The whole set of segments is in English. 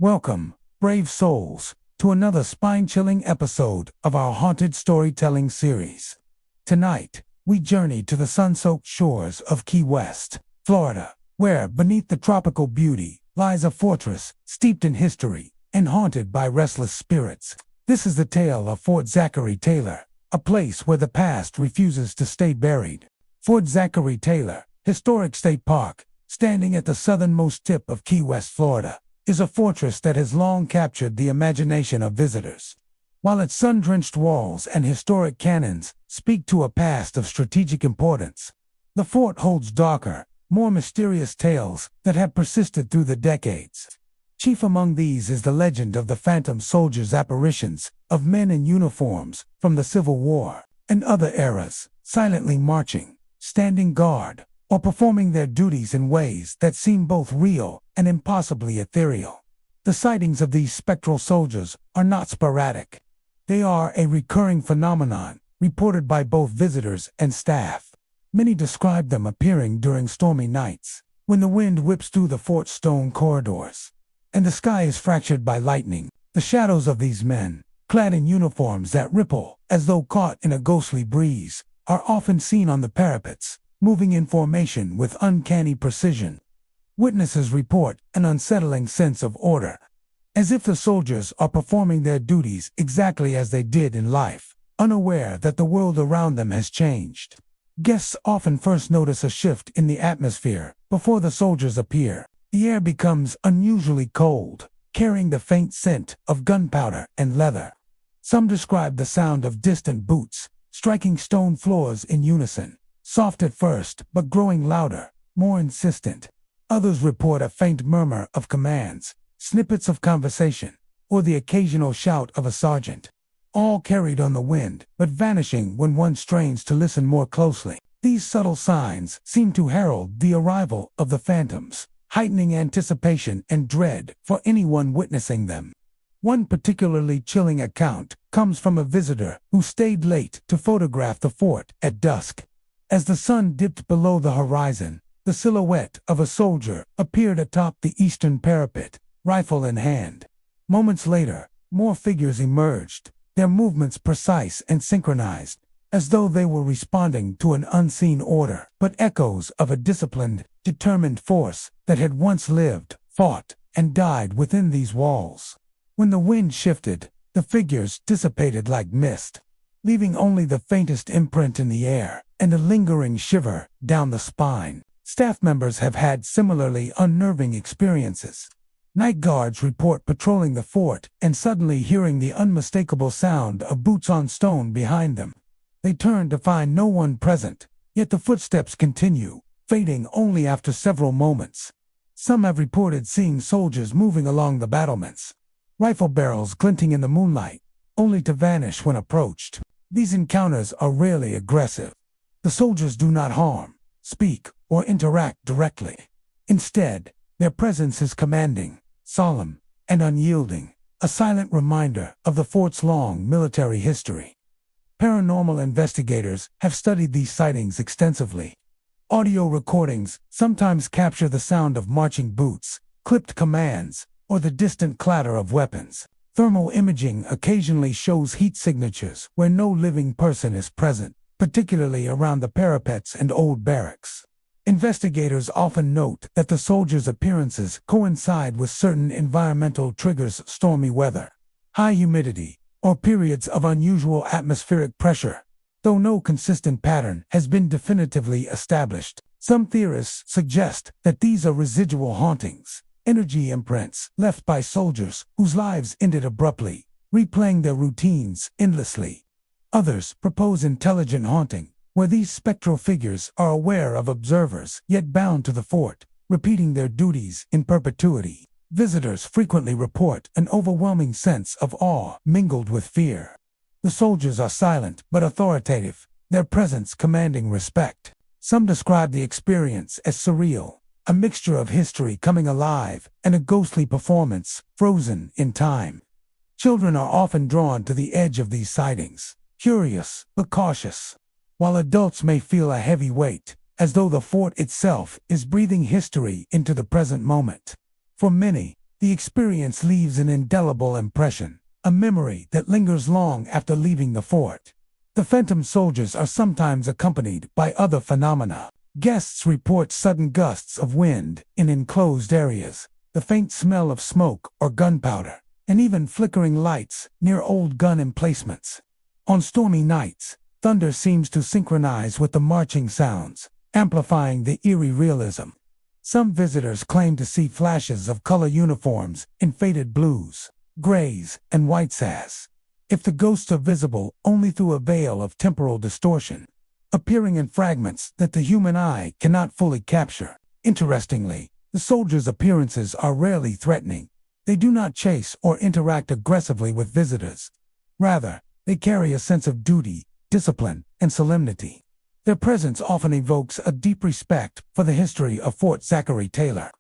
Welcome, brave souls, to another spine-chilling episode of our haunted storytelling series. Tonight, we journey to the sun-soaked shores of Key West, Florida, where, beneath the tropical beauty, lies a fortress steeped in history and haunted by restless spirits. This is the tale of Fort Zachary Taylor, a place where the past refuses to stay buried. Fort Zachary Taylor, historic state park, standing at the southernmost tip of Key West, Florida, is a fortress that has long captured the imagination of visitors. While its sun-drenched walls and historic cannons speak to a past of strategic importance, the fort holds darker, more mysterious tales that have persisted through the decades. Chief among these is the legend of the phantom soldiers' apparitions of men in uniforms from the Civil War and other eras, silently marching, standing guard, or performing their duties in ways that seem both real and impossibly ethereal. The sightings of these spectral soldiers are not sporadic. They are a recurring phenomenon, reported by both visitors and staff. Many describe them appearing during stormy nights, when the wind whips through the fort's stone corridors, and the sky is fractured by lightning. The shadows of these men, clad in uniforms that ripple as though caught in a ghostly breeze, are often seen on the parapets, moving in formation with uncanny precision. Witnesses report an unsettling sense of order, as if the soldiers are performing their duties exactly as they did in life, unaware that the world around them has changed. Guests often first notice a shift in the atmosphere before the soldiers appear. The air becomes unusually cold, carrying the faint scent of gunpowder and leather. Some describe the sound of distant boots striking stone floors in unison, soft at first but growing louder, more insistent. Others report a faint murmur of commands, snippets of conversation, or the occasional shout of a sergeant, all carried on the wind but vanishing when one strains to listen more closely. These subtle signs seem to herald the arrival of the phantoms, heightening anticipation and dread for anyone witnessing them. One particularly chilling account comes from a visitor who stayed late to photograph the fort at dusk. As the sun dipped below the horizon, the silhouette of a soldier appeared atop the eastern parapet, rifle in hand. Moments later, more figures emerged, their movements precise and synchronized, as though they were responding to an unseen order, but echoes of a disciplined, determined force that had once lived, fought, and died within these walls. When the wind shifted, the figures dissipated like mist, leaving only the faintest imprint in the air and a lingering shiver down the spine. Staff members have had similarly unnerving experiences. Night guards report patrolling the fort and suddenly hearing the unmistakable sound of boots on stone behind them. They turn to find no one present, yet the footsteps continue, fading only after several moments. Some have reported seeing soldiers moving along the battlements, rifle barrels glinting in the moonlight, only to vanish when approached. These encounters are rarely aggressive. The soldiers do not harm, speak, or interact directly. Instead, their presence is commanding, solemn, and unyielding, a silent reminder of the fort's long military history. Paranormal investigators have studied these sightings extensively. Audio recordings sometimes capture the sound of marching boots, clipped commands, or the distant clatter of weapons. Thermal imaging occasionally shows heat signatures where no living person is present, particularly around the parapets and old barracks. Investigators often note that the soldiers' appearances coincide with certain environmental triggers: stormy weather, high humidity, or periods of unusual atmospheric pressure. Though no consistent pattern has been definitively established, some theorists suggest that these are residual hauntings, energy imprints left by soldiers whose lives ended abruptly, replaying their routines endlessly. Others propose intelligent haunting, where these spectral figures are aware of observers yet bound to the fort, repeating their duties in perpetuity. Visitors frequently report an overwhelming sense of awe mingled with fear. The soldiers are silent but authoritative, their presence commanding respect. Some describe the experience as surreal, a mixture of history coming alive and a ghostly performance frozen in time. Children are often drawn to the edge of these sightings, curious but cautious, while adults may feel a heavy weight, as though the fort itself is breathing history into the present moment. For many, The experience leaves an indelible impression, a memory that lingers long after leaving the fort. The phantom soldiers are sometimes accompanied by other phenomena. Guests report sudden gusts of wind in enclosed areas, the faint smell of smoke or gunpowder, and even flickering lights near old gun emplacements. On stormy nights, thunder seems to synchronize with the marching sounds, amplifying the eerie realism. Some visitors claim to see flashes of color uniforms in faded blues, grays, and whites as if the ghosts are visible only through a veil of temporal distortion, appearing in fragments that the human eye cannot fully capture. Interestingly, the soldiers' appearances are rarely threatening. They do not chase or interact aggressively with visitors. Rather, they carry a sense of duty, discipline, and solemnity. Their presence often evokes a deep respect for the history of Fort Zachary Taylor,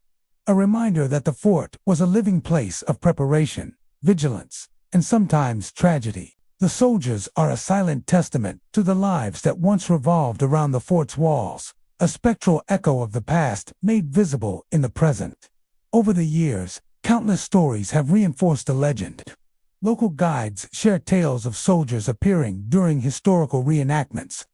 a reminder that the fort was a living place of preparation, vigilance, and sometimes tragedy. The soldiers are a silent testament to the lives that once revolved around the fort's walls, a spectral echo of the past made visible in the present. Over the years, countless stories have reinforced the legend. Local guides share tales of soldiers appearing during historical reenactments,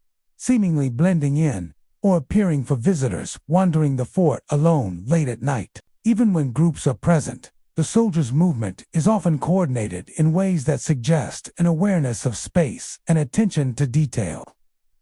seemingly blending in or appearing for visitors wandering the fort alone late at night. Even when groups are present, the soldiers' movement is often coordinated in ways that suggest an awareness of space and attention to detail.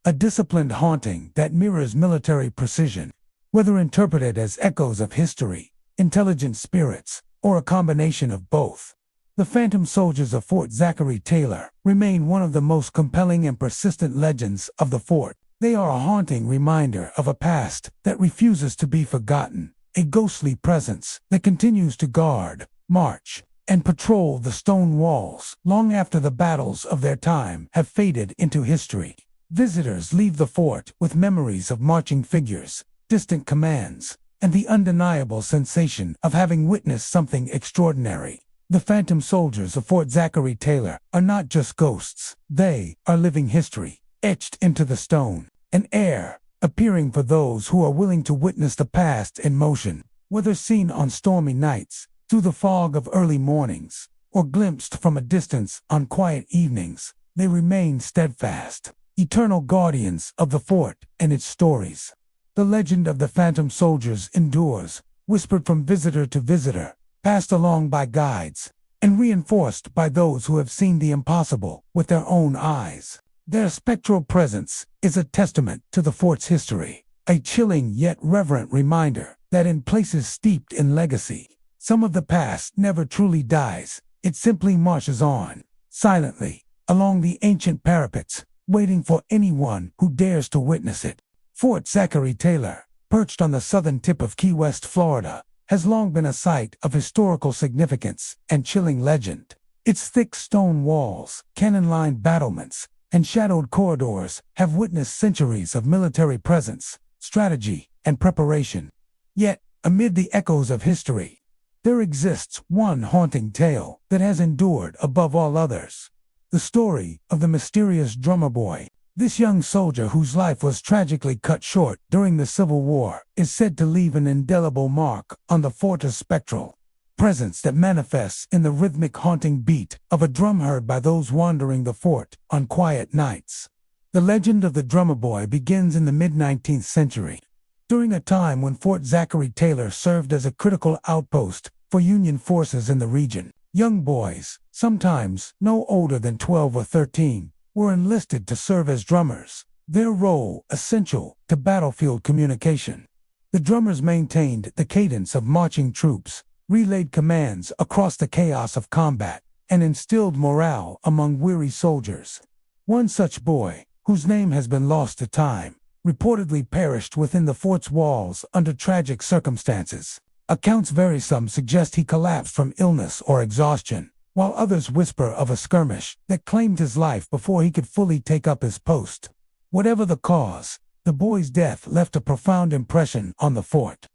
A disciplined haunting that mirrors military precision, whether interpreted as echoes of history, intelligent spirits, or a combination of both. The phantom soldiers of Fort Zachary Taylor remain one of the most compelling and persistent legends of the fort. They are a haunting reminder of a past that refuses to be forgotten, a ghostly presence that continues to guard, march, and patrol the stone walls long after the battles of their time have faded into history. Visitors leave the fort with memories of marching figures, distant commands, and the undeniable sensation of having witnessed something extraordinary. The phantom soldiers of Fort Zachary Taylor are not just ghosts. They are living history, etched into the stone, an air appearing for those who are willing to witness the past in motion. Whether seen on stormy nights, through the fog of early mornings, or glimpsed from a distance on quiet evenings, they remain steadfast, eternal guardians of the fort and its stories. The legend of the phantom soldiers endures, whispered from visitor to visitor, passed along by guides, and reinforced by those who have seen the impossible with their own eyes. Their spectral presence is a testament to the fort's history, a chilling yet reverent reminder that in places steeped in legacy, some of the past never truly dies. It simply marches on, silently, along the ancient parapets, waiting for anyone who dares to witness it. Fort Zachary Taylor, perched on the southern tip of Key West, Florida, has long been a site of historical significance and chilling legend. Its thick stone walls, cannon-lined battlements, and shadowed corridors have witnessed centuries of military presence, strategy, and preparation. Yet, amid the echoes of history, there exists one haunting tale that has endured above all others. The story of the mysterious drummer boy. This young soldier, whose life was tragically cut short during the Civil War, is said to leave an indelible mark on the fort's spectral presence that manifests in the rhythmic haunting beat of a drum heard by those wandering the fort on quiet nights. The legend of the drummer boy begins in the mid-19th century, during a time when Fort Zachary Taylor served as a critical outpost for Union forces in the region. Young boys, sometimes no older than 12 or 13, were enlisted to serve as drummers, their role essential to battlefield communication. The drummers maintained the cadence of marching troops, relayed commands across the chaos of combat, and instilled morale among weary soldiers. One such boy, whose name has been lost to time, reportedly perished within the fort's walls under tragic circumstances. Accounts vary. Some suggest he collapsed from illness or exhaustion, while others whisper of a skirmish that claimed his life before he could fully take up his post. Whatever the cause, the boy's death left a profound impression on the fort,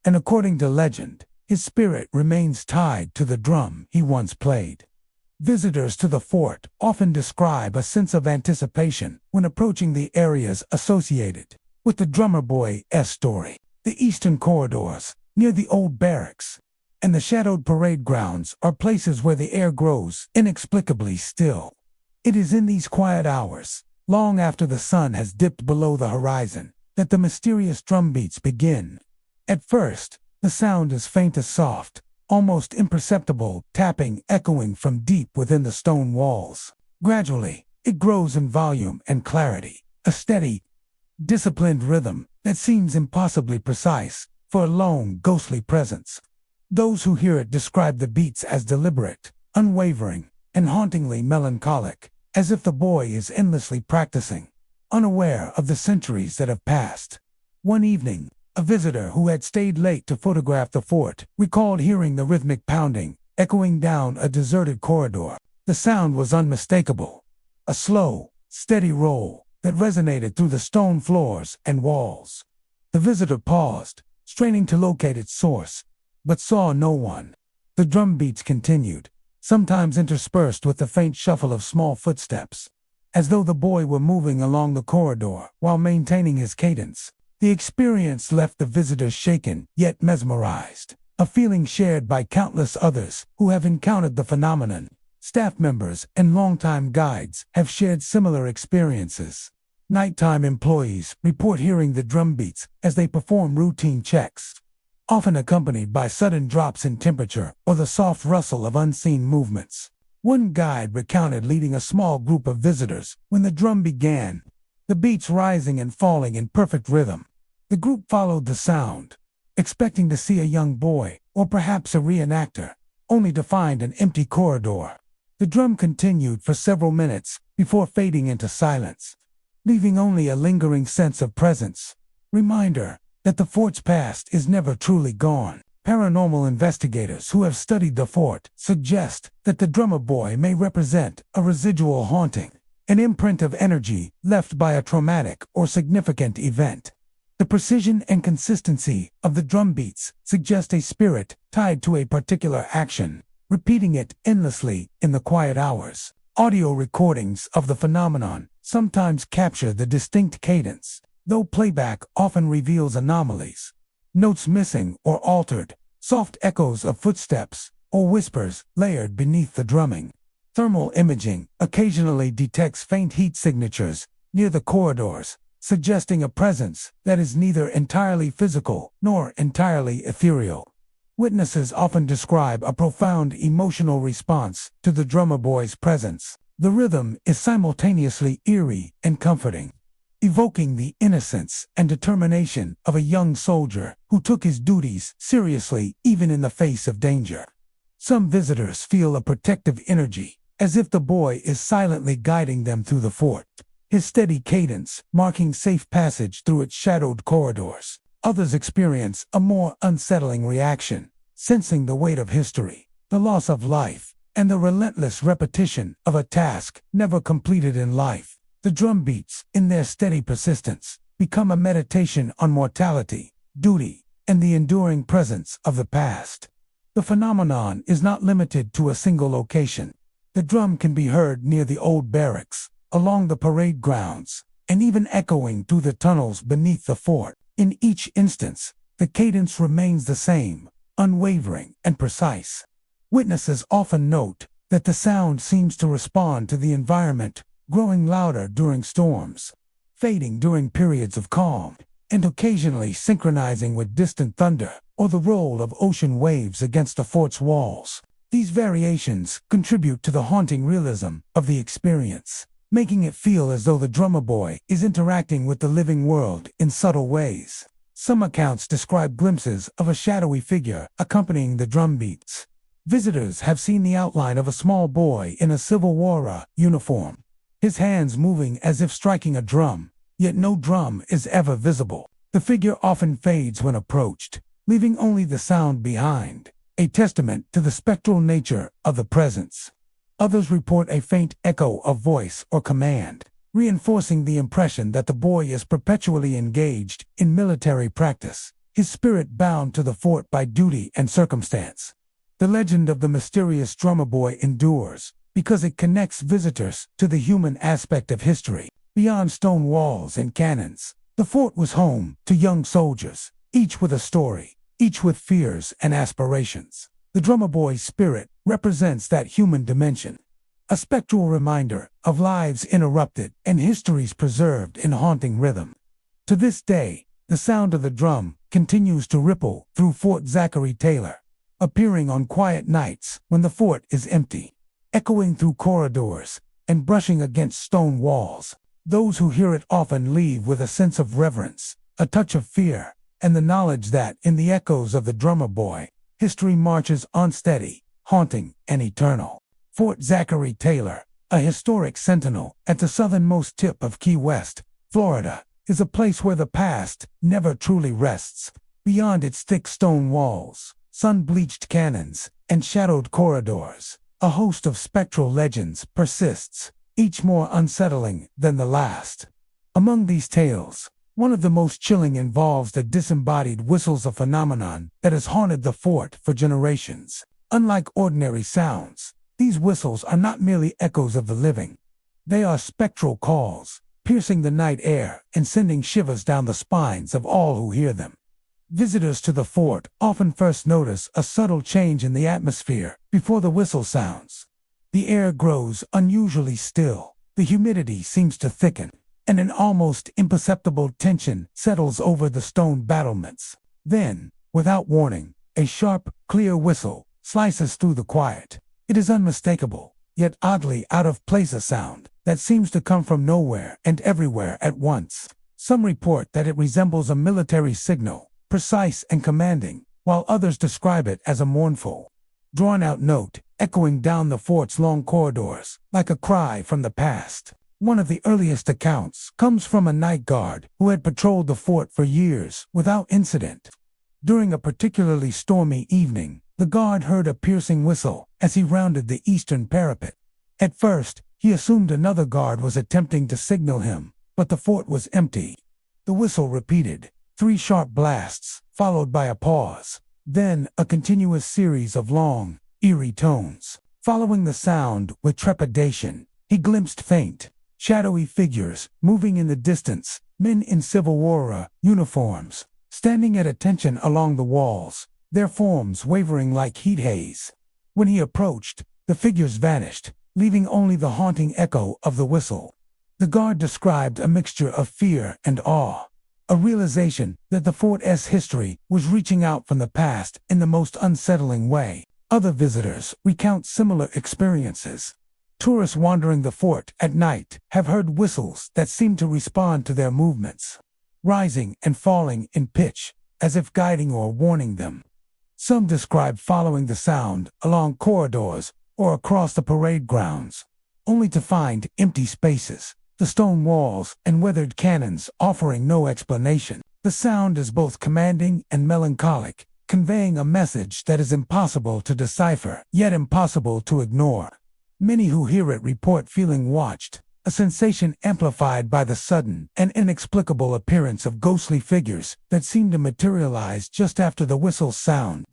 and according to legend, his spirit remains tied to the drum he once played. Visitors to the fort often describe a sense of anticipation when approaching the areas associated with the drummer boy's story. The eastern corridors, near the old barracks, and the shadowed parade grounds are places where the air grows inexplicably still. It is in these quiet hours, long after the sun has dipped below the horizon, that the mysterious drum beats begin. At first, the sound is faint as soft, almost imperceptible tapping echoing from deep within the stone walls. Gradually, it grows in volume and clarity, a steady, disciplined rhythm that seems impossibly precise for a lone, ghostly presence. Those who hear it describe the beats as deliberate, unwavering, and hauntingly melancholic, as if the boy is endlessly practicing, unaware of the centuries that have passed. One evening, a visitor who had stayed late to photograph the fort recalled hearing the rhythmic pounding echoing down a deserted corridor. The sound was unmistakable, a slow, steady roll that resonated through the stone floors and walls. The visitor paused, straining to locate its source, but saw no one. The drum beats continued, sometimes interspersed with the faint shuffle of small footsteps, as though the boy were moving along the corridor while maintaining his cadence. The experience left the visitor shaken yet mesmerized, a feeling shared by countless others who have encountered the phenomenon. Staff members and longtime guides have shared similar experiences. Nighttime employees report hearing the drum beats as they perform routine checks, often accompanied by sudden drops in temperature or the soft rustle of unseen movements. One guide recounted leading a small group of visitors when the drum began, the beats rising and falling in perfect rhythm. The group followed the sound, expecting to see a young boy or perhaps a reenactor, only to find an empty corridor. The drum continued for several minutes before fading into silence, leaving only a lingering sense of presence, reminder that the fort's past is never truly gone. Paranormal investigators who have studied the fort suggest that the drummer boy may represent a residual haunting, an imprint of energy left by a traumatic or significant event. The precision and consistency of the drum beats suggest a spirit tied to a particular action, repeating it endlessly in the quiet hours. Audio recordings of the phenomenon sometimes capture the distinct cadence, though playback often reveals anomalies. Notes missing or altered, soft echoes of footsteps, or whispers layered beneath the drumming. Thermal imaging occasionally detects faint heat signatures near the corridors, suggesting a presence that is neither entirely physical nor entirely ethereal. Witnesses often describe a profound emotional response to the drummer boy's presence. The rhythm is simultaneously eerie and comforting, evoking the innocence and determination of a young soldier who took his duties seriously even in the face of danger. Some visitors feel a protective energy, as if the boy is silently guiding them through the fort, his steady cadence marking safe passage through its shadowed corridors. Others experience a more unsettling reaction, sensing the weight of history, the loss of life, and the relentless repetition of a task never completed in life. The drum beats, in their steady persistence, become a meditation on mortality, duty, and the enduring presence of the past. The phenomenon is not limited to a single location. The drum can be heard near the old barracks, along the parade grounds, and even echoing through the tunnels beneath the fort. In each instance, the cadence remains the same, unwavering and precise. Witnesses often note that the sound seems to respond to the environment, growing louder during storms, fading during periods of calm, and occasionally synchronizing with distant thunder or the roll of ocean waves against the fort's walls. These variations contribute to the haunting realism of the experience, making it feel as though the drummer boy is interacting with the living world in subtle ways. Some accounts describe glimpses of a shadowy figure accompanying the drum beats. Visitors have seen the outline of a small boy in a Civil War uniform, his hands moving as if striking a drum, yet no drum is ever visible. The figure often fades when approached, leaving only the sound behind, a testament to the spectral nature of the presence. Others report a faint echo of voice or command, reinforcing the impression that the boy is perpetually engaged in military practice, his spirit bound to the fort by duty and circumstance. The legend of the mysterious drummer boy endures because it connects visitors to the human aspect of history. Beyond stone walls and cannons, the fort was home to young soldiers, each with a story, each with fears and aspirations. The drummer boy's spirit represents that human dimension, a spectral reminder of lives interrupted and histories preserved in haunting rhythm. To this day, the sound of the drum continues to ripple through Fort Zachary Taylor, appearing on quiet nights when the fort is empty, echoing through corridors and brushing against stone walls. Those who hear it often leave with a sense of reverence, a touch of fear, and the knowledge that, in the echoes of the drummer boy, history marches on steady, haunting, and eternal. Fort Zachary Taylor, a historic sentinel at the southernmost tip of Key West, Florida, is a place where the past never truly rests. Beyond its thick stone walls, sun-bleached cannons, and shadowed corridors, a host of spectral legends persists, each more unsettling than the last. Among these tales, one of the most chilling involves the disembodied whistles, a phenomenon that has haunted the fort for generations. Unlike ordinary sounds, these whistles are not merely echoes of the living. They are spectral calls, piercing the night air and sending shivers down the spines of all who hear them. Visitors to the fort often first notice a subtle change in the atmosphere before the whistle sounds. The air grows unusually still, the humidity seems to thicken, and an almost imperceptible tension settles over the stone battlements. Then, without warning, a sharp, clear whistle slices through the quiet. It is unmistakable, yet oddly out of place, a sound that seems to come from nowhere and everywhere at once. Some report that it resembles a military signal, precise and commanding, while others describe it as a mournful, drawn-out note echoing down the fort's long corridors like a cry from the past. One of the earliest accounts comes from a night guard who had patrolled the fort for years without incident. During a particularly stormy evening, the guard heard a piercing whistle as he rounded the eastern parapet. At first, he assumed another guard was attempting to signal him, but the fort was empty. The whistle repeated, 3 sharp blasts, followed by a pause, then a continuous series of long, eerie tones. Following the sound with trepidation, he glimpsed faint, shadowy figures moving in the distance, men in Civil War uniforms, standing at attention along the walls, their forms wavering like heat haze. When he approached, the figures vanished, leaving only the haunting echo of the whistle. The guard described a mixture of fear and awe, a realization that the fort's history was reaching out from the past in the most unsettling way. Other visitors recount similar experiences. Tourists wandering the fort at night have heard whistles that seem to respond to their movements, rising and falling in pitch, as if guiding or warning them. Some describe following the sound along corridors or across the parade grounds, only to find empty spaces, the stone walls and weathered cannons offering no explanation. The sound is both commanding and melancholic, conveying a message that is impossible to decipher, yet impossible to ignore. Many who hear it report feeling watched, a sensation amplified by the sudden and inexplicable appearance of ghostly figures that seem to materialize just after the whistle's sound.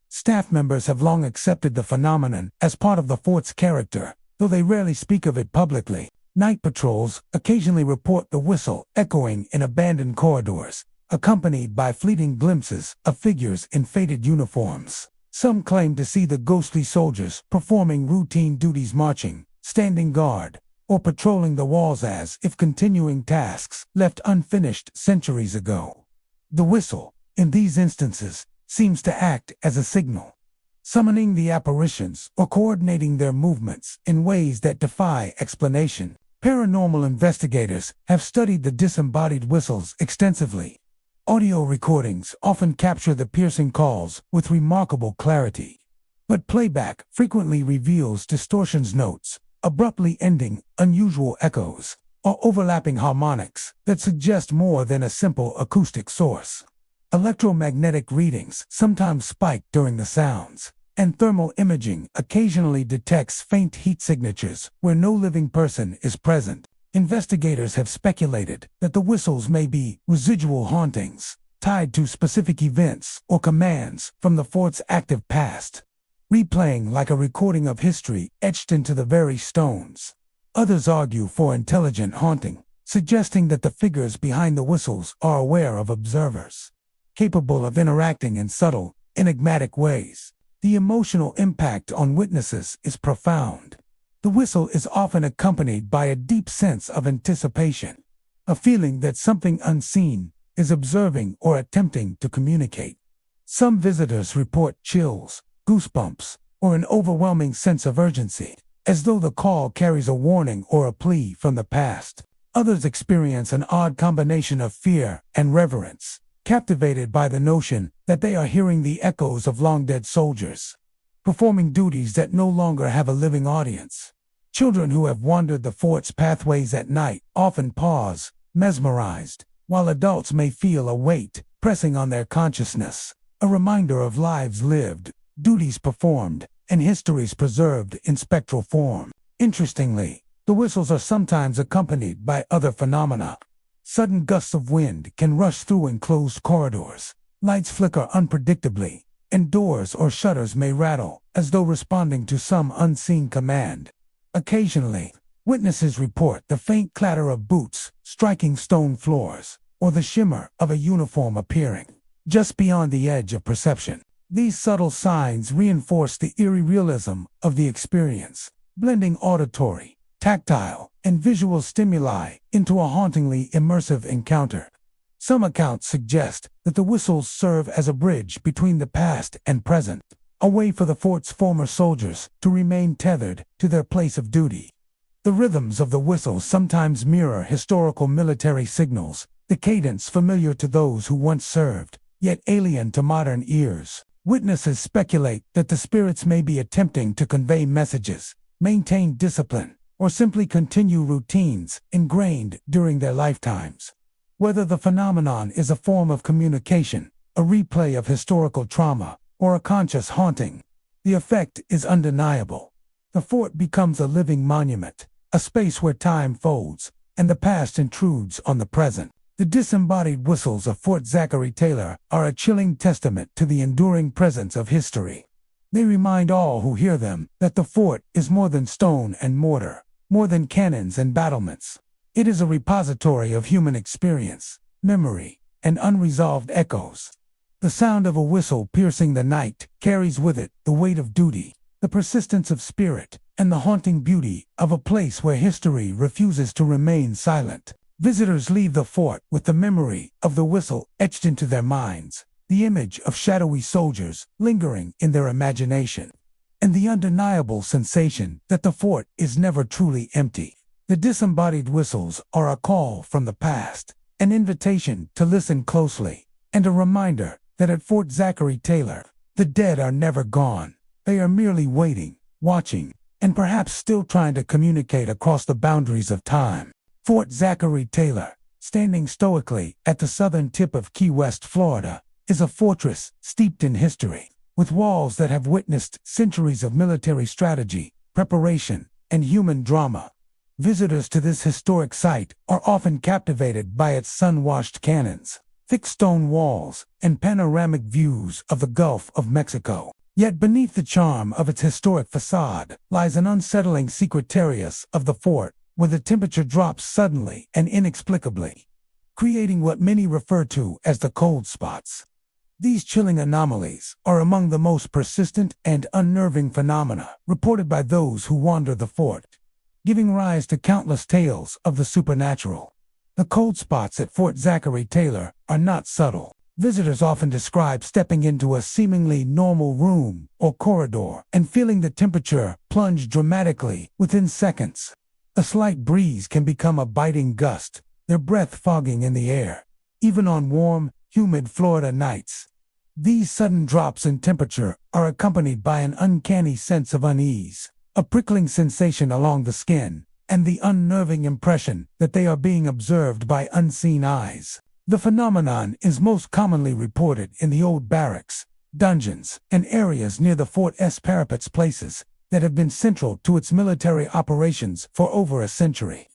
Staff members have long accepted the phenomenon as part of the fort's character, though they rarely speak of it publicly. Night patrols occasionally report the whistle echoing in abandoned corridors, accompanied by fleeting glimpses of figures in faded uniforms. Some claim to see the ghostly soldiers performing routine duties, marching, standing guard, or patrolling the walls as if continuing tasks left unfinished centuries ago. The whistle, in these instances, seems to act as a signal, summoning the apparitions or coordinating their movements in ways that defy explanation. Paranormal investigators have studied the disembodied whistles extensively. Audio recordings often capture the piercing calls with remarkable clarity, but playback frequently reveals distortions, notes abruptly ending, unusual echoes, or overlapping harmonics that suggest more than a simple acoustic source. Electromagnetic readings sometimes spike during the sounds, and thermal imaging occasionally detects faint heat signatures where no living person is present. Investigators have speculated that the whistles may be residual hauntings, tied to specific events or commands from the fort's active past, replaying like a recording of history etched into the very stones. Others argue for intelligent haunting, suggesting that the figures behind the whistles are aware of observers. capable of interacting in subtle, enigmatic ways. The emotional impact on witnesses is profound. The whistle is often accompanied by a deep sense of anticipation, a feeling that something unseen is observing or attempting to communicate. Some visitors report chills, goosebumps, or an overwhelming sense of urgency, as though the call carries a warning or a plea from the past. Others experience an odd combination of fear and reverence, captivated by the notion that they are hearing the echoes of long-dead soldiers, performing duties that no longer have a living audience. Children who have wandered the fort's pathways at night often pause, mesmerized, while adults may feel a weight pressing on their consciousness, a reminder of lives lived, duties performed, and histories preserved in spectral form. Interestingly, the whistles are sometimes accompanied by other phenomena. Sudden gusts of wind can rush through enclosed corridors, lights flicker unpredictably, and doors or shutters may rattle, as though responding to some unseen command. Occasionally, witnesses report the faint clatter of boots striking stone floors, or the shimmer of a uniform appearing just beyond the edge of perception. These subtle signs reinforce the eerie realism of the experience, blending auditory, tactile, and visual stimuli into a hauntingly immersive encounter. Some accounts suggest that the whistles serve as a bridge between the past and present, a way for the fort's former soldiers to remain tethered to their place of duty. The rhythms of the whistle sometimes mirror historical military signals, the cadence familiar to those who once served, yet alien to modern ears. Witnesses speculate that the spirits may be attempting to convey messages, maintain discipline, or simply continue routines ingrained during their lifetimes. Whether the phenomenon is a form of communication, a replay of historical trauma, or a conscious haunting, the effect is undeniable. The fort becomes a living monument, a space where time folds, and the past intrudes on the present. The disembodied whistles of Fort Zachary Taylor are a chilling testament to the enduring presence of history. They remind all who hear them that the fort is more than stone and mortar, more than cannons and battlements. It is a repository of human experience, memory, and unresolved echoes. The sound of a whistle piercing the night carries with it the weight of duty, the persistence of spirit, and the haunting beauty of a place where history refuses to remain silent. Visitors leave the fort with the memory of the whistle etched into their minds, the image of shadowy soldiers lingering in their imagination, and the undeniable sensation that the fort is never truly empty. The disembodied whistles are a call from the past, an invitation to listen closely, and a reminder that at Fort Zachary Taylor, the dead are never gone. They are merely waiting, watching, and perhaps still trying to communicate across the boundaries of time. Fort Zachary Taylor, standing stoically at the southern tip of Key West, Florida, is a fortress steeped in history, with walls that have witnessed centuries of military strategy, preparation, and human drama. Visitors to this historic site are often captivated by its sun-washed cannons, thick stone walls, and panoramic views of the Gulf of Mexico. Yet beneath the charm of its historic facade lies an unsettling secretariat of the fort, where the temperature drops suddenly and inexplicably, creating what many refer to as the cold spots. These chilling anomalies are among the most persistent and unnerving phenomena reported by those who wander the fort, giving rise to countless tales of the supernatural. The cold spots at Fort Zachary Taylor are not subtle. Visitors often describe stepping into a seemingly normal room or corridor and feeling the temperature plunge dramatically within seconds. A slight breeze can become a biting gust, their breath fogging in the air, even on warm, humid Florida nights. These sudden drops in temperature are accompanied by an uncanny sense of unease, a prickling sensation along the skin, and the unnerving impression that they are being observed by unseen eyes. The phenomenon is most commonly reported in the old barracks, dungeons, and areas near the fort's parapets, places that have been central to its military operations for over a century.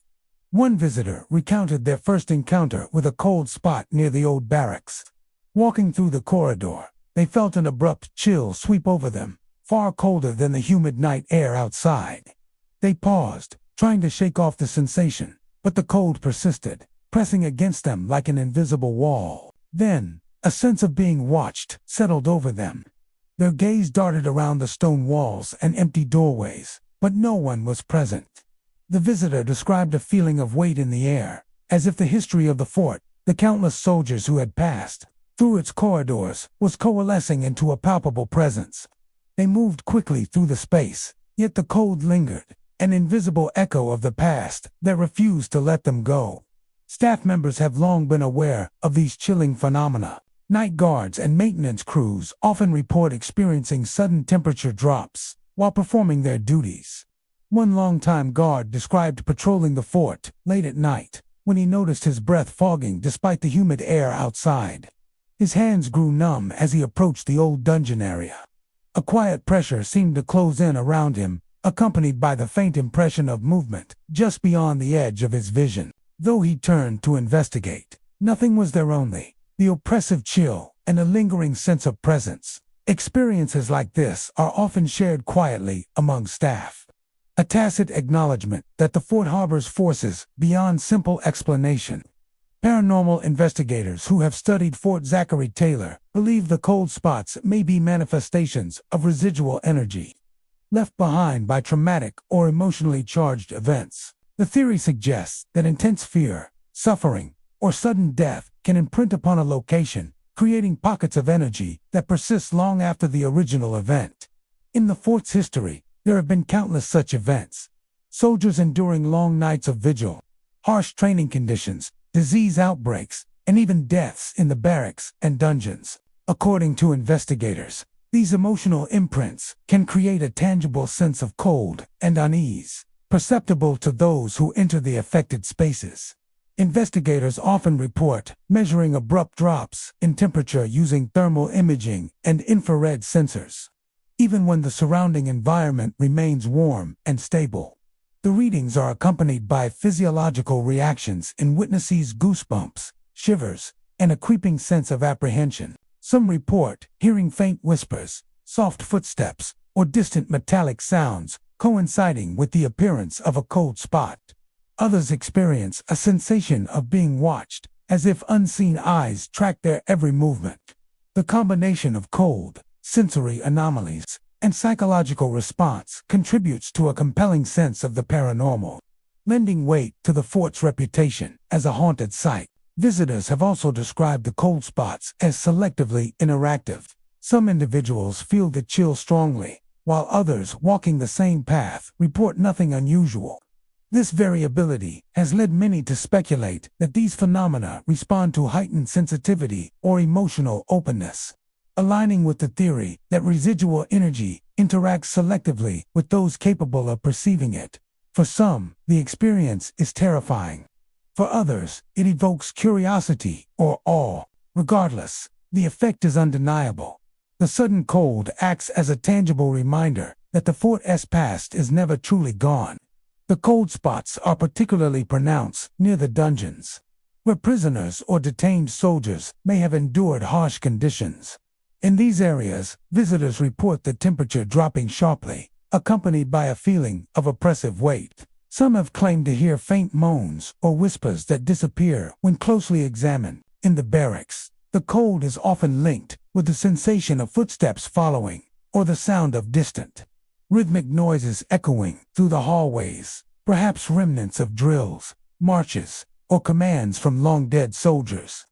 One visitor recounted their first encounter with a cold spot near the old barracks. Walking through the corridor, they felt an abrupt chill sweep over them, far colder than the humid night air outside. They paused, trying to shake off the sensation, but the cold persisted, pressing against them like an invisible wall. Then, A sense of being watched settled over them. Their gaze darted around the stone walls and empty doorways, but no one was present. The visitor described a feeling of weight in the air, as if the history of the fort, the countless soldiers who had passed through its corridors, was coalescing into a palpable presence. They moved quickly through the space, yet the cold lingered, an invisible echo of the past that refused to let them go. Staff members have long been aware of these chilling phenomena. Night guards and maintenance crews often report experiencing sudden temperature drops while performing their duties. One longtime guard described patrolling the fort late at night when he noticed his breath fogging despite the humid air outside. His hands grew numb as he approached the old dungeon area. A quiet pressure seemed to close in around him, accompanied by the faint impression of movement just beyond the edge of his vision. Though he turned to investigate, nothing was there, only the oppressive chill and a lingering sense of presence. Experiences like this are often shared quietly among staff. A tacit acknowledgement that the fort harbors forces beyond simple explanation. Paranormal investigators who have studied Fort Zachary Taylor believe the cold spots may be manifestations of residual energy left behind by traumatic or emotionally charged events. The theory suggests that intense fear, suffering, or sudden death can imprint upon a location, creating pockets of energy that persist long after the original event. In the fort's history, there have been countless such events. Soldiers enduring long nights of vigil, harsh training conditions, disease outbreaks, and even deaths in the barracks and dungeons. According to investigators, these emotional imprints can create a tangible sense of cold and unease, perceptible to those who enter the affected spaces. Investigators often report measuring abrupt drops in temperature using thermal imaging and infrared sensors, even when the surrounding environment remains warm and stable. The readings are accompanied by physiological reactions in witnesses: goosebumps, shivers, and a creeping sense of apprehension. Some report hearing faint whispers, soft footsteps, or distant metallic sounds coinciding with the appearance of a cold spot. Others experience a sensation of being watched, as if unseen eyes track their every movement. The combination of cold, sensory anomalies, and psychological response contributes to a compelling sense of the paranormal, lending weight to the fort's reputation as a haunted site. Visitors have also described the cold spots as selectively interactive. Some individuals feel the chill strongly, while others walking the same path report nothing unusual. This variability has led many to speculate that these phenomena respond to heightened sensitivity or emotional openness, aligning with the theory that residual energy interacts selectively with those capable of perceiving it. For some, the experience is terrifying. For others, it evokes curiosity or awe. Regardless, the effect is undeniable. The sudden cold acts as a tangible reminder that the fort's past is never truly gone. The cold spots are particularly pronounced near the dungeons, where prisoners or detained soldiers may have endured harsh conditions. In these areas, visitors report the temperature dropping sharply, accompanied by a feeling of oppressive weight. Some have claimed to hear faint moans or whispers that disappear when closely examined. In the barracks, the cold is often linked with the sensation of footsteps following or the sound of distant, rhythmic noises echoing through the hallways, perhaps remnants of drills, marches, or commands from long-dead soldiers.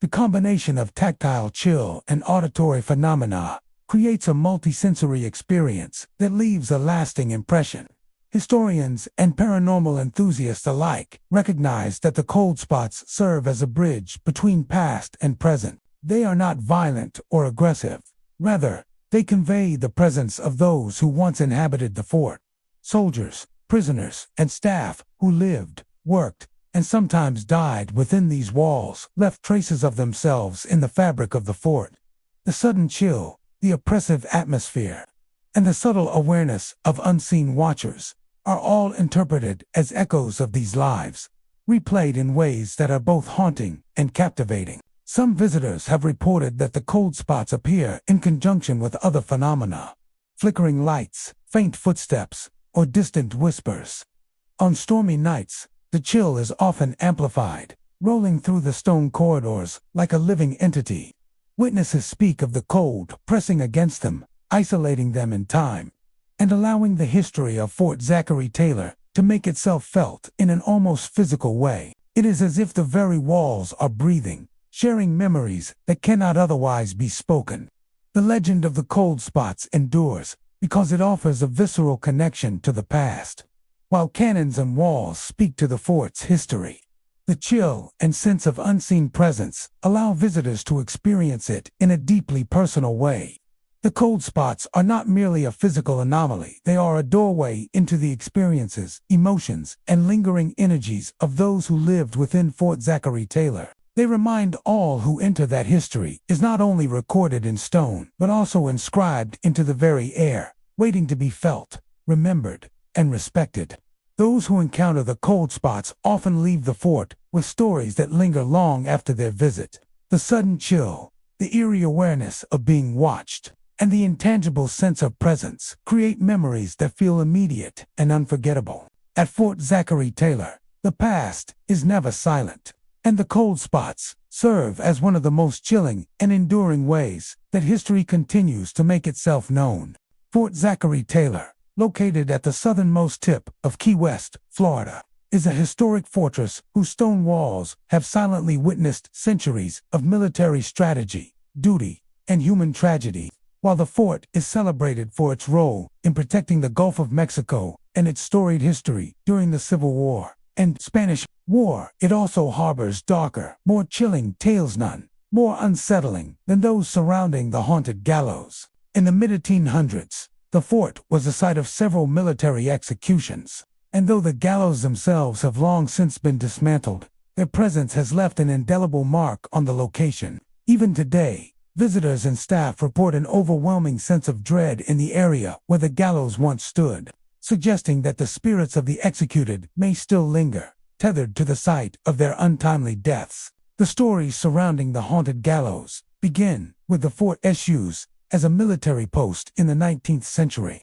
The combination of tactile chill and auditory phenomena creates a multisensory experience that leaves a lasting impression. Historians and paranormal enthusiasts alike recognize that the cold spots serve as a bridge between past and present. They are not violent or aggressive. Rather, they convey the presence of those who once inhabited the fort. Soldiers, prisoners, and staff who lived, worked, and sometimes died within these walls left traces of themselves in the fabric of the fort. The sudden chill, the oppressive atmosphere, and the subtle awareness of unseen watchers are all interpreted as echoes of these lives, replayed in ways that are both haunting and captivating. Some visitors have reported that the cold spots appear in conjunction with other phenomena, flickering lights, faint footsteps, or distant whispers. On stormy nights, the chill is often amplified, rolling through the stone corridors like a living entity. Witnesses speak of the cold pressing against them, isolating them in time, and allowing the history of Fort Zachary Taylor to make itself felt in an almost physical way. It is as if the very walls are breathing, sharing memories that cannot otherwise be spoken. The legend of the cold spots endures because it offers a visceral connection to the past, while cannons and walls speak to the fort's history. The chill and sense of unseen presence allow visitors to experience it in a deeply personal way. The cold spots are not merely a physical anomaly, they are a doorway into the experiences, emotions, and lingering energies of those who lived within Fort Zachary Taylor. They remind all who enter that history is not only recorded in stone, but also inscribed into the very air, waiting to be felt, remembered, and respected. Those who encounter the cold spots often leave the fort with stories that linger long after their visit. The sudden chill, the eerie awareness of being watched, and the intangible sense of presence create memories that feel immediate and unforgettable. At Fort Zachary Taylor, the past is never silent, and the cold spots serve as one of the most chilling and enduring ways that history continues to make itself known. Fort Zachary Taylor, located at the southernmost tip of Key West, Florida, is a historic fortress whose stone walls have silently witnessed centuries of military strategy, duty, and human tragedy. While the fort is celebrated for its role in protecting the Gulf of Mexico and its storied history during the Civil War and Spanish War, it also harbors darker, more chilling tales, none more unsettling than those surrounding the haunted gallows. In the mid-1800s, the fort was the site of several military executions, and though the gallows themselves have long since been dismantled, their presence has left an indelible mark on the location. Even today, visitors and staff report an overwhelming sense of dread in the area where the gallows once stood, suggesting that the spirits of the executed may still linger, tethered to the site of their untimely deaths. The stories surrounding the haunted gallows begin with the fort's use as a military post in the 19th century.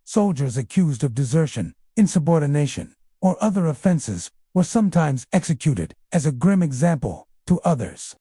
Soldiers accused of desertion, insubordination, or other offenses were sometimes executed as a grim example to others.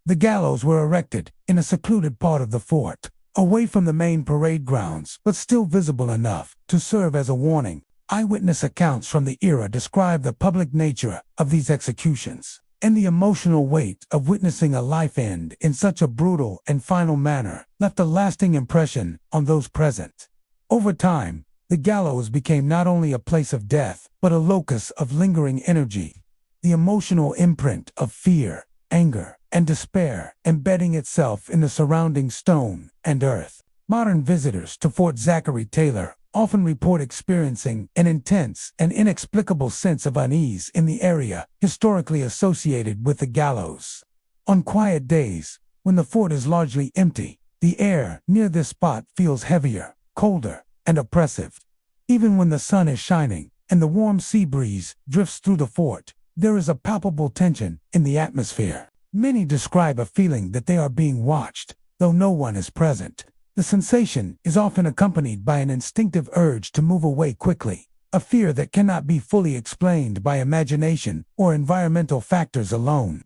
The gallows were erected in a secluded part of the fort, away from the main parade grounds, but still visible enough to serve as a warning. Eyewitness accounts from the era describe the public nature of these executions, and the emotional weight of witnessing a life end in such a brutal and final manner left a lasting impression on those present. Over time, the gallows became not only a place of death, but a locus of lingering energy, the emotional imprint of fear, anger, and despair embedding itself in the surrounding stone and earth. Modern visitors to Fort Zachary Taylor often report experiencing an intense and inexplicable sense of unease in the area historically associated with the gallows. On quiet days, when the fort is largely empty, the air near this spot feels heavier, colder, and oppressive. Even when the sun is shining and the warm sea breeze drifts through the fort, there is a palpable tension in the atmosphere. Many describe a feeling that they are being watched, though no one is present. The sensation is often accompanied by an instinctive urge to move away quickly, a fear that cannot be fully explained by imagination or environmental factors alone.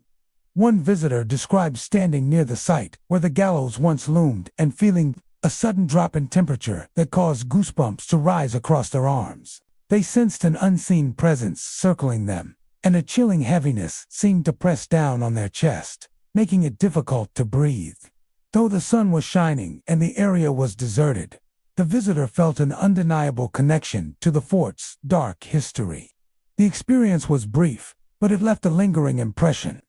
One visitor describes standing near the site where the gallows once loomed and feeling a sudden drop in temperature that caused goosebumps to rise across their arms. They sensed an unseen presence circling them, and a chilling heaviness seemed to press down on their chest, making it difficult to breathe. Though the sun was shining and the area was deserted, the visitor felt an undeniable connection to the fort's dark history. The experience was brief, but it left a lingering impression,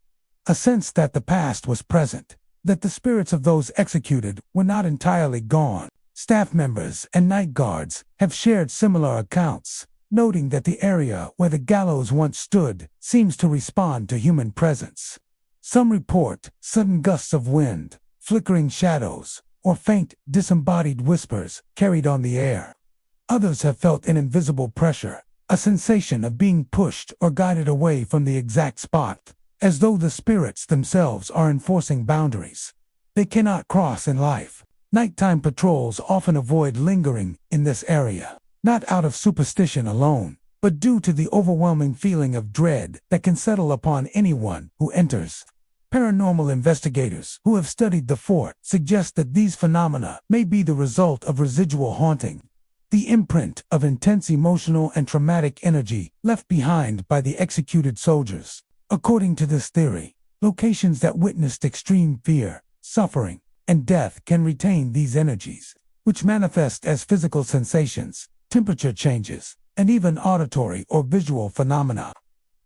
a sense that the past was present, that the spirits of those executed were not entirely gone. Staff members and night guards have shared similar accounts, noting that the area where the gallows once stood seems to respond to human presence. Some report sudden gusts of wind, flickering shadows, or faint, disembodied whispers carried on the air. Others have felt an invisible pressure, a sensation of being pushed or guided away from the exact spot, as though the spirits themselves are enforcing boundaries they cannot cross in life. Nighttime patrols often avoid lingering in this area, not out of superstition alone, but due to the overwhelming feeling of dread that can settle upon anyone who enters. Paranormal investigators who have studied the fort suggest that these phenomena may be the result of residual haunting, the imprint of intense emotional and traumatic energy left behind by the executed soldiers. According to this theory, locations that witnessed extreme fear, suffering, and death can retain these energies, which manifest as physical sensations, temperature changes, and even auditory or visual phenomena.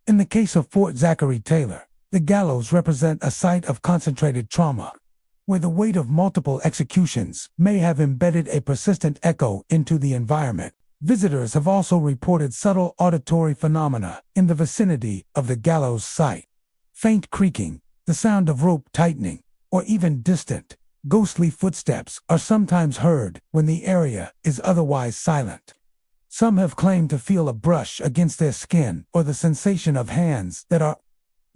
In the case of Fort Zachary Taylor, the gallows represent a site of concentrated trauma, where the weight of multiple executions may have embedded a persistent echo into the environment. Visitors have also reported subtle auditory phenomena in the vicinity of the gallows site. Faint creaking, the sound of rope tightening, or even distant, ghostly footsteps are sometimes heard when the area is otherwise silent. Some have claimed to feel a brush against their skin or the sensation of hands that are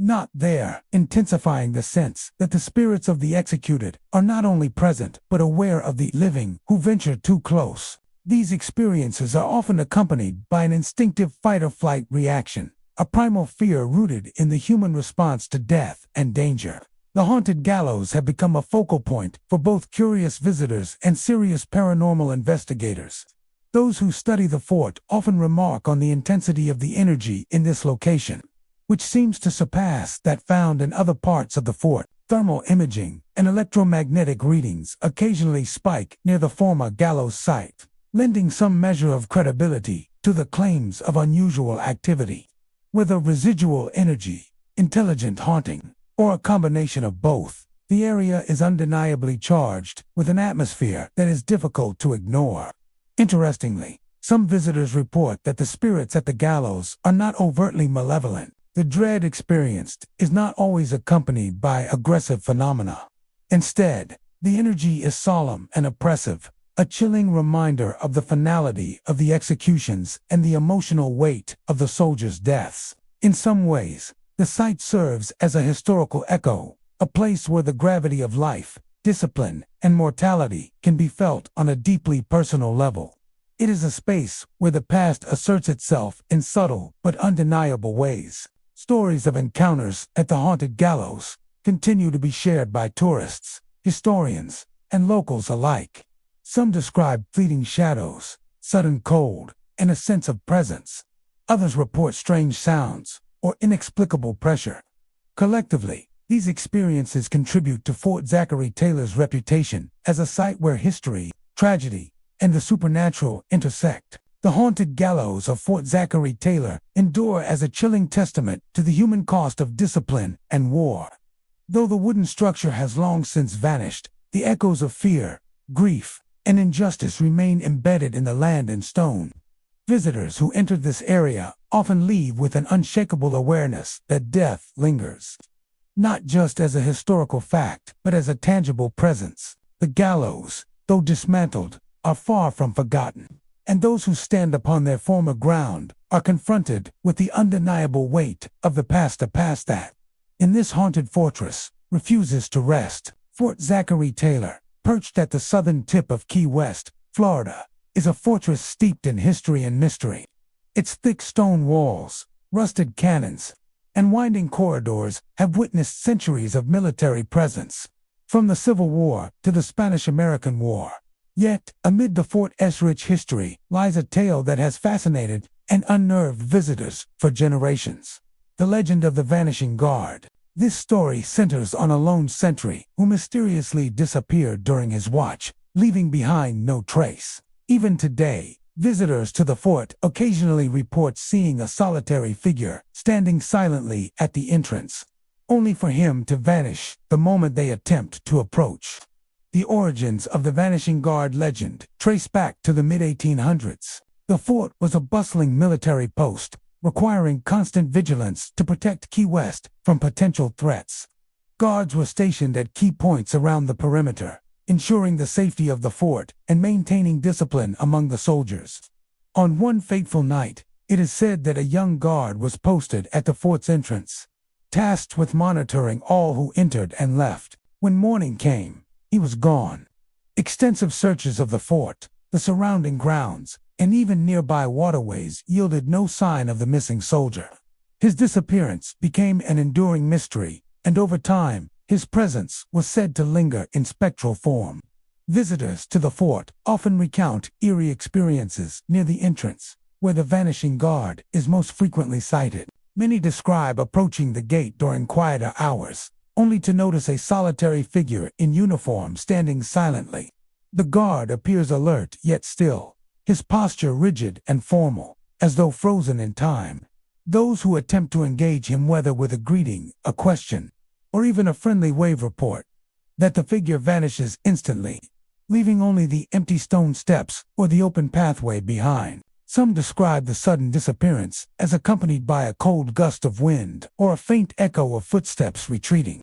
not there, intensifying the sense that the spirits of the executed are not only present but aware of the living who venture too close. These experiences are often accompanied by an instinctive fight-or-flight reaction, a primal fear rooted in the human response to death and danger. The haunted gallows have become a focal point for both curious visitors and serious paranormal investigators. Those who study the fort often remark on the intensity of the energy in this location, which seems to surpass that found in other parts of the fort. Thermal imaging and electromagnetic readings occasionally spike near the former gallows site, lending some measure of credibility to the claims of unusual activity. Whether residual energy, intelligent haunting, or a combination of both, the area is undeniably charged with an atmosphere that is difficult to ignore. Interestingly, some visitors report that the spirits at the gallows are not overtly malevolent. The dread experienced is not always accompanied by aggressive phenomena. Instead, the energy is solemn and oppressive, a chilling reminder of the finality of the executions and the emotional weight of the soldiers' deaths. In some ways, the site serves as a historical echo, a place where the gravity of life, discipline, and mortality can be felt on a deeply personal level. It is a space where the past asserts itself in subtle but undeniable ways. Stories of encounters at the haunted gallows continue to be shared by tourists, historians, and locals alike. Some describe fleeting shadows, sudden cold, and a sense of presence. Others report strange sounds or inexplicable pressure. Collectively, these experiences contribute to Fort Zachary Taylor's reputation as a site where history, tragedy, and the supernatural intersect. The haunted gallows of Fort Zachary Taylor endure as a chilling testament to the human cost of discipline and war. Though the wooden structure has long since vanished, the echoes of fear, grief, and injustice remain embedded in the land and stone. Visitors who enter this area often leave with an unshakable awareness that death lingers, not just as a historical fact, but as a tangible presence. The gallows, though dismantled, are far from forgotten, and those who stand upon their former ground are confronted with the undeniable weight of the past that, in this haunted fortress, refuses to rest. Fort Zachary Taylor, perched at the southern tip of Key West, Florida, is a fortress steeped in history and mystery. Its thick stone walls, rusted cannons, and winding corridors have witnessed centuries of military presence, from the Civil War to the Spanish-American War. Yet, amid the fort's rich history lies a tale that has fascinated and unnerved visitors for generations. The legend of the Vanishing Guard. This story centers on a lone sentry who mysteriously disappeared during his watch, leaving behind no trace. Even today, visitors to the fort occasionally report seeing a solitary figure standing silently at the entrance, only for him to vanish the moment they attempt to approach. The origins of the Vanishing Guard legend trace back to the mid-1800s. The fort was a bustling military post, requiring constant vigilance to protect Key West from potential threats. Guards were stationed at key points around the perimeter, ensuring the safety of the fort and maintaining discipline among the soldiers. On one fateful night, it is said that a young guard was posted at the fort's entrance, tasked with monitoring all who entered and left. When morning came, he was gone. Extensive searches of the fort, the surrounding grounds, and even nearby waterways yielded no sign of the missing soldier. His disappearance became an enduring mystery, and over time, his presence was said to linger in spectral form. Visitors to the fort often recount eerie experiences near the entrance, where the vanishing guard is most frequently sighted. Many describe approaching the gate during quieter hours, only to notice a solitary figure in uniform standing silently. The guard appears alert yet still, his posture rigid and formal, as though frozen in time. Those who attempt to engage him, whether with a greeting, a question, or even a friendly wave, report that the figure vanishes instantly, leaving only the empty stone steps or the open pathway behind. Some describe the sudden disappearance as accompanied by a cold gust of wind or a faint echo of footsteps retreating,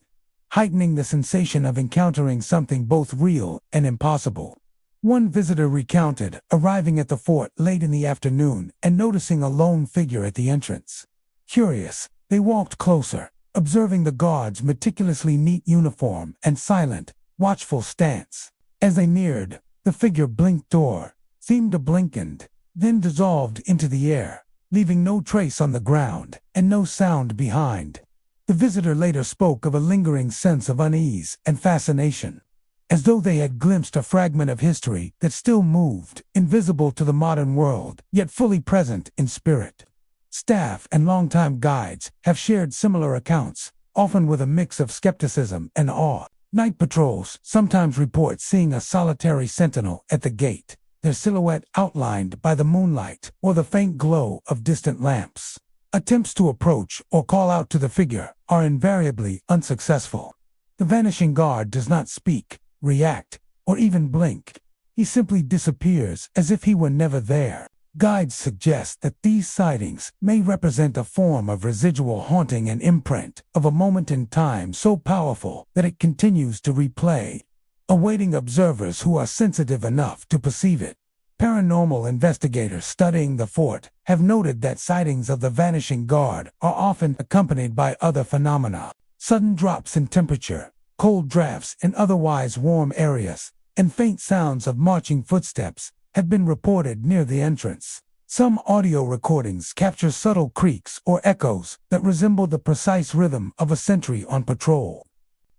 heightening the sensation of encountering something both real and impossible. One visitor recounted arriving at the fort late in the afternoon and noticing a lone figure at the entrance. Curious, they walked closer, observing the guard's meticulously neat uniform and silent, watchful stance. As they neared, the figure blinked or seemed to blink and then dissolved into the air, leaving no trace on the ground and no sound behind. The visitor later spoke of a lingering sense of unease and fascination, as though they had glimpsed a fragment of history that still moved, invisible to the modern world, yet fully present in spirit. Staff and longtime guides have shared similar accounts, often with a mix of skepticism and awe. Night patrols sometimes report seeing a solitary sentinel at the gate, their silhouette outlined by the moonlight or the faint glow of distant lamps. Attempts to approach or call out to the figure are invariably unsuccessful. The vanishing guard does not speak, react, or even blink. He simply disappears as if he were never there. Guides suggest that these sightings may represent a form of residual haunting and imprint of a moment in time so powerful that it continues to replay, awaiting observers who are sensitive enough to perceive it. Paranormal investigators studying the fort have noted that sightings of the vanishing guard are often accompanied by other phenomena: sudden drops in temperature, cold drafts in otherwise warm areas, and faint sounds of marching footsteps have been reported near the entrance. Some audio recordings capture subtle creaks or echoes that resemble the precise rhythm of a sentry on patrol.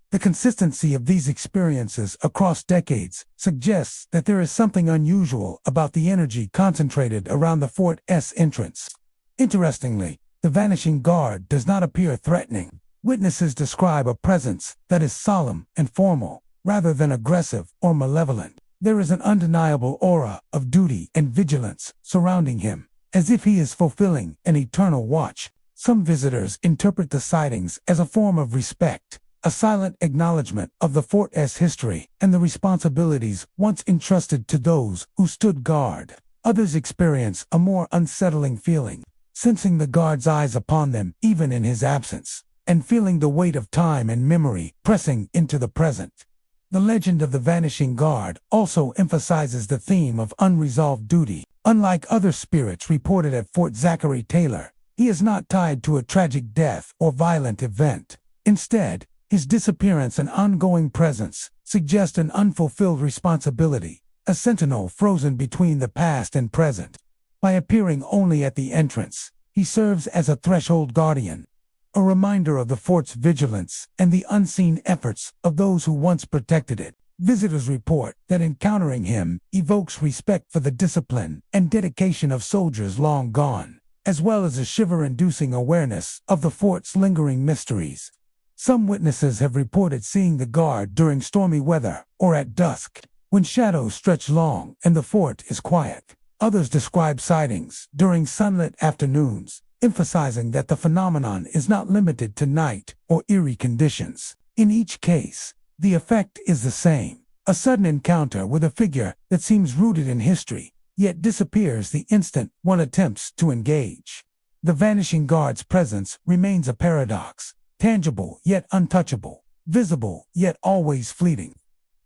The consistency of these experiences across decades suggests that there is something unusual about the energy concentrated around the fort's entrance. Interestingly, the vanishing guard does not appear threatening. Witnesses describe a presence that is solemn and formal, rather than aggressive or malevolent. There is an undeniable aura of duty and vigilance surrounding him, as if he is fulfilling an eternal watch. Some visitors interpret the sightings as a form of respect, a silent acknowledgement of the fort's history and the responsibilities once entrusted to those who stood guard. Others experience a more unsettling feeling, sensing the guard's eyes upon them even in his absence, and feeling the weight of time and memory pressing into the present. The legend of the vanishing guard also emphasizes the theme of unresolved duty. Unlike other spirits reported at Fort Zachary Taylor, he is not tied to a tragic death or violent event. Instead, his disappearance and ongoing presence suggest an unfulfilled responsibility, a sentinel frozen between the past and present. By appearing only at the entrance, he serves as a threshold guardian, a reminder of the fort's vigilance and the unseen efforts of those who once protected it. Visitors report that encountering him evokes respect for the discipline and dedication of soldiers long gone, as well as a shiver-inducing awareness of the fort's lingering mysteries. Some witnesses have reported seeing the guard during stormy weather or at dusk, when shadows stretch long and the fort is quiet. Others describe sightings during sunlit afternoons, emphasizing that the phenomenon is not limited to night or eerie conditions. In each case, the effect is the same: a sudden encounter with a figure that seems rooted in history, yet disappears the instant one attempts to engage. The vanishing guard's presence remains a paradox: tangible yet untouchable, visible yet always fleeting.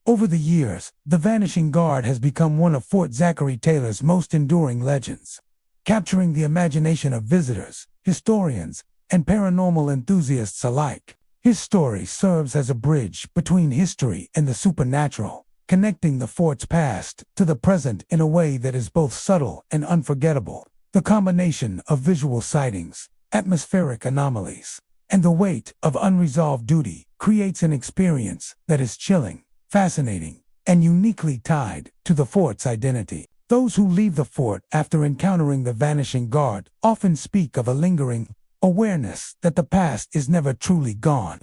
Over the years, the vanishing guard has become one of Fort Zachary Taylor's most enduring legends, capturing the imagination of visitors, historians, and paranormal enthusiasts alike. His story serves as a bridge between history and the supernatural, connecting the fort's past to the present in a way that is both subtle and unforgettable. The combination of visual sightings, atmospheric anomalies, and the weight of unresolved duty creates an experience that is chilling, fascinating, and uniquely tied to the fort's identity. Those who leave the fort after encountering the vanishing guard often speak of a lingering awareness that the past is never truly gone.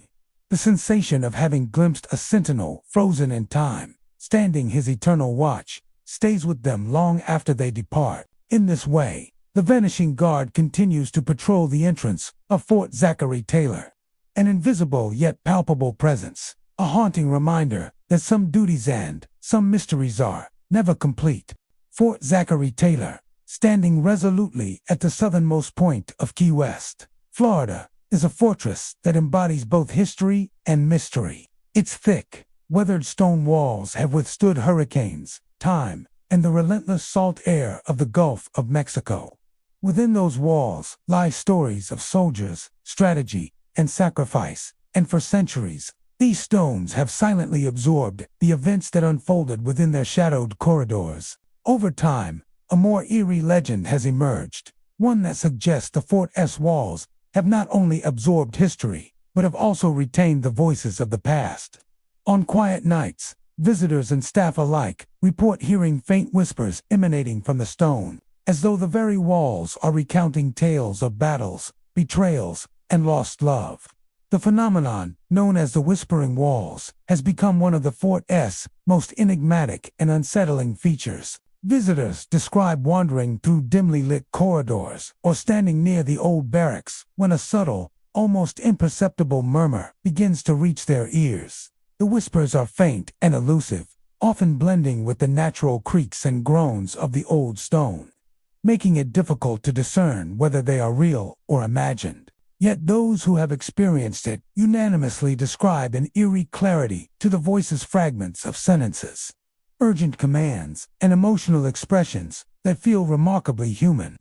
The sensation of having glimpsed a sentinel frozen in time, standing his eternal watch, stays with them long after they depart. In this way, the vanishing guard continues to patrol the entrance of Fort Zachary Taylor, an invisible yet palpable presence, a haunting reminder that some duties and some mysteries are never complete. Fort Zachary Taylor, standing resolutely at the southernmost point of Key West, Florida, is a fortress that embodies both history and mystery. Its thick, weathered stone walls have withstood hurricanes, time, and the relentless salt air of the Gulf of Mexico. Within those walls lie stories of soldiers, strategy, and sacrifice, and for centuries, these stones have silently absorbed the events that unfolded within their shadowed corridors. Over time, a more eerie legend has emerged, one that suggests the fort's walls have not only absorbed history, but have also retained the voices of the past. On quiet nights, visitors and staff alike report hearing faint whispers emanating from the stone, as though the very walls are recounting tales of battles, betrayals, and lost love. The phenomenon, known as the Whispering Walls, has become one of the fort's most enigmatic and unsettling features. Visitors describe wandering through dimly lit corridors or standing near the old barracks when a subtle, almost imperceptible murmur begins to reach their ears. The whispers are faint and elusive, often blending with the natural creaks and groans of the old stone, making it difficult to discern whether they are real or imagined. Yet those who have experienced it unanimously describe an eerie clarity to the voice's fragments of sentences, urgent commands, and emotional expressions that feel remarkably human.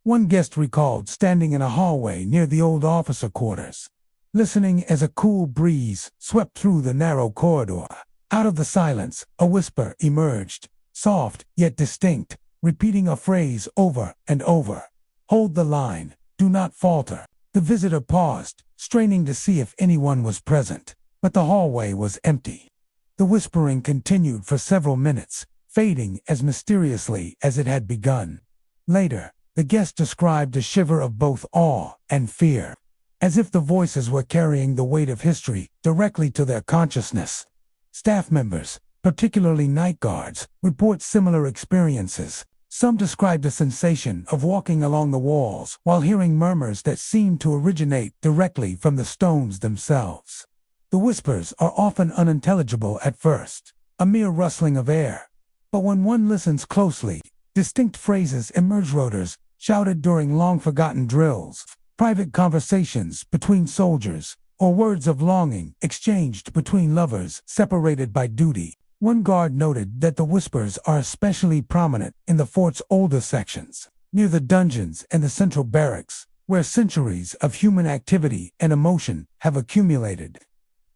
One guest recalled standing in a hallway near the old officer quarters, listening as a cool breeze swept through the narrow corridor. Out of the silence, a whisper emerged, soft yet distinct, repeating a phrase over and over. "Hold the line, do not falter." The visitor paused, straining to see if anyone was present, but the hallway was empty. The whispering continued for several minutes, fading as mysteriously as it had begun. Later, the guest described a shiver of both awe and fear, as if the voices were carrying the weight of history directly to their consciousness. Staff members, particularly night guards, report similar experiences. Some described a sensation of walking along the walls while hearing murmurs that seemed to originate directly from the stones themselves. The whispers are often unintelligible at first, a mere rustling of air. But when one listens closely, distinct phrases emerge: orders shouted during long-forgotten drills, private conversations between soldiers, or words of longing exchanged between lovers separated by duty. One guard noted that the whispers are especially prominent in the fort's older sections, near the dungeons and the central barracks, where centuries of human activity and emotion have accumulated.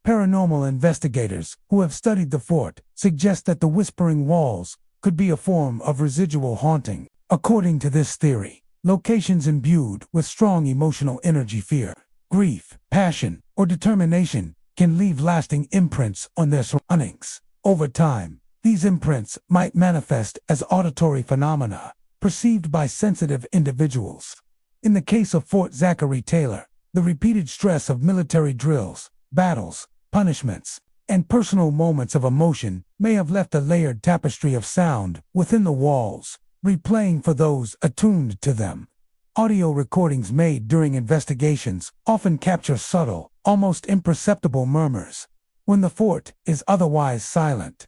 Paranormal investigators who have studied the fort suggest that the Whispering Walls could be a form of residual haunting. According to this theory, locations imbued with strong emotional energy, fear, grief, passion, or determination can leave lasting imprints on their surroundings. Over time, these imprints might manifest as auditory phenomena perceived by sensitive individuals. In the case of Fort Zachary Taylor, the repeated stress of military drills, battles, punishments, and personal moments of emotion may have left a layered tapestry of sound within the walls, replaying for those attuned to them. Audio recordings made during investigations often capture subtle, almost imperceptible murmurs when the fort is otherwise silent.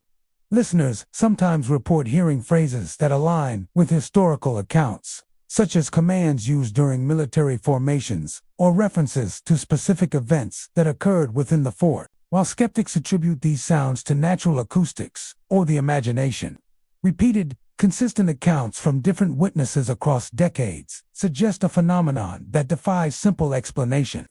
Listeners sometimes report hearing phrases that align with historical accounts, such as commands used during military formations or references to specific events that occurred within the fort, while skeptics attribute these sounds to natural acoustics or the imagination. Repeated, consistent accounts from different witnesses across decades suggest a phenomenon that defies simple explanation.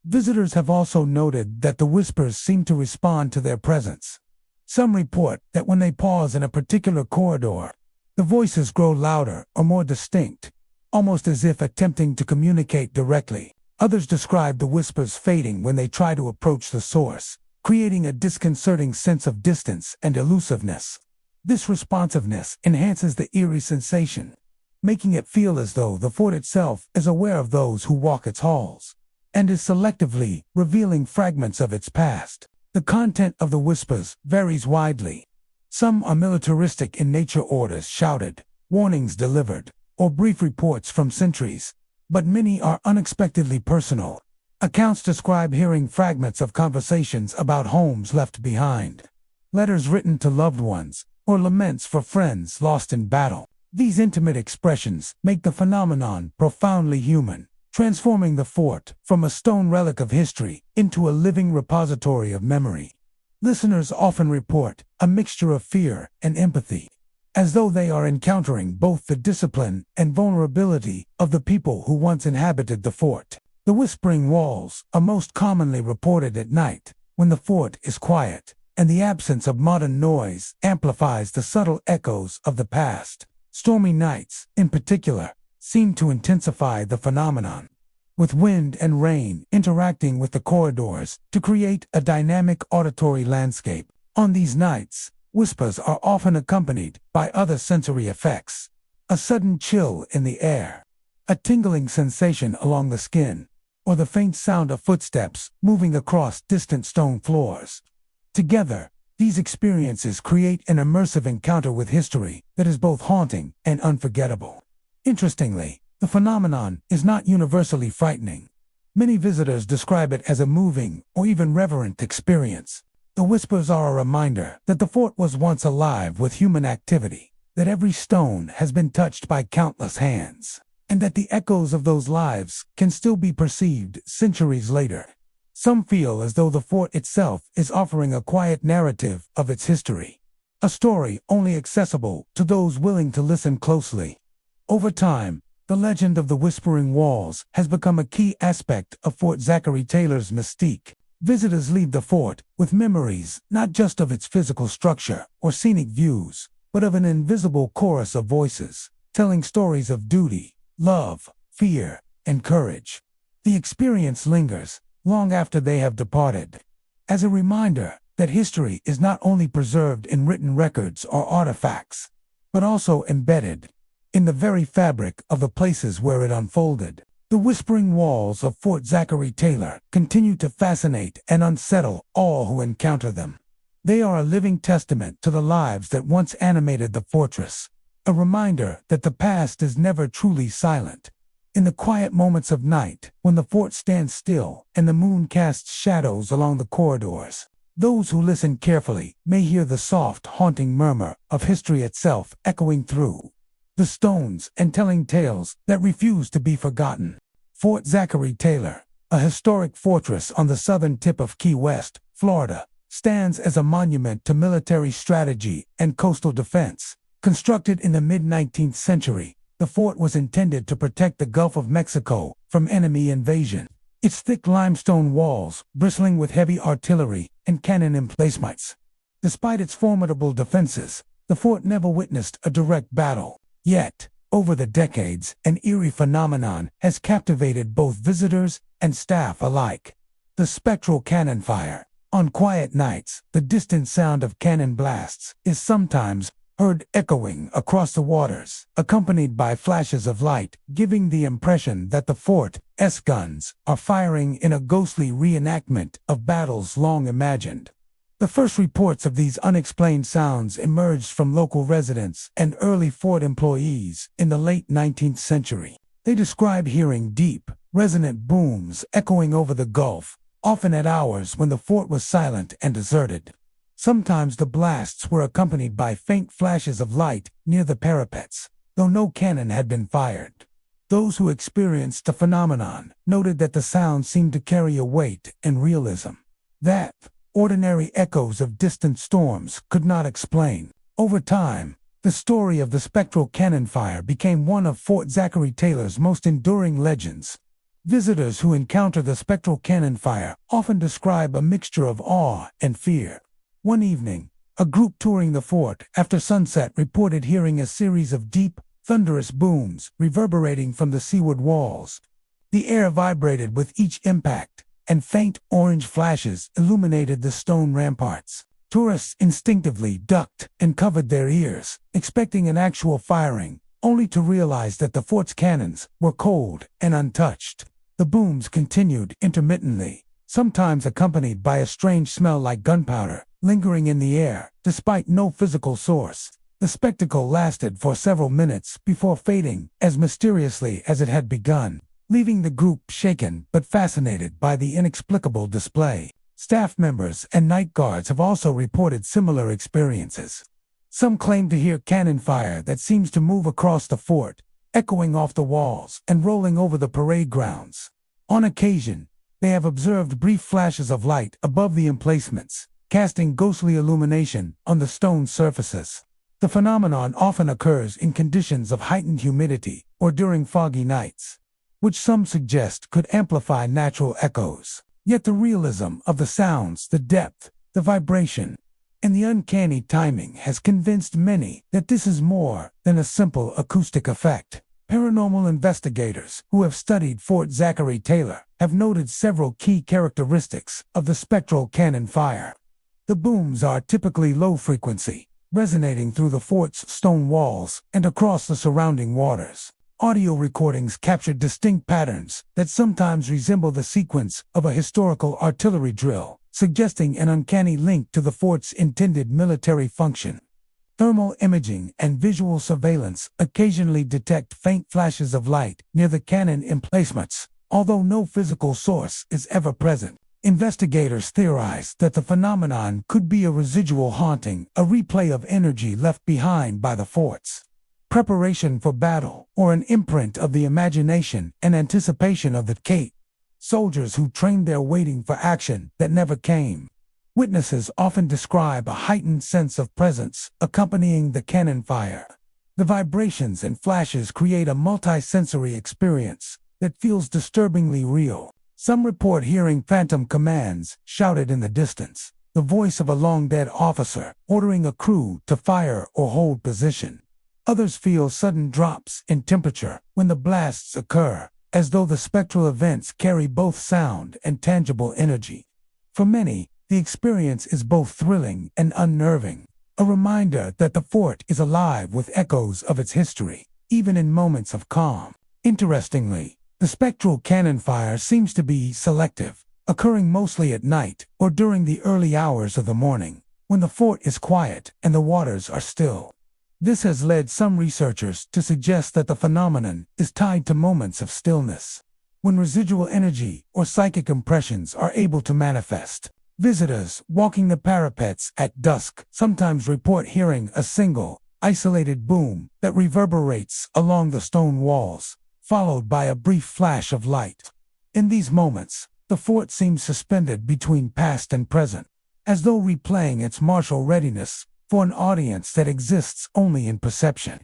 Visitors have also noted that the whispers seem to respond to their presence. Some report that when they pause in a particular corridor, the voices grow louder or more distinct, almost as if attempting to communicate directly. Others describe the whispers fading when they try to approach the source, creating a disconcerting sense of distance and elusiveness. This responsiveness enhances the eerie sensation, making it feel as though the fort itself is aware of those who walk its halls, and is selectively revealing fragments of its past. The content of the whispers varies widely. Some are militaristic in nature, orders shouted, warnings delivered, or brief reports from sentries, but many are unexpectedly personal. Accounts describe hearing fragments of conversations about homes left behind, letters written to loved ones, or laments for friends lost in battle. These intimate expressions make the phenomenon profoundly human, transforming the fort from a stone relic of history into a living repository of memory. Listeners often report a mixture of fear and empathy, as though they are encountering both the discipline and vulnerability of the people who once inhabited the fort. The whispering walls are most commonly reported at night, when the fort is quiet, and the absence of modern noise amplifies the subtle echoes of the past. Stormy nights, in particular, seem to intensify the phenomenon, with wind and rain interacting with the corridors to create a dynamic auditory landscape. On these nights, whispers are often accompanied by other sensory effects: a sudden chill in the air, a tingling sensation along the skin, or the faint sound of footsteps moving across distant stone floors. Together, these experiences create an immersive encounter with history that is both haunting and unforgettable. Interestingly, the phenomenon is not universally frightening. Many visitors describe it as a moving or even reverent experience. The whispers are a reminder that the fort was once alive with human activity, that every stone has been touched by countless hands, and that the echoes of those lives can still be perceived centuries later. Some feel as though the fort itself is offering a quiet narrative of its history, a story only accessible to those willing to listen closely. Over time, the legend of the Whispering Walls has become a key aspect of Fort Zachary Taylor's mystique. Visitors leave the fort with memories not just of its physical structure or scenic views, but of an invisible chorus of voices, telling stories of duty, love, fear, and courage. The experience lingers long after they have departed, as a reminder that history is not only preserved in written records or artifacts, but also embedded in the very fabric of the places where it unfolded. The Whispering Walls of Fort Zachary Taylor continue to fascinate and unsettle all who encounter them. They are a living testament to the lives that once animated the fortress, a reminder that the past is never truly silent. In the quiet moments of night, when the fort stands still and the moon casts shadows along the corridors, those who listen carefully may hear the soft, haunting murmur of history itself echoing through the stones and telling tales that refuse to be forgotten. Fort Zachary Taylor, a historic fortress on the southern tip of Key West, Florida, stands as a monument to military strategy and coastal defense. Constructed in the mid-19th century, the fort was intended to protect the Gulf of Mexico from enemy invasion. Its thick limestone walls, bristling with heavy artillery and cannon emplacements. Despite its formidable defenses, the fort never witnessed a direct battle. Yet, over the decades, an eerie phenomenon has captivated both visitors and staff alike: the spectral cannon fire. On quiet nights, the distant sound of cannon blasts is sometimes heard echoing across the waters, accompanied by flashes of light, giving the impression that the fort's guns are firing in a ghostly reenactment of battles long imagined. The first reports of these unexplained sounds emerged from local residents and early fort employees in the late 19th century. They describe hearing deep, resonant booms echoing over the Gulf, often at hours when the fort was silent and deserted. Sometimes the blasts were accompanied by faint flashes of light near the parapets, though no cannon had been fired. Those who experienced the phenomenon noted that the sound seemed to carry a weight and realism that ordinary echoes of distant storms could not explain. Over time, the story of the spectral cannon fire became one of Fort Zachary Taylor's most enduring legends. Visitors who encounter the spectral cannon fire often describe a mixture of awe and fear. One evening, a group touring the fort after sunset reported hearing a series of deep, thunderous booms reverberating from the seaward walls. The air vibrated with each impact, and faint orange flashes illuminated the stone ramparts. Tourists instinctively ducked and covered their ears, expecting an actual firing, only to realize that the fort's cannons were cold and untouched. The booms continued intermittently, sometimes accompanied by a strange smell like gunpowder, lingering in the air, despite no physical source. The spectacle lasted for several minutes before fading as mysteriously as it had begun, leaving the group shaken but fascinated by the inexplicable display. Staff members and night guards have also reported similar experiences. Some claim to hear cannon fire that seems to move across the fort, echoing off the walls and rolling over the parade grounds. On occasion, they have observed brief flashes of light above the emplacements, casting ghostly illumination on the stone surfaces. The phenomenon often occurs in conditions of heightened humidity or during foggy nights, which some suggest could amplify natural echoes. Yet the realism of the sounds, the depth, the vibration, and the uncanny timing has convinced many that this is more than a simple acoustic effect. Paranormal investigators who have studied Fort Zachary Taylor have noted several key characteristics of the spectral cannon fire. The booms are typically low frequency, resonating through the fort's stone walls and across the surrounding waters. Audio recordings capture distinct patterns that sometimes resemble the sequence of a historical artillery drill, suggesting an uncanny link to the fort's intended military function. Thermal imaging and visual surveillance occasionally detect faint flashes of light near the cannon emplacements, although no physical source is ever present. Investigators theorize that the phenomenon could be a residual haunting, a replay of energy left behind by the fort's preparation for battle, or an imprint of the imagination and anticipation of the Kate soldiers who trained there waiting for action that never came. Witnesses often describe a heightened sense of presence accompanying the cannon fire. The vibrations and flashes create a multi-sensory experience that feels disturbingly real. Some report hearing phantom commands shouted in the distance, the voice of a long-dead officer ordering a crew to fire or hold position. Others feel sudden drops in temperature when the blasts occur, as though the spectral events carry both sound and tangible energy. For many, the experience is both thrilling and unnerving, a reminder that the fort is alive with echoes of its history, even in moments of calm. Interestingly, the spectral cannon fire seems to be selective, occurring mostly at night or during the early hours of the morning, when the fort is quiet and the waters are still. This has led some researchers to suggest that the phenomenon is tied to moments of stillness, when residual energy or psychic impressions are able to manifest. Visitors walking the parapets at dusk sometimes report hearing a single, isolated boom that reverberates along the stone walls, followed by a brief flash of light. In these moments, the fort seems suspended between past and present, as though replaying its martial readiness for an audience that exists only in perception.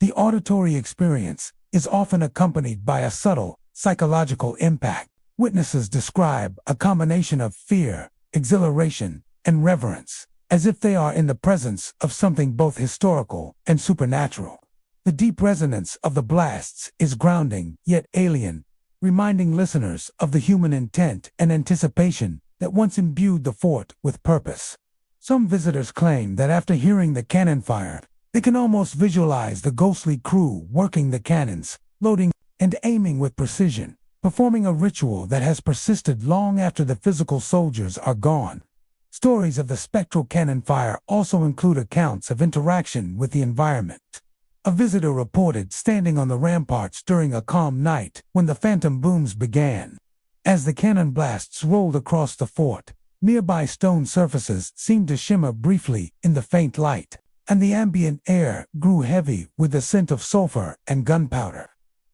The auditory experience is often accompanied by a subtle, psychological impact. Witnesses describe a combination of fear, exhilaration, and reverence, as if they are in the presence of something both historical and supernatural. The deep resonance of the blasts is grounding, yet alien, reminding listeners of the human intent and anticipation that once imbued the fort with purpose. Some visitors claim that after hearing the cannon fire, they can almost visualize the ghostly crew working the cannons, loading and aiming with precision, performing a ritual that has persisted long after the physical soldiers are gone. Stories of the spectral cannon fire also include accounts of interaction with the environment. A visitor reported standing on the ramparts during a calm night when the phantom booms began. As the cannon blasts rolled across the fort, nearby stone surfaces seemed to shimmer briefly in the faint light, and the ambient air grew heavy with the scent of sulfur and gunpowder.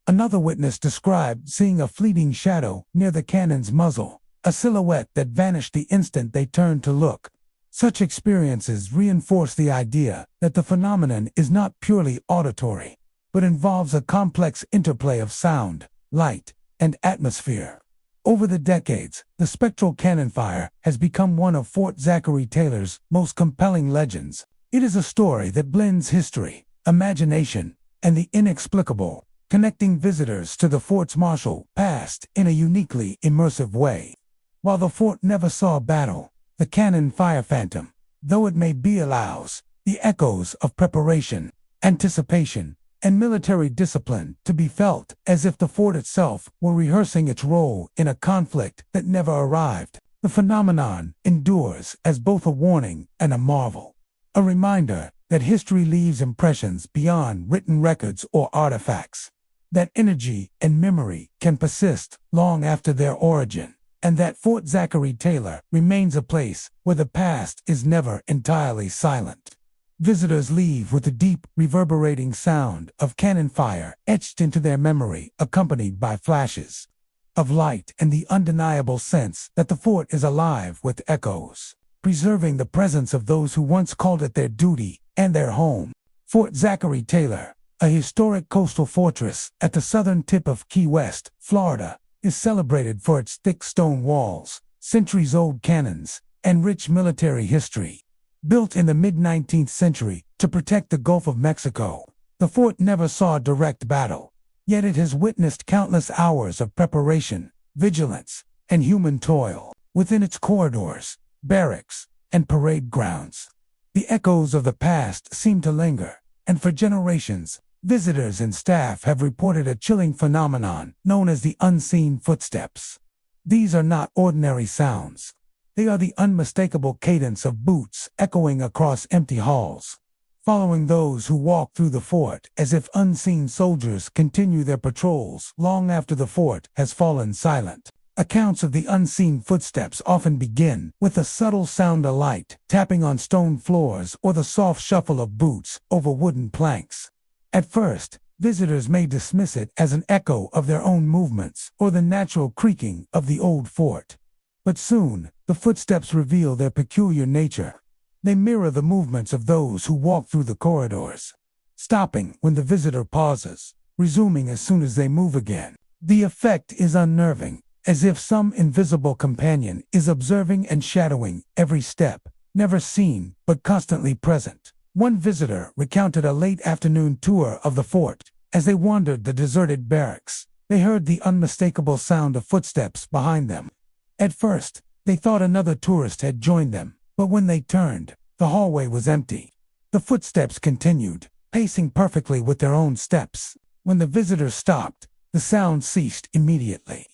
Another witness described seeing a fleeting shadow near the cannon's muzzle, a silhouette that vanished the instant they turned to look. Such experiences reinforce the idea that the phenomenon is not purely auditory, but involves a complex interplay of sound, light, and atmosphere. Over the decades, the spectral cannon fire has become one of Fort Zachary Taylor's most compelling legends. It is a story that blends history, imagination, and the inexplicable, connecting visitors to the fort's martial past past in a uniquely immersive way. While the fort never saw a battle, the cannon fire phantom, though it may be, allows the echoes of preparation, anticipation, and military discipline to be felt, as if the fort itself were rehearsing its role in a conflict that never arrived. The phenomenon endures as both a warning and a marvel, a reminder that history leaves impressions beyond written records or artifacts, that energy and memory can persist long after their origin, and that Fort Zachary Taylor remains a place where the past is never entirely silent. Visitors leave with the deep, reverberating sound of cannon fire etched into their memory, accompanied by flashes of light and the undeniable sense that the fort is alive with echoes, preserving the presence of those who once called it their duty and their home. Fort Zachary Taylor, a historic coastal fortress at the southern tip of Key West, Florida, is celebrated for its thick stone walls, centuries-old cannons, and rich military history. Built in the mid-19th century to protect the Gulf of Mexico, the fort never saw a direct battle, yet it has witnessed countless hours of preparation, vigilance, and human toil. Within its corridors, barracks, and parade grounds, the echoes of the past seem to linger, and for generations, visitors and staff have reported a chilling phenomenon known as the unseen footsteps. These are not ordinary sounds. They are the unmistakable cadence of boots echoing across empty halls, following those who walk through the fort, as if unseen soldiers continue their patrols long after the fort has fallen silent. Accounts of the unseen footsteps often begin with a subtle sound of light tapping on stone floors or the soft shuffle of boots over wooden planks. At first, visitors may dismiss it as an echo of their own movements or the natural creaking of the old fort. But soon, the footsteps reveal their peculiar nature. They mirror the movements of those who walk through the corridors, stopping when the visitor pauses, resuming as soon as they move again. The effect is unnerving, as if some invisible companion is observing and shadowing every step, never seen but constantly present. One visitor recounted a late afternoon tour of the fort. As they wandered the deserted barracks, they heard the unmistakable sound of footsteps behind them. At first, they thought another tourist had joined them, but when they turned, the hallway was empty. The footsteps continued, pacing perfectly with their own steps. When the visitors stopped, the sound ceased immediately.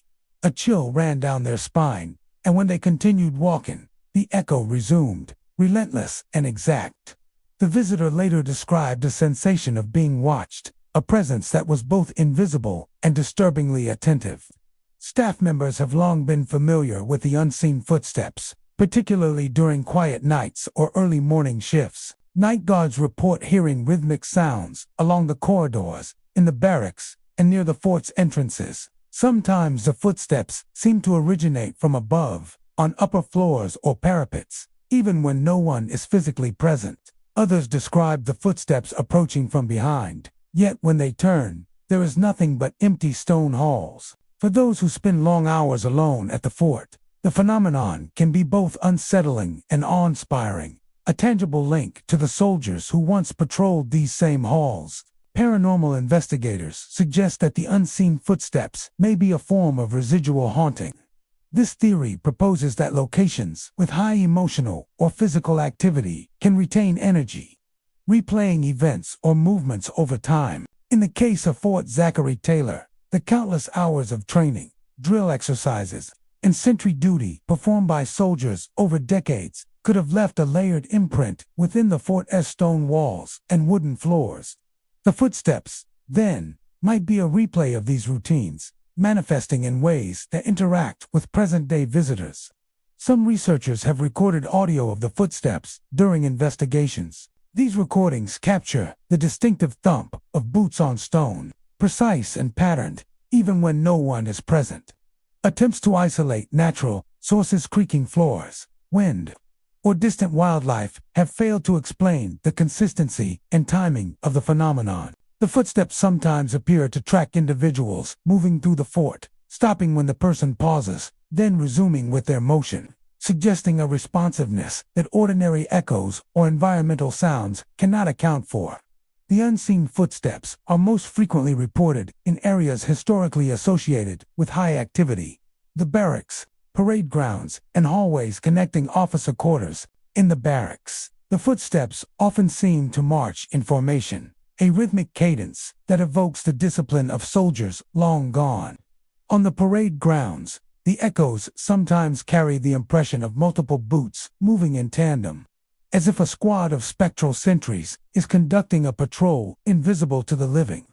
A chill ran down their spine, and when they continued walking, the echo resumed, relentless and exact. The visitor later described a sensation of being watched, a presence that was both invisible and disturbingly attentive. Staff members have long been familiar with the unseen footsteps, particularly during quiet nights or early morning shifts. Night guards report hearing rhythmic sounds along the corridors, in the barracks, and near the fort's entrances. Sometimes the footsteps seem to originate from above, on upper floors or parapets, even when no one is physically present. Others describe the footsteps approaching from behind, yet when they turn, there is nothing but empty stone halls. For those who spend long hours alone at the fort, the phenomenon can be both unsettling and awe-inspiring, a tangible link to the soldiers who once patrolled these same halls. Paranormal investigators suggest that the unseen footsteps may be a form of residual haunting. This theory proposes that locations with high emotional or physical activity can retain energy, replaying events or movements over time. In the case of Fort Zachary Taylor, the countless hours of training, drill exercises, and sentry duty performed by soldiers over decades could have left a layered imprint within the fort's stone walls and wooden floors. The footsteps, then, might be a replay of these routines, manifesting in ways that interact with present-day visitors. Some researchers have recorded audio of the footsteps during investigations. These recordings capture the distinctive thump of boots on stone, precise and patterned, even when no one is present. Attempts to isolate natural sources, creaking floors, wind, or distant wildlife have failed to explain the consistency and timing of the phenomenon. The footsteps sometimes appear to track individuals moving through the fort, stopping when the person pauses, then resuming with their motion, suggesting a responsiveness that ordinary echoes or environmental sounds cannot account for. The unseen footsteps are most frequently reported in areas historically associated with high activity. The barracks, parade grounds, and hallways connecting officer quarters. In the barracks, the footsteps often seem to march in formation, a rhythmic cadence that evokes the discipline of soldiers long gone. On the parade grounds, the echoes sometimes carry the impression of multiple boots moving in tandem, as if a squad of spectral sentries is conducting a patrol invisible to the living.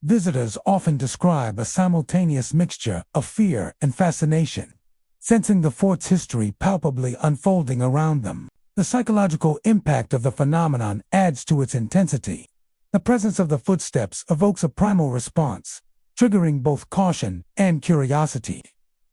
Visitors often describe a simultaneous mixture of fear and fascination, sensing the fort's history palpably unfolding around them. The psychological impact of the phenomenon adds to its intensity. The presence of the footsteps evokes a primal response, triggering both caution and curiosity.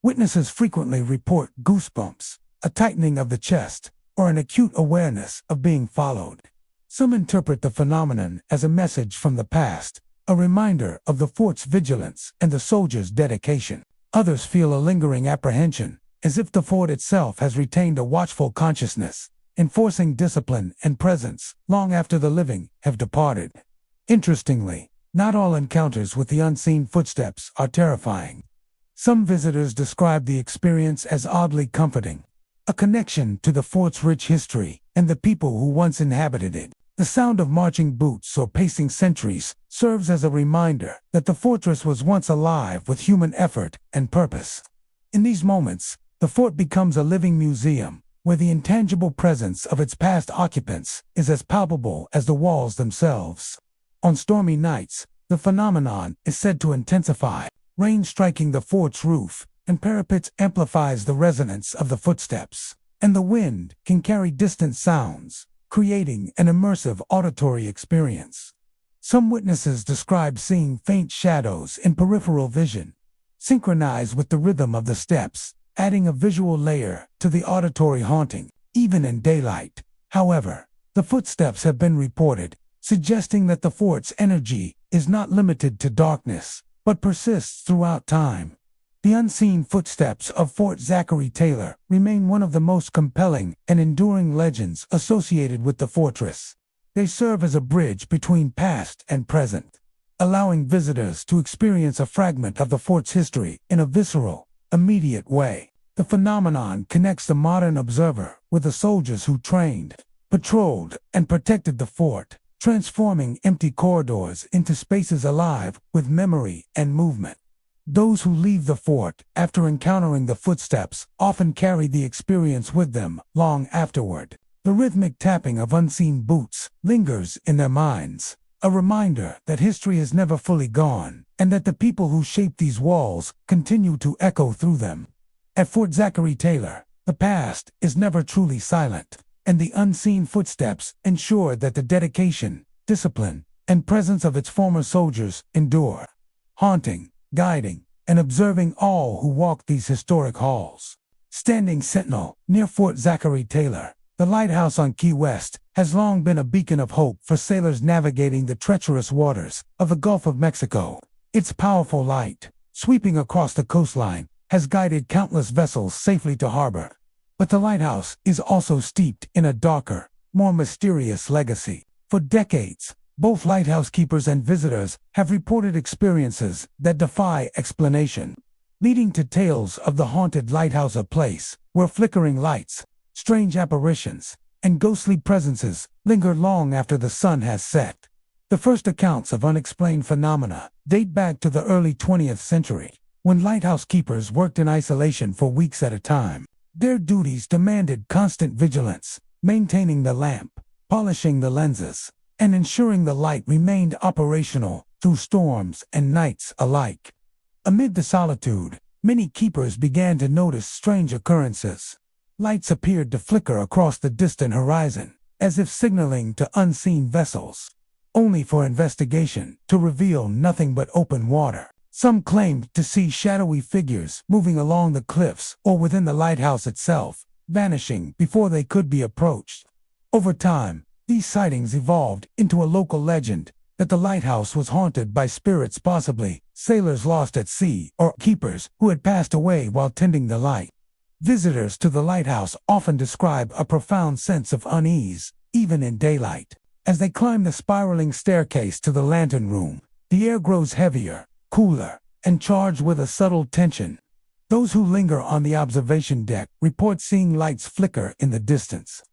Witnesses frequently report goosebumps, a tightening of the chest, or an acute awareness of being followed. Some interpret the phenomenon as a message from the past, a reminder of the fort's vigilance and the soldiers' dedication. Others feel a lingering apprehension, as if the fort itself has retained a watchful consciousness, enforcing discipline and presence long after the living have departed. Interestingly, not all encounters with the unseen footsteps are terrifying. Some visitors describe the experience as oddly comforting, a connection to the fort's rich history and the people who once inhabited it. The sound of marching boots or pacing sentries serves as a reminder that the fortress was once alive with human effort and purpose. In these moments, the fort becomes a living museum, where the intangible presence of its past occupants is as palpable as the walls themselves. On stormy nights, the phenomenon is said to intensify. Rain striking the fort's roof and parapets amplifies the resonance of the footsteps, and the wind can carry distant sounds, creating an immersive auditory experience. Some witnesses describe seeing faint shadows in peripheral vision, synchronized with the rhythm of the steps, adding a visual layer to the auditory haunting, even in daylight. However, the footsteps have been reported, suggesting that the fort's energy is not limited to darkness, but persists throughout time. The unseen footsteps of Fort Zachary Taylor remain one of the most compelling and enduring legends associated with the fortress. They serve as a bridge between past and present, allowing visitors to experience a fragment of the fort's history in a visceral, immediate way. The phenomenon connects the modern observer with the soldiers who trained, patrolled, and protected the fort, transforming empty corridors into spaces alive with memory and movement. Those who leave the fort after encountering the footsteps often carry the experience with them long afterward. The rhythmic tapping of unseen boots lingers in their minds, a reminder that history is never fully gone, and that the people who shaped these walls continue to echo through them. At Fort Zachary Taylor, the past is never truly silent, and the unseen footsteps ensure that the dedication, discipline, and presence of its former soldiers endure, haunting, guiding, and observing all who walk these historic halls. Standing sentinel near Fort Zachary Taylor, the lighthouse on Key West has long been a beacon of hope for sailors navigating the treacherous waters of the Gulf of Mexico. Its powerful light, sweeping across the coastline, has guided countless vessels safely to harbor. But the lighthouse is also steeped in a darker, more mysterious legacy. For decades, both lighthouse keepers and visitors have reported experiences that defy explanation, leading to tales of the haunted lighthouse, a place where flickering lights, strange apparitions, and ghostly presences linger long after the sun has set. The first accounts of unexplained phenomena date back to the early 20th century, when lighthouse keepers worked in isolation for weeks at a time. Their duties demanded constant vigilance, maintaining the lamp, polishing the lenses, and ensuring the light remained operational through storms and nights alike. Amid the solitude, many keepers began to notice strange occurrences. Lights appeared to flicker across the distant horizon, as if signaling to unseen vessels, only for investigation to reveal nothing but open water. Some claimed to see shadowy figures moving along the cliffs or within the lighthouse itself, vanishing before they could be approached. Over time, these sightings evolved into a local legend that the lighthouse was haunted by spirits, possibly sailors lost at sea or keepers who had passed away while tending the light. Visitors to the lighthouse often describe a profound sense of unease, even in daylight, As they climb the spiraling staircase to the lantern room, the air grows heavier, cooler, and charged with a subtle tension. Those who linger on the observation deck report seeing lights flicker in the distance,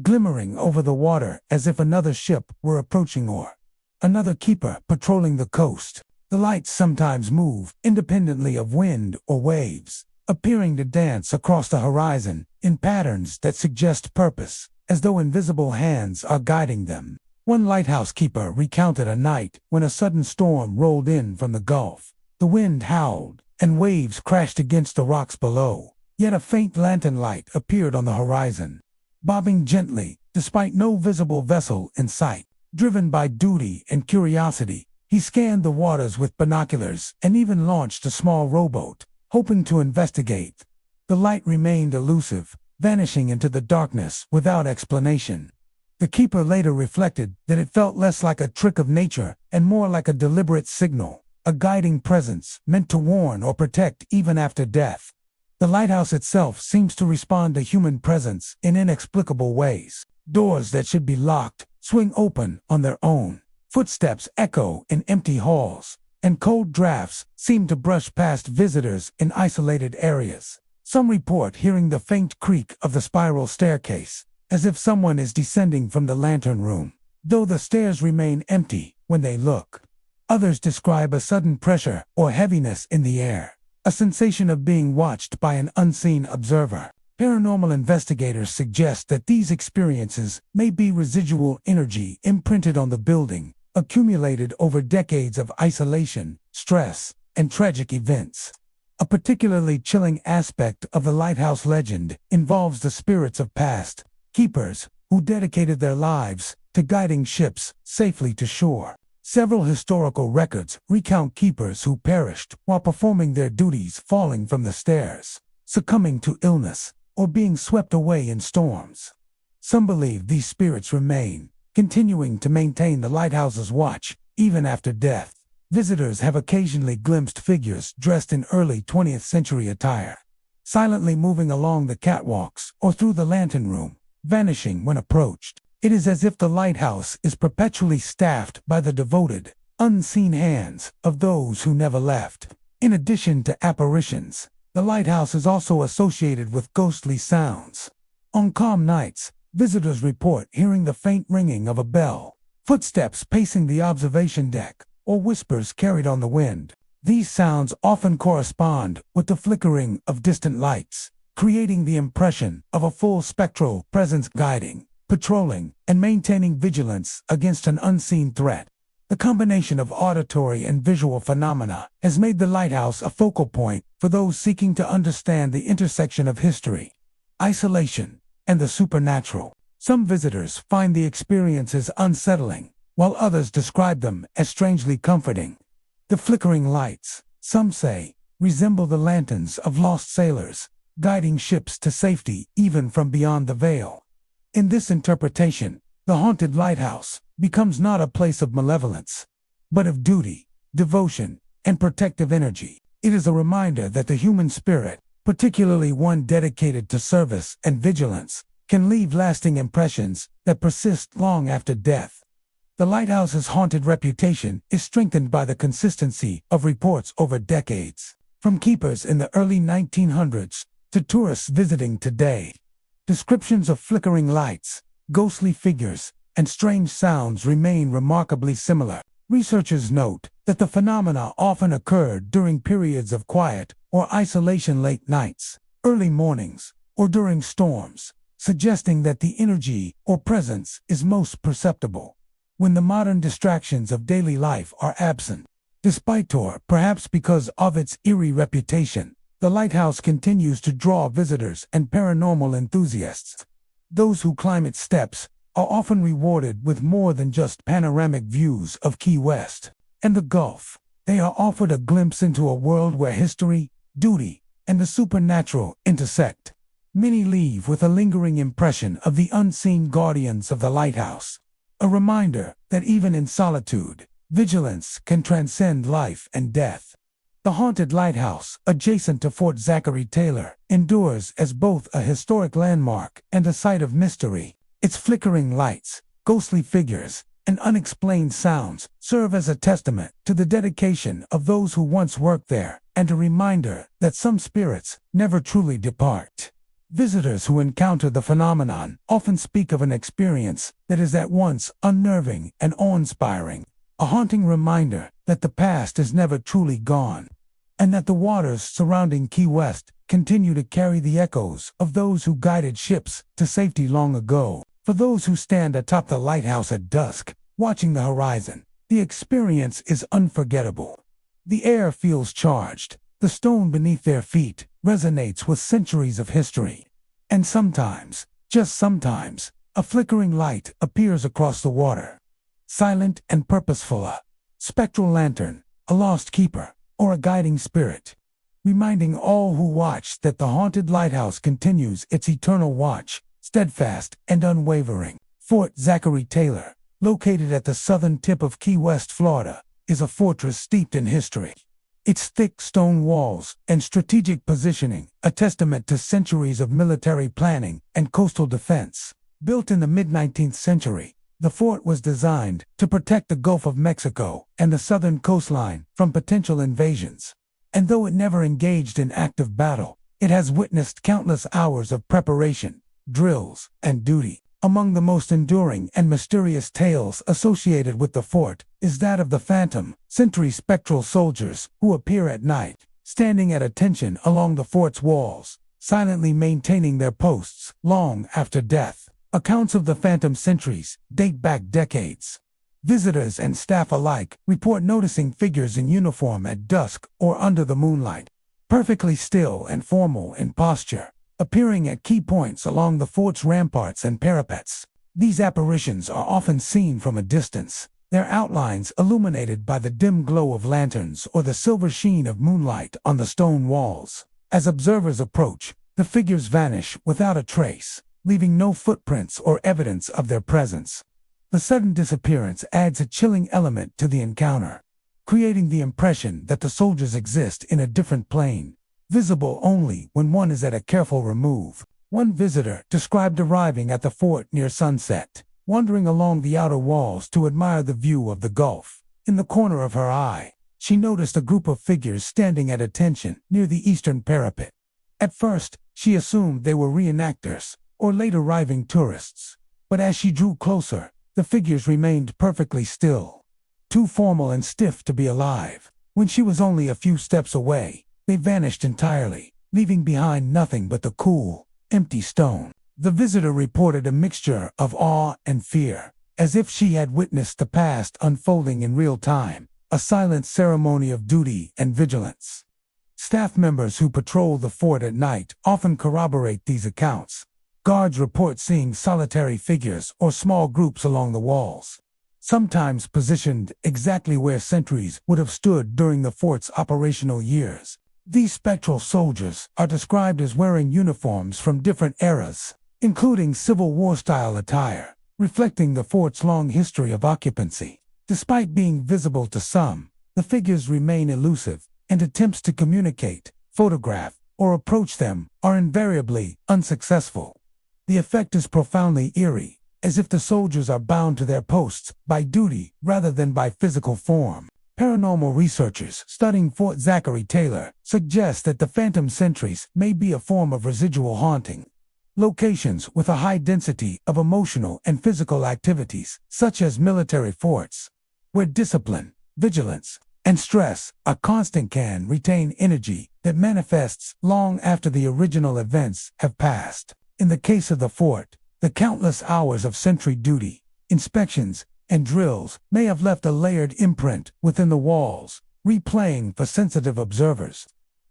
glimmering over the water as if another ship were approaching or another keeper patrolling the coast. The lights sometimes move independently of wind or waves, appearing to dance across the horizon in patterns that suggest purpose, as though invisible hands are guiding them. One lighthouse keeper recounted a night when a sudden storm rolled in from the Gulf. The wind howled, and waves crashed against the rocks below. Yet a faint lantern light appeared on the horizon, bobbing gently, despite no visible vessel in sight. Driven by duty and curiosity, he scanned the waters with binoculars and even launched a small rowboat, hoping to investigate. The light remained elusive, vanishing into the darkness without explanation. The keeper later reflected that it felt less like a trick of nature and more like a deliberate signal, a guiding presence meant to warn or protect even after death. The lighthouse itself seems to respond to human presence in inexplicable ways. Doors that should be locked swing open on their own. Footsteps echo in empty halls, and cold drafts seem to brush past visitors in isolated areas. Some report hearing the faint creak of the spiral staircase, as if someone is descending from the lantern room, though the stairs remain empty when they look. Others describe a sudden pressure or heaviness in the air, a sensation of being watched by an unseen observer. Paranormal investigators suggest that these experiences may be residual energy imprinted on the building, accumulated over decades of isolation, stress, and tragic events. A particularly chilling aspect of the lighthouse legend involves the spirits of past keepers who dedicated their lives to guiding ships safely to shore. Several historical records recount keepers who perished while performing their duties, falling from the stairs, succumbing to illness, or being swept away in storms. Some believe these spirits remain, continuing to maintain the lighthouse's watch even after death. Visitors have occasionally glimpsed figures dressed in early 20th century attire, silently moving along the catwalks or through the lantern room, vanishing when approached. It is as if the lighthouse is perpetually staffed by the devoted, unseen hands of those who never left. In addition to apparitions, the lighthouse is also associated with ghostly sounds. On calm nights, visitors report hearing the faint ringing of a bell, footsteps pacing the observation deck, or whispers carried on the wind. These sounds often correspond with the flickering of distant lights, creating the impression of a full spectral presence guiding, patrolling, and maintaining vigilance against an unseen threat. The combination of auditory and visual phenomena has made the lighthouse a focal point for those seeking to understand the intersection of history, isolation, and the supernatural. Some visitors find the experiences unsettling, while others describe them as strangely comforting. The flickering lights, some say, resemble the lanterns of lost sailors, guiding ships to safety even from beyond the veil. In this interpretation, the haunted lighthouse becomes not a place of malevolence, but of duty, devotion, and protective energy. It is a reminder that the human spirit, particularly one dedicated to service and vigilance, can leave lasting impressions that persist long after death. The lighthouse's haunted reputation is strengthened by the consistency of reports over decades, from keepers in the early 1900s to tourists visiting today. Descriptions of flickering lights, ghostly figures, and strange sounds remain remarkably similar. Researchers note that the phenomena often occurred during periods of quiet or isolation, late nights, early mornings, or during storms, suggesting that the energy or presence is most perceptible when the modern distractions of daily life are absent. Despite, or perhaps because of its eerie reputation, the lighthouse continues to draw visitors and paranormal enthusiasts. Those who climb its steps are often rewarded with more than just panoramic views of Key West and the Gulf. They are offered a glimpse into a world where history, duty, and the supernatural intersect. Many leave with a lingering impression of the unseen guardians of the lighthouse, a reminder that even in solitude, vigilance can transcend life and death. The haunted lighthouse, adjacent to Fort Zachary Taylor, endures as both a historic landmark and a site of mystery. Its flickering lights, ghostly figures, and unexplained sounds serve as a testament to the dedication of those who once worked there, and a reminder that some spirits never truly depart. Visitors who encounter the phenomenon often speak of an experience that is at once unnerving and awe-inspiring, a haunting reminder that the past is never truly gone, and that the waters surrounding Key West continue to carry the echoes of those who guided ships to safety long ago. For those who stand atop the lighthouse at dusk, watching the horizon, the experience is unforgettable. The air feels charged, the stone beneath their feet resonates with centuries of history. And sometimes, just sometimes, a flickering light appears across the water. Silent and purposeful, a spectral lantern, a lost keeper, or a guiding spirit, reminding all who watch that the haunted lighthouse continues its eternal watch, steadfast and unwavering. Fort Zachary Taylor, located at the southern tip of Key West, Florida, is a fortress steeped in history. Its thick stone walls and strategic positioning, a testament to centuries of military planning and coastal defense. Built in the mid-19th century, the fort was designed to protect the Gulf of Mexico and the southern coastline from potential invasions. And though it never engaged in active battle, it has witnessed countless hours of preparation, drills, and duty. Among the most enduring and mysterious tales associated with the fort is that of the phantom, sentry spectral soldiers who appear at night, standing at attention along the fort's walls, silently maintaining their posts long after death. Accounts of the phantom sentries date back decades. Visitors and staff alike report noticing figures in uniform at dusk or under the moonlight, perfectly still and formal in posture, appearing at key points along the fort's ramparts and parapets. These apparitions are often seen from a distance, their outlines illuminated by the dim glow of lanterns or the silver sheen of moonlight on the stone walls. As observers approach, the figures vanish without a trace, leaving no footprints or evidence of their presence. The sudden disappearance adds a chilling element to the encounter, creating the impression that the soldiers exist in a different plane, visible only when one is at a careful remove. One visitor described arriving at the fort near sunset, wandering along the outer walls to admire the view of the Gulf. In the corner of her eye, she noticed a group of figures standing at attention near the eastern parapet. At first, she assumed they were reenactors or late arriving tourists, but as she drew closer, the figures remained perfectly still, too formal and stiff to be alive. When she was only a few steps away, they vanished entirely, leaving behind nothing but the cool, empty stone. The visitor reported a mixture of awe and fear, as if she had witnessed the past unfolding in real time, a silent ceremony of duty and vigilance. Staff members who patrol the fort at night often corroborate these accounts. Guards report seeing solitary figures or small groups along the walls, sometimes positioned exactly where sentries would have stood during the fort's operational years. These spectral soldiers are described as wearing uniforms from different eras, including Civil War-style attire, reflecting the fort's long history of occupancy. Despite being visible to some, the figures remain elusive, and attempts to communicate, photograph, or approach them are invariably unsuccessful. The effect is profoundly eerie, as if the soldiers are bound to their posts by duty rather than by physical form. Paranormal researchers studying Fort Zachary Taylor suggest that the phantom sentries may be a form of residual haunting. Locations with a high density of emotional and physical activities, such as military forts, where discipline, vigilance, and stress are constant, can retain energy that manifests long after the original events have passed. In the case of the fort, the countless hours of sentry duty, inspections, and drills may have left a layered imprint within the walls, replaying for sensitive observers.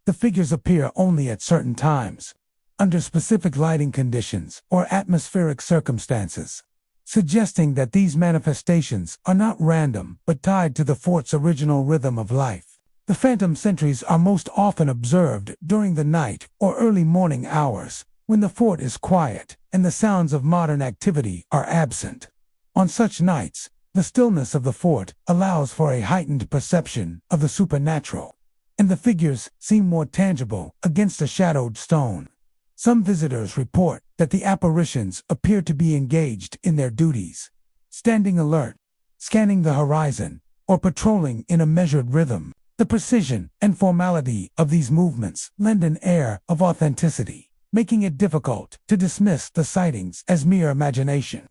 The figures appear only at certain times, under specific lighting conditions or atmospheric circumstances, suggesting that these manifestations are not random but tied to the fort's original rhythm of life. The phantom sentries are most often observed during the night or early morning hours, when the fort is quiet and the sounds of modern activity are absent. On such nights, the stillness of the fort allows for a heightened perception of the supernatural, and the figures seem more tangible against a shadowed stone. Some visitors report that the apparitions appear to be engaged in their duties, standing alert, scanning the horizon, or patrolling in a measured rhythm. The precision and formality of these movements lend an air of authenticity, making it difficult to dismiss the sightings as mere imagination.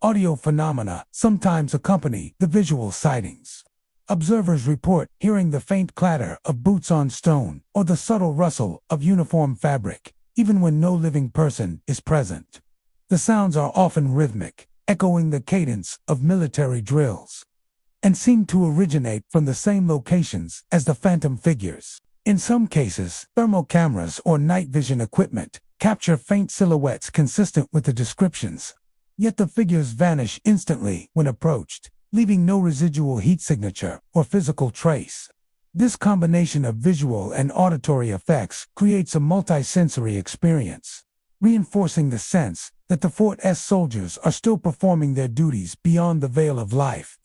Audio phenomena sometimes accompany the visual sightings. Observers report hearing the faint clatter of boots on stone or the subtle rustle of uniform fabric, even when no living person is present. The sounds are often rhythmic, echoing the cadence of military drills, and seem to originate from the same locations as the phantom figures. In some cases, thermal cameras or night vision equipment capture faint silhouettes consistent with the descriptions, yet the figures vanish instantly when approached, leaving no residual heat signature or physical trace. This combination of visual and auditory effects creates a multi-sensory experience, reinforcing the sense that the Fort's soldiers are still performing their duties beyond the veil of life.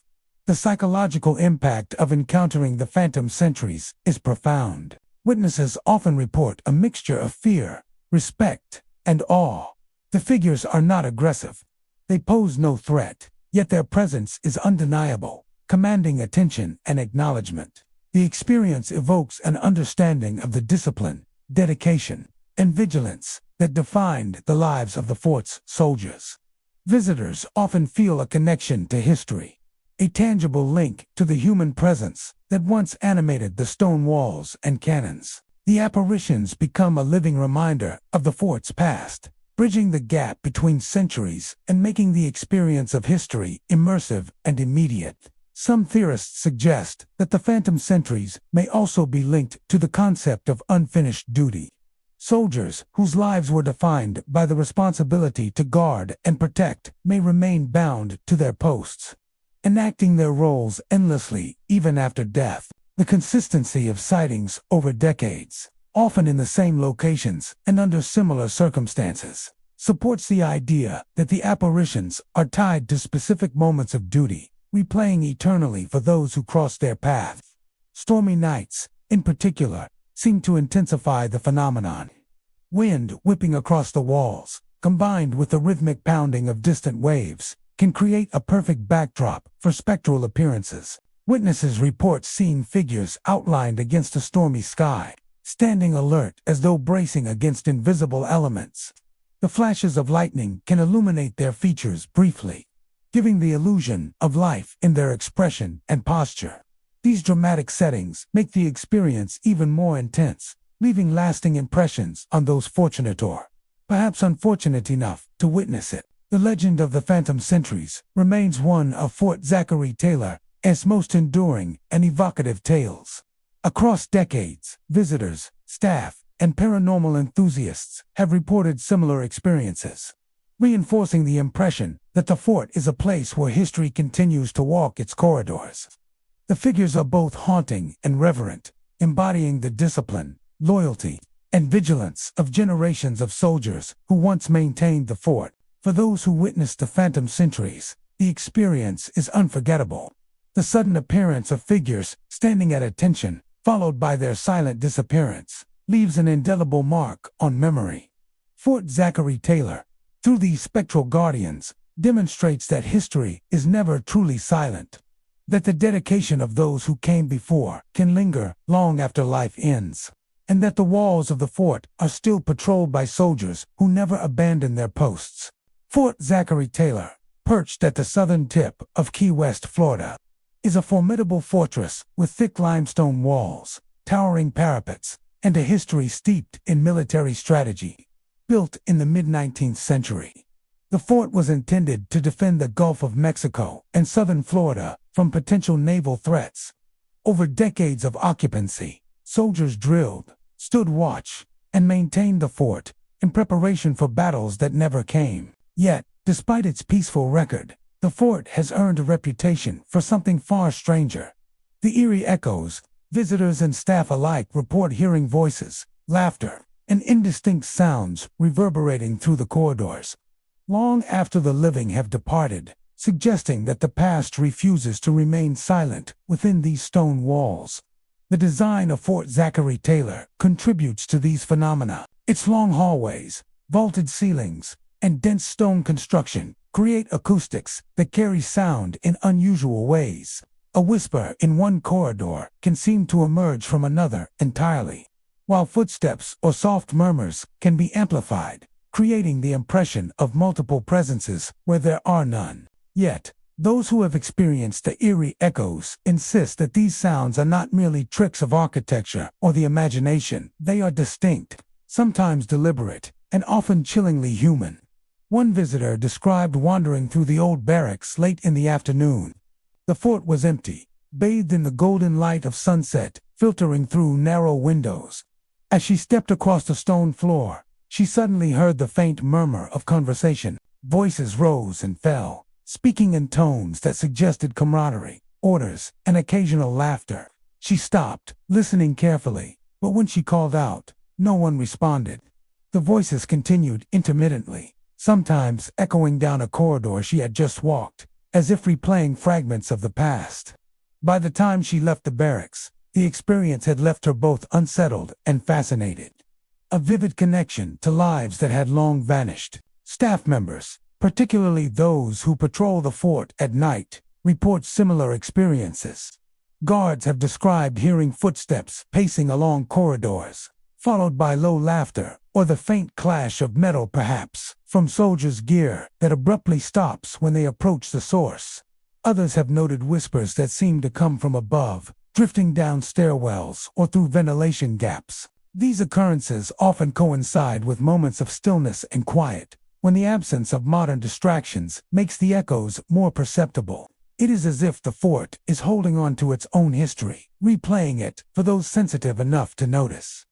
The psychological impact of encountering the phantom sentries is profound. Witnesses often report a mixture of fear, respect, and awe. The figures are not aggressive. They pose no threat, yet their presence is undeniable, commanding attention and acknowledgement. The experience evokes an understanding of the discipline, dedication, and vigilance that defined the lives of the fort's soldiers. Visitors often feel a connection to history, a tangible link to the human presence that once animated the stone walls and cannons. The apparitions become a living reminder of the fort's past, bridging the gap between centuries and making the experience of history immersive and immediate. Some theorists suggest that the phantom sentries may also be linked to the concept of unfinished duty. Soldiers whose lives were defined by the responsibility to guard and protect may remain bound to their posts, enacting their roles endlessly even after death. The consistency of sightings over decades, often in the same locations and under similar circumstances, supports the idea that the apparitions are tied to specific moments of duty, replaying eternally for those who cross their path. Stormy nights, in particular, seem to intensify the phenomenon. Wind whipping across the walls, combined with the rhythmic pounding of distant waves, can create a perfect backdrop for spectral appearances. Witnesses report seeing figures outlined against a stormy sky, standing alert as though bracing against invisible elements. The flashes of lightning can illuminate their features briefly, giving the illusion of life in their expression and posture. These dramatic settings make the experience even more intense, leaving lasting impressions on those fortunate or perhaps unfortunate enough to witness it. The legend of the phantom sentries remains one of Fort Zachary Taylor's most enduring and evocative tales. Across decades, visitors, staff, and paranormal enthusiasts have reported similar experiences, reinforcing the impression that the fort is a place where history continues to walk its corridors. The figures are both haunting and reverent, embodying the discipline, loyalty, and vigilance of generations of soldiers who once maintained the fort. For those who witnessed the phantom sentries, the experience is unforgettable. The sudden appearance of figures standing at attention, followed by their silent disappearance, leaves an indelible mark on memory. Fort Zachary Taylor, through these spectral guardians, demonstrates that history is never truly silent, that the dedication of those who came before can linger long after life ends, and that the walls of the fort are still patrolled by soldiers who never abandon their posts. Fort Zachary Taylor, perched at the southern tip of Key West, Florida, is a formidable fortress with thick limestone walls, towering parapets, and a history steeped in military strategy. Built in the mid-19th century, the fort was intended to defend the Gulf of Mexico and southern Florida from potential naval threats. Over decades of occupancy, soldiers drilled, stood watch, and maintained the fort in preparation for battles that never came. Yet, despite its peaceful record, the fort has earned a reputation for something far stranger. The eerie echoes, visitors and staff alike report hearing voices, laughter, and indistinct sounds reverberating through the corridors, long after the living have departed, suggesting that the past refuses to remain silent within these stone walls. The design of Fort Zachary Taylor contributes to these phenomena. Its long hallways, vaulted ceilings, and dense stone construction create acoustics that carry sound in unusual ways. A whisper in one corridor can seem to emerge from another entirely, while footsteps or soft murmurs can be amplified, creating the impression of multiple presences where there are none. Yet, those who have experienced the eerie echoes insist that these sounds are not merely tricks of architecture or the imagination. They are distinct, sometimes deliberate, and often chillingly human. One visitor described wandering through the old barracks late in the afternoon. The fort was empty, bathed in the golden light of sunset filtering through narrow windows. As she stepped across the stone floor, she suddenly heard the faint murmur of conversation. Voices rose and fell, speaking in tones that suggested camaraderie, orders, and occasional laughter. She stopped, listening carefully, but when she called out, no one responded. The voices continued intermittently, sometimes echoing down a corridor she had just walked, as if replaying fragments of the past. By the time she left the barracks, the experience had left her both unsettled and fascinated. A vivid connection to lives that had long vanished. Staff members, particularly those who patrol the fort at night, report similar experiences. Guards have described hearing footsteps pacing along corridors, followed by low laughter or the faint clash of metal, perhaps from soldiers' gear, that abruptly stops when they approach the source. Others have noted whispers that seem to come from above, drifting down stairwells or through ventilation gaps. These occurrences often coincide with moments of stillness and quiet, when the absence of modern distractions makes the echoes more perceptible. It is as if the fort is holding on to its own history, replaying it for those sensitive enough to notice.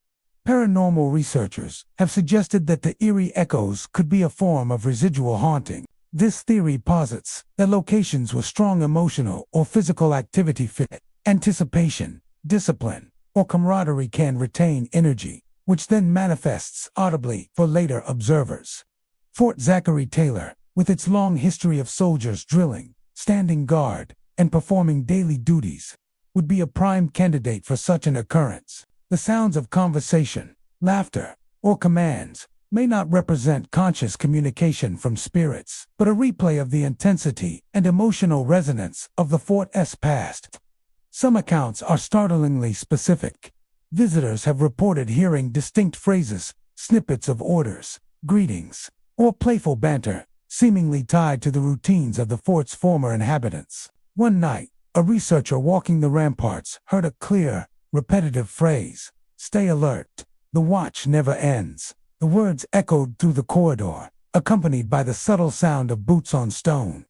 Paranormal researchers have suggested that the eerie echoes could be a form of residual haunting. This theory posits that locations with strong emotional or physical activity fit, anticipation, discipline, or camaraderie can retain energy, which then manifests audibly for later observers. Fort Zachary Taylor, with its long history of soldiers drilling, standing guard, and performing daily duties, would be a prime candidate for such an occurrence. The sounds of conversation, laughter, or commands may not represent conscious communication from spirits, but a replay of the intensity and emotional resonance of the fort's past. Some accounts are startlingly specific. Visitors have reported hearing distinct phrases, snippets of orders, greetings, or playful banter, seemingly tied to the routines of the fort's former inhabitants. One night, a researcher walking the ramparts heard a clear, repetitive phrase, "Stay alert, the watch never ends." The words echoed through the corridor, accompanied by the subtle sound of boots on stone.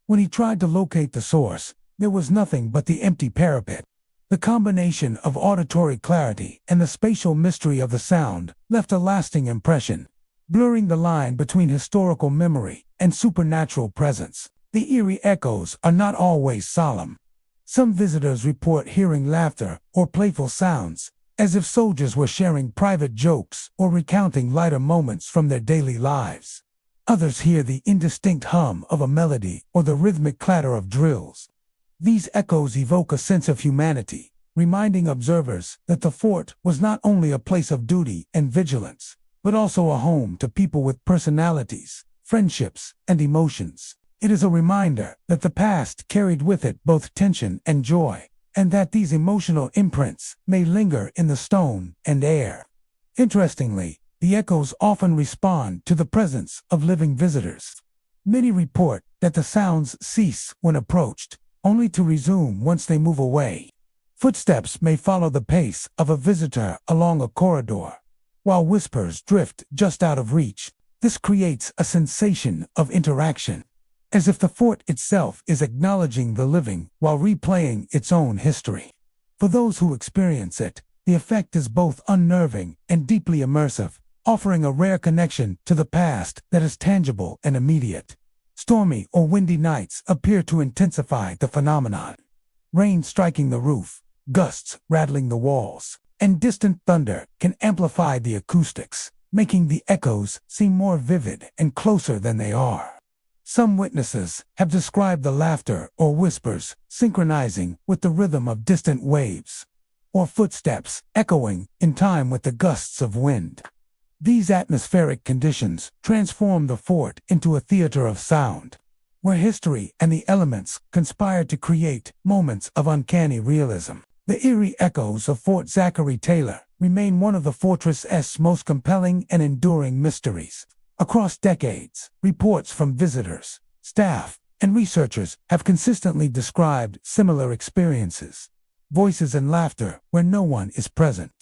When he tried to locate the source, there was nothing but the empty parapet. The combination of auditory clarity and the spatial mystery of the sound left a lasting impression, blurring the line between historical memory and supernatural presence. The eerie echoes are not always solemn. Some visitors report hearing laughter or playful sounds, as if soldiers were sharing private jokes or recounting lighter moments from their daily lives. Others hear the indistinct hum of a melody or the rhythmic clatter of drills. These echoes evoke a sense of humanity, reminding observers that the fort was not only a place of duty and vigilance, but also a home to people with personalities, friendships, and emotions. It is a reminder that the past carried with it both tension and joy, and that these emotional imprints may linger in the stone and air. Interestingly, the echoes often respond to the presence of living visitors. Many report that the sounds cease when approached, only to resume once they move away. Footsteps may follow the pace of a visitor along a corridor, while whispers drift just out of reach. This creates a sensation of interaction, as if the fort itself is acknowledging the living while replaying its own history. For those who experience it, the effect is both unnerving and deeply immersive, offering a rare connection to the past that is tangible and immediate. Stormy or windy nights appear to intensify the phenomenon. Rain striking the roof, gusts rattling the walls, and distant thunder can amplify the acoustics, making the echoes seem more vivid and closer than they are. Some witnesses have described the laughter or whispers synchronizing with the rhythm of distant waves, or footsteps echoing in time with the gusts of wind. These atmospheric conditions transform the fort into a theater of sound, where history and the elements conspired to create moments of uncanny realism. The eerie echoes of Fort Zachary Taylor remain one of the fortress's most compelling and enduring mysteries. Across decades, reports from visitors, staff, and researchers have consistently described similar experiences. Voices and laughter where no one is present.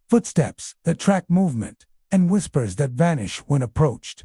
Footsteps that track movement, and whispers that vanish when approached.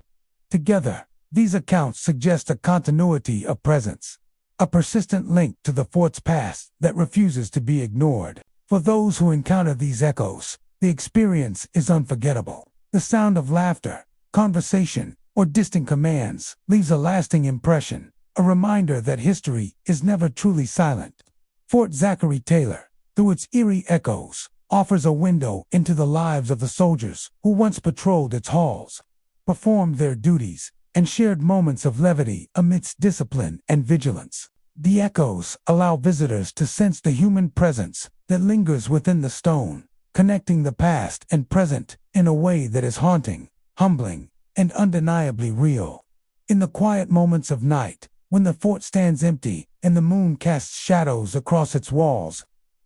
Together, these accounts suggest a continuity of presence, a persistent link to the fort's past that refuses to be ignored. For those who encounter these echoes, the experience is unforgettable. The sound of laughter, conversation, or distant commands leaves a lasting impression, a reminder that history is never truly silent. Fort Zachary Taylor, through its eerie echoes, offers a window into the lives of the soldiers who once patrolled its halls, performed their duties, and shared moments of levity amidst discipline and vigilance. The echoes allow visitors to sense the human presence that lingers within the stone, connecting the past and present in a way that is haunting, humbling, and undeniably real. In the quiet moments of night, when the fort stands empty and the moon casts shadows across its walls,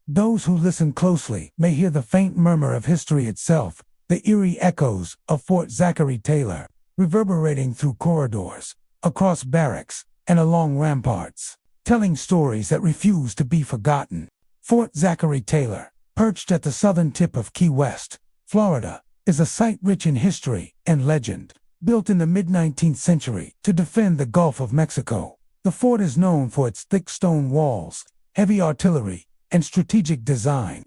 those who listen closely may hear the faint murmur of history itself, the eerie echoes of Fort Zachary Taylor, reverberating through corridors, across barracks, and along ramparts, telling stories that refuse to be forgotten. Fort Zachary Taylor, perched at the southern tip of Key West, Florida, is a site rich in history and legend. Built in the mid-19th century to defend the Gulf of Mexico, the fort is known for its thick stone walls, heavy artillery, and strategic design.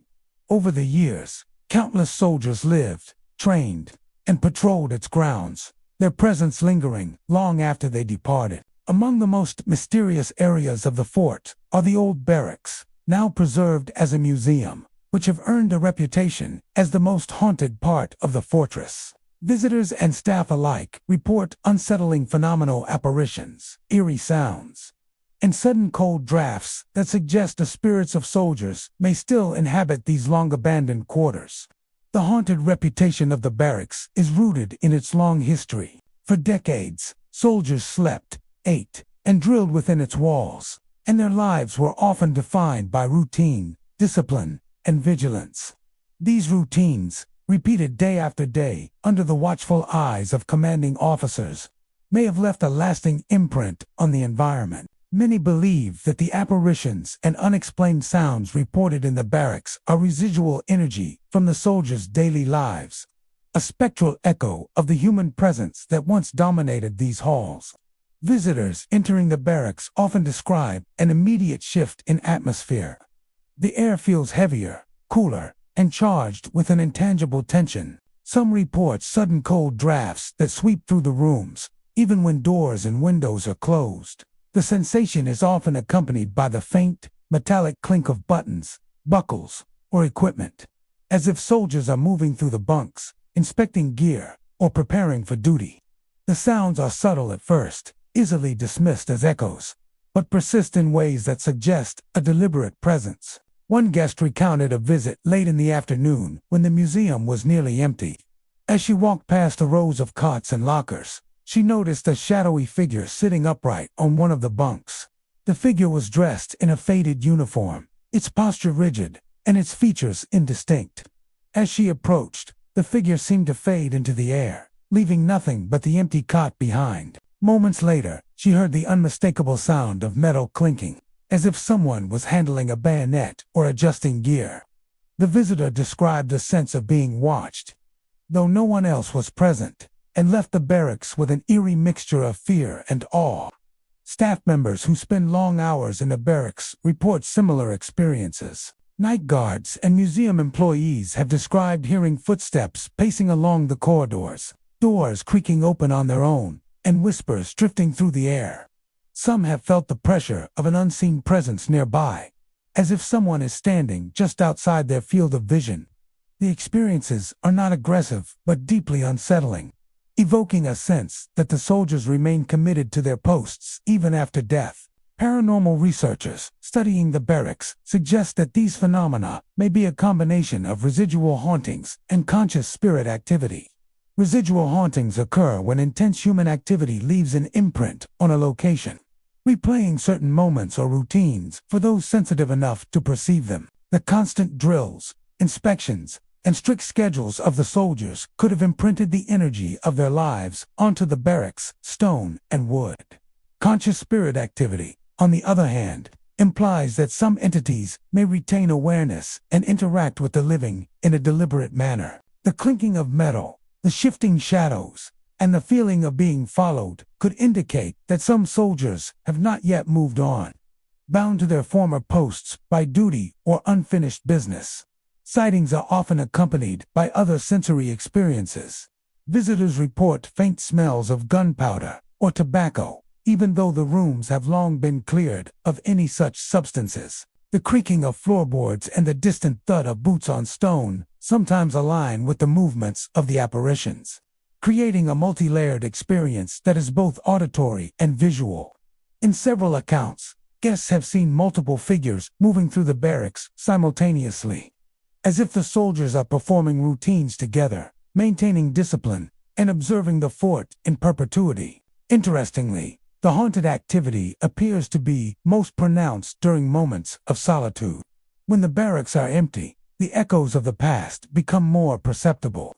Over the years, countless soldiers lived, trained, and patrolled its grounds, their presence lingering long after they departed. Among the most mysterious areas of the fort are the old barracks, now preserved as a museum, which have earned a reputation as the most haunted part of the fortress. Visitors and staff alike report unsettling phenomenal apparitions, eerie sounds, and sudden cold drafts that suggest the spirits of soldiers may still inhabit these long-abandoned quarters. The haunted reputation of the barracks is rooted in its long history. For decades, soldiers slept, ate, and drilled within its walls, and their lives were often defined by routine, discipline, and vigilance. These routines, repeated day after day under the watchful eyes of commanding officers, may have left a lasting imprint on the environment. Many believe that the apparitions and unexplained sounds reported in the barracks are residual energy from the soldiers' daily lives, a spectral echo of the human presence that once dominated these halls. Visitors entering the barracks often describe an immediate shift in atmosphere. The air feels heavier, cooler, and charged with an intangible tension. Some report sudden cold drafts that sweep through the rooms, even when doors and windows are closed. The sensation is often accompanied by the faint, metallic clink of buttons, buckles, or equipment, as if soldiers are moving through the bunks, inspecting gear, or preparing for duty. The sounds are subtle at first, easily dismissed as echoes, but persist in ways that suggest a deliberate presence. One guest recounted a visit late in the afternoon when the museum was nearly empty. As she walked past the rows of cots and lockers, she noticed a shadowy figure sitting upright on one of the bunks. The figure was dressed in a faded uniform, its posture rigid, and its features indistinct. As she approached, the figure seemed to fade into the air, leaving nothing but the empty cot behind. Moments later, she heard the unmistakable sound of metal clinking, as if someone was handling a bayonet or adjusting gear. The visitor described a sense of being watched, though no one else was present, and left the barracks with an eerie mixture of fear and awe. Staff members who spend long hours in the barracks report similar experiences. Night guards and museum employees have described hearing footsteps pacing along the corridors, doors creaking open on their own, and whispers drifting through the air. Some have felt the pressure of an unseen presence nearby, as if someone is standing just outside their field of vision. The experiences are not aggressive but deeply unsettling, evoking a sense that the soldiers remain committed to their posts even after death. Paranormal researchers studying the barracks suggest that these phenomena may be a combination of residual hauntings and conscious spirit activity. Residual hauntings occur when intense human activity leaves an imprint on a location. replaying certain moments or routines for those sensitive enough to perceive them. The constant drills, inspections, and strict schedules of the soldiers could have imprinted the energy of their lives onto the barracks, stone and wood. Conscious spirit activity, on the other hand, implies that some entities may retain awareness and interact with the living in a deliberate manner. The clinking of metal, the shifting shadows, and the feeling of being followed could indicate that some soldiers have not yet moved on, bound to their former posts by duty or unfinished business. Sightings are often accompanied by other sensory experiences. Visitors report faint smells of gunpowder or tobacco, even though the rooms have long been cleared of any such substances. The creaking of floorboards and the distant thud of boots on stone sometimes align with the movements of the apparitions, creating a multi-layered experience that is both auditory and visual. In several accounts, guests have seen multiple figures moving through the barracks simultaneously, as if the soldiers are performing routines together, maintaining discipline, and observing the fort in perpetuity. Interestingly, the haunted activity appears to be most pronounced during moments of solitude. When the barracks are empty, the echoes of the past become more perceptible.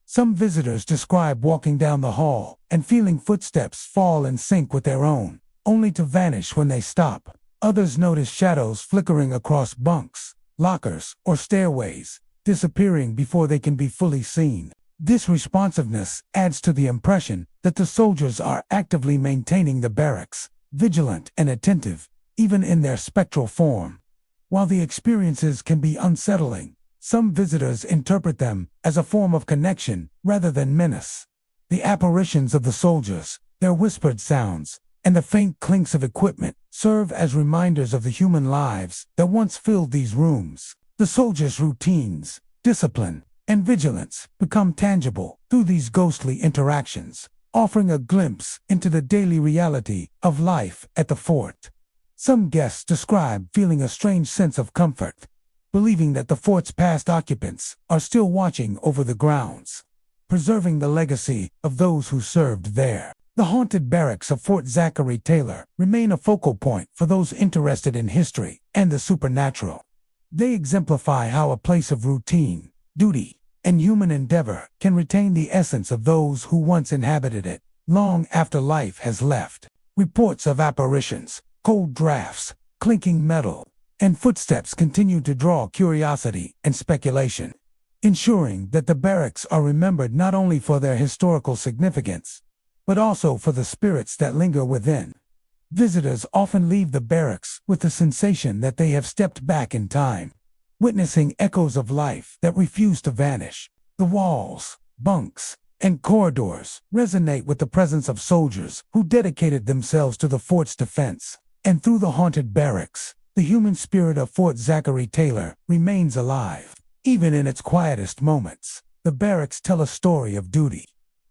Some visitors describe walking down the hall and feeling footsteps fall in sync with their own, only to vanish when they stop. Others notice shadows flickering across bunks, lockers, or stairways, disappearing before they can be fully seen. This responsiveness adds to the impression that the soldiers are actively maintaining the barracks, vigilant and attentive, even in their spectral form. While the experiences can be unsettling, some visitors interpret them as a form of connection rather than menace. The apparitions of the soldiers, their whispered sounds, and the faint clinks of equipment serve as reminders of the human lives that once filled these rooms. The soldiers' routines, discipline, and vigilance become tangible through these ghostly interactions, offering a glimpse into the daily reality of life at the fort. Some guests describe feeling a strange sense of comfort, believing that the fort's past occupants are still watching over the grounds, preserving the legacy of those who served there. The haunted barracks of Fort Zachary Taylor remain a focal point for those interested in history and the supernatural. They exemplify how a place of routine, duty, and human endeavor can retain the essence of those who once inhabited it, long after life has left. Reports of apparitions, cold drafts, clinking metal, and footsteps continue to draw curiosity and speculation, ensuring that the barracks are remembered not only for their historical significance, but also for the spirits that linger within. Visitors often leave the barracks with the sensation that they have stepped back in time, witnessing echoes of life that refuse to vanish. The walls, bunks, and corridors resonate with the presence of soldiers who dedicated themselves to the fort's defense. And through the haunted barracks, the human spirit of Fort Zachary Taylor remains alive. Even in its quietest moments, the barracks tell a story of duty,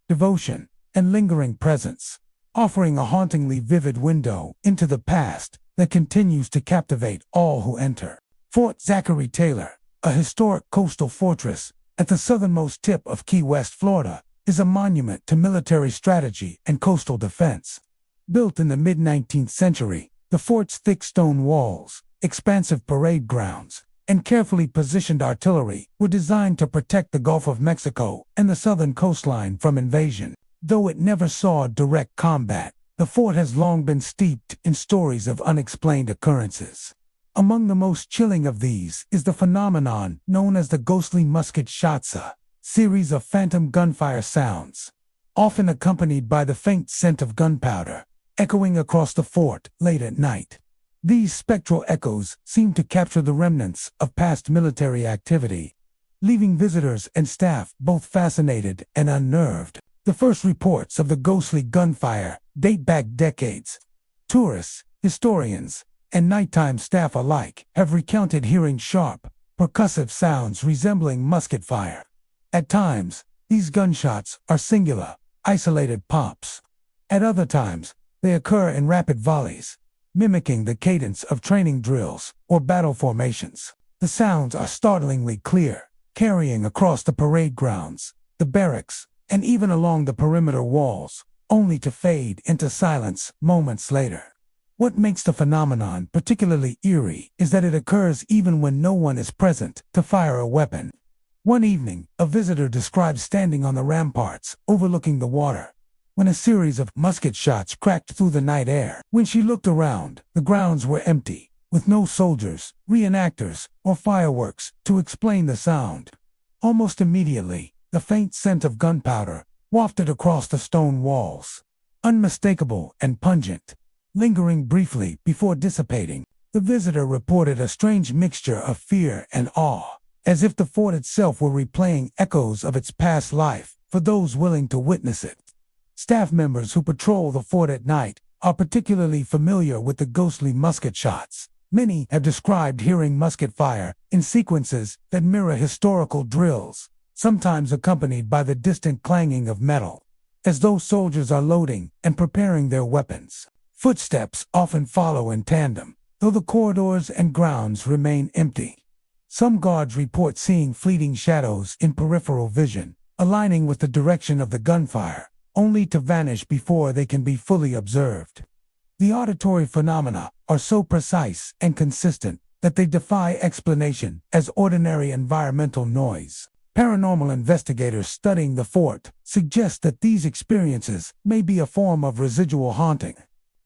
devotion, and lingering presence, offering a hauntingly vivid window into the past that continues to captivate all who enter. Fort Zachary Taylor, a historic coastal fortress at the southernmost tip of Key West, Florida, is a monument to military strategy and coastal defense. Built in the mid-19th century, the fort's thick stone walls, expansive parade grounds, and carefully positioned artillery were designed to protect the Gulf of Mexico and the southern coastline from invasion. Though it never saw direct combat, the fort has long been steeped in stories of unexplained occurrences. Among the most chilling of these is the phenomenon known as the ghostly musket shots, a series of phantom gunfire sounds, often accompanied by the faint scent of gunpowder, echoing across the fort late at night. These spectral echoes seem to capture the remnants of past military activity, leaving visitors and staff both fascinated and unnerved. The first reports of the ghostly gunfire date back decades. Tourists, historians, and nighttime staff alike have recounted hearing sharp, percussive sounds resembling musket fire. At times, these gunshots are singular, isolated pops. At other times, they occur in rapid volleys, mimicking the cadence of training drills or battle formations. The sounds are startlingly clear, carrying across the parade grounds, the barracks, and even along the perimeter walls, only to fade into silence moments later. What makes the phenomenon particularly eerie is that it occurs even when no one is present to fire a weapon. One evening, a visitor described standing on the ramparts overlooking the water when a series of musket shots cracked through the night air. When she looked around, the grounds were empty, with no soldiers, reenactors, or fireworks to explain the sound. Almost immediately, the faint scent of gunpowder wafted across the stone walls. Unmistakable and pungent, lingering briefly before dissipating, the visitor reported a strange mixture of fear and awe, as if the fort itself were replaying echoes of its past life for those willing to witness it. Staff members who patrol the fort at night are particularly familiar with the ghostly musket shots. Many have described hearing musket fire in sequences that mirror historical drills, sometimes accompanied by the distant clanging of metal, as though soldiers are loading and preparing their weapons. Footsteps often follow in tandem, though the corridors and grounds remain empty. Some guards report seeing fleeting shadows in peripheral vision, aligning with the direction of the gunfire, only to vanish before they can be fully observed. The auditory phenomena are so precise and consistent that they defy explanation as ordinary environmental noise. Paranormal investigators studying the fort suggest that these experiences may be a form of residual haunting.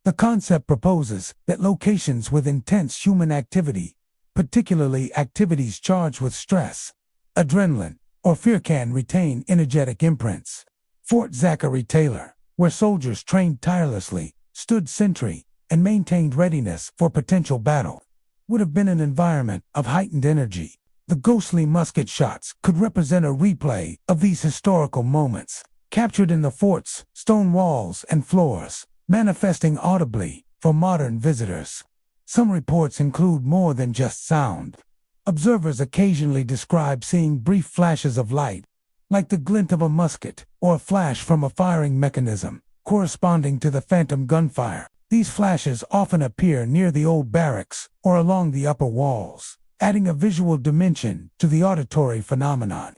The concept proposes that locations with intense human activity, particularly activities charged with stress, adrenaline, or fear, can retain energetic imprints. Fort Zachary Taylor, where soldiers trained tirelessly, stood sentry, and maintained readiness for potential battle, would have been an environment of heightened energy. The ghostly musket shots could represent a replay of these historical moments, captured in the fort's stone walls and floors, manifesting audibly for modern visitors. Some reports include more than just sound. Observers occasionally describe seeing brief flashes of light, like the glint of a musket or a flash from a firing mechanism, corresponding to the phantom gunfire. These flashes often appear near the old barracks or along the upper walls, adding a visual dimension to the auditory phenomenon.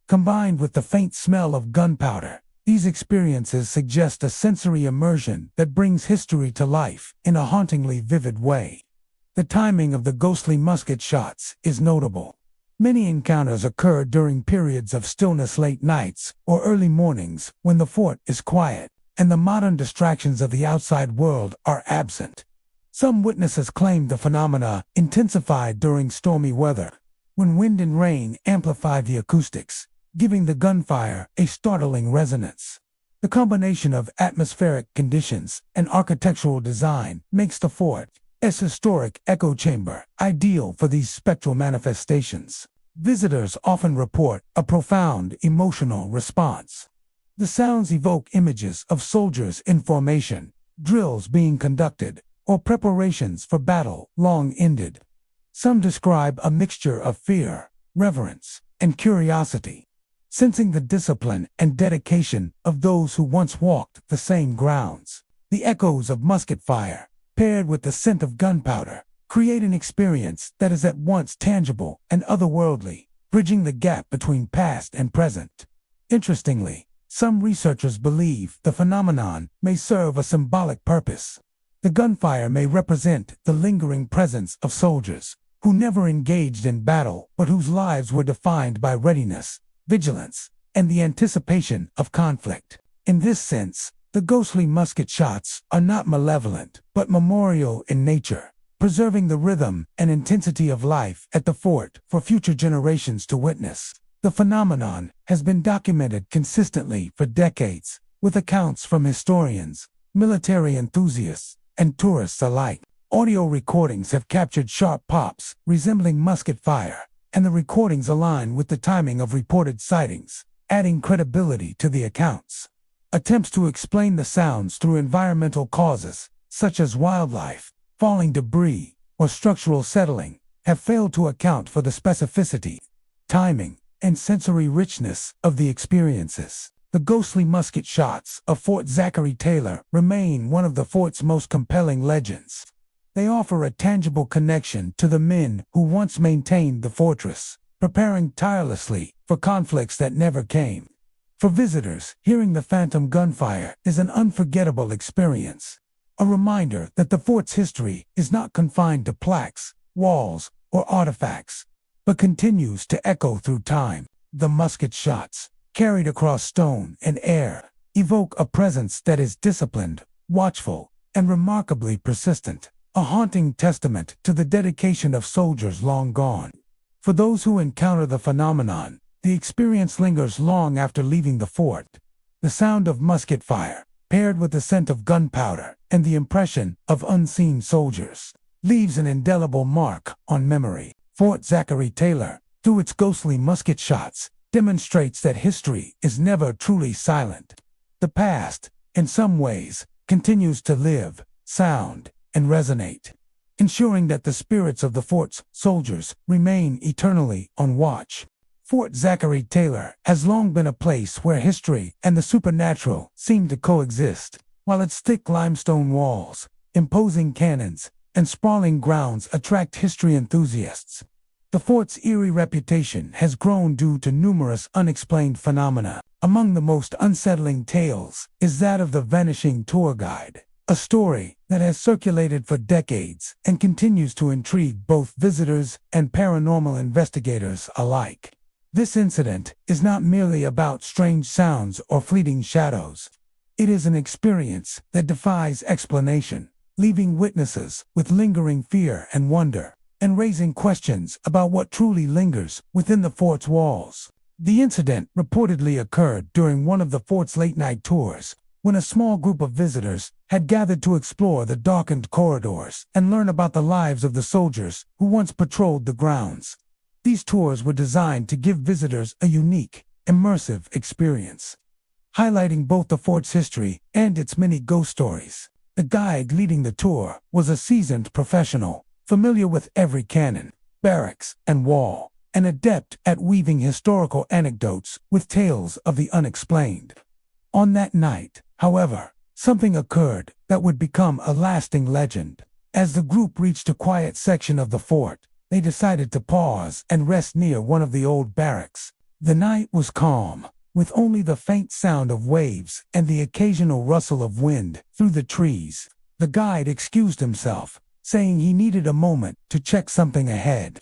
Combined with the faint smell of gunpowder, these experiences suggest a sensory immersion that brings history to life in a hauntingly vivid way. The timing of the ghostly musket shots is notable. Many encounters occur during periods of stillness, late nights or early mornings when the fort is quiet and the modern distractions of the outside world are absent. Some witnesses claim the phenomena intensified during stormy weather, when wind and rain amplified the acoustics, giving the gunfire a startling resonance. The combination of atmospheric conditions and architectural design makes the fort's historic echo chamber ideal for these spectral manifestations. Visitors often report a profound emotional response. The sounds evoke images of soldiers in formation, drills being conducted, or preparations for battle long ended. Some describe a mixture of fear, reverence, and curiosity, sensing the discipline and dedication of those who once walked the same grounds. The echoes of musket fire, paired with the scent of gunpowder, create an experience that is at once tangible and otherworldly, bridging the gap between past and present. Interestingly, some researchers believe the phenomenon may serve a symbolic purpose. The gunfire may represent the lingering presence of soldiers who never engaged in battle but whose lives were defined by readiness, vigilance, and the anticipation of conflict. In this sense, the ghostly musket shots are not malevolent but memorial in nature, preserving the rhythm and intensity of life at the fort for future generations to witness. The phenomenon has been documented consistently for decades, with accounts from historians, military enthusiasts, and tourists alike. Audio recordings have captured sharp pops resembling musket fire, and the recordings align with the timing of reported sightings, adding credibility to the accounts. Attempts to explain the sounds through environmental causes, such as wildlife, falling debris, or structural settling, have failed to account for the specificity, timing, and sensory richness of the experiences. The ghostly musket shots of Fort Zachary Taylor remain one of the fort's most compelling legends. They offer a tangible connection to the men who once maintained the fortress, preparing tirelessly for conflicts that never came. For visitors, hearing the phantom gunfire is an unforgettable experience. a reminder that the fort's history is not confined to plaques, walls, or artifacts, but continues to echo through time. The musket shots, carried across stone and air, evoke a presence that is disciplined, watchful, and remarkably persistent, a haunting testament to the dedication of soldiers long gone. For those who encounter the phenomenon, the experience lingers long after leaving the fort. The sound of musket fire, paired with the scent of gunpowder and the impression of unseen soldiers, leaves an indelible mark on memory. Fort Zachary Taylor, through its ghostly musket shots, demonstrates that history is never truly silent. The past, in some ways, continues to live, sound, and resonate, ensuring that the spirits of the fort's soldiers remain eternally on watch. Fort Zachary Taylor has long been a place where history and the supernatural seem to coexist. While its thick limestone walls, imposing cannons, and sprawling grounds attract history enthusiasts, the fort's eerie reputation has grown due to numerous unexplained phenomena. Among the most unsettling tales is that of the vanishing tour guide, a story that has circulated for decades and continues to intrigue both visitors and paranormal investigators alike. This incident is not merely about strange sounds or fleeting shadows. It is an experience that defies explanation, leaving witnesses with lingering fear and wonder, and raising questions about what truly lingers within the fort's walls. The incident reportedly occurred during one of the fort's late-night tours, when a small group of visitors had gathered to explore the darkened corridors and learn about the lives of the soldiers who once patrolled the grounds. These tours were designed to give visitors a unique, immersive experience, highlighting both the fort's history and its many ghost stories. The guide leading the tour was a seasoned professional, familiar with every cannon, barracks, and wall, an adept at weaving historical anecdotes with tales of the unexplained. On that night, however, something occurred that would become a lasting legend. As the group reached a quiet section of the fort, they decided to pause and rest near one of the old barracks. The night was calm, with only the faint sound of waves and the occasional rustle of wind through the trees. The guide excused himself, saying he needed a moment to check something ahead.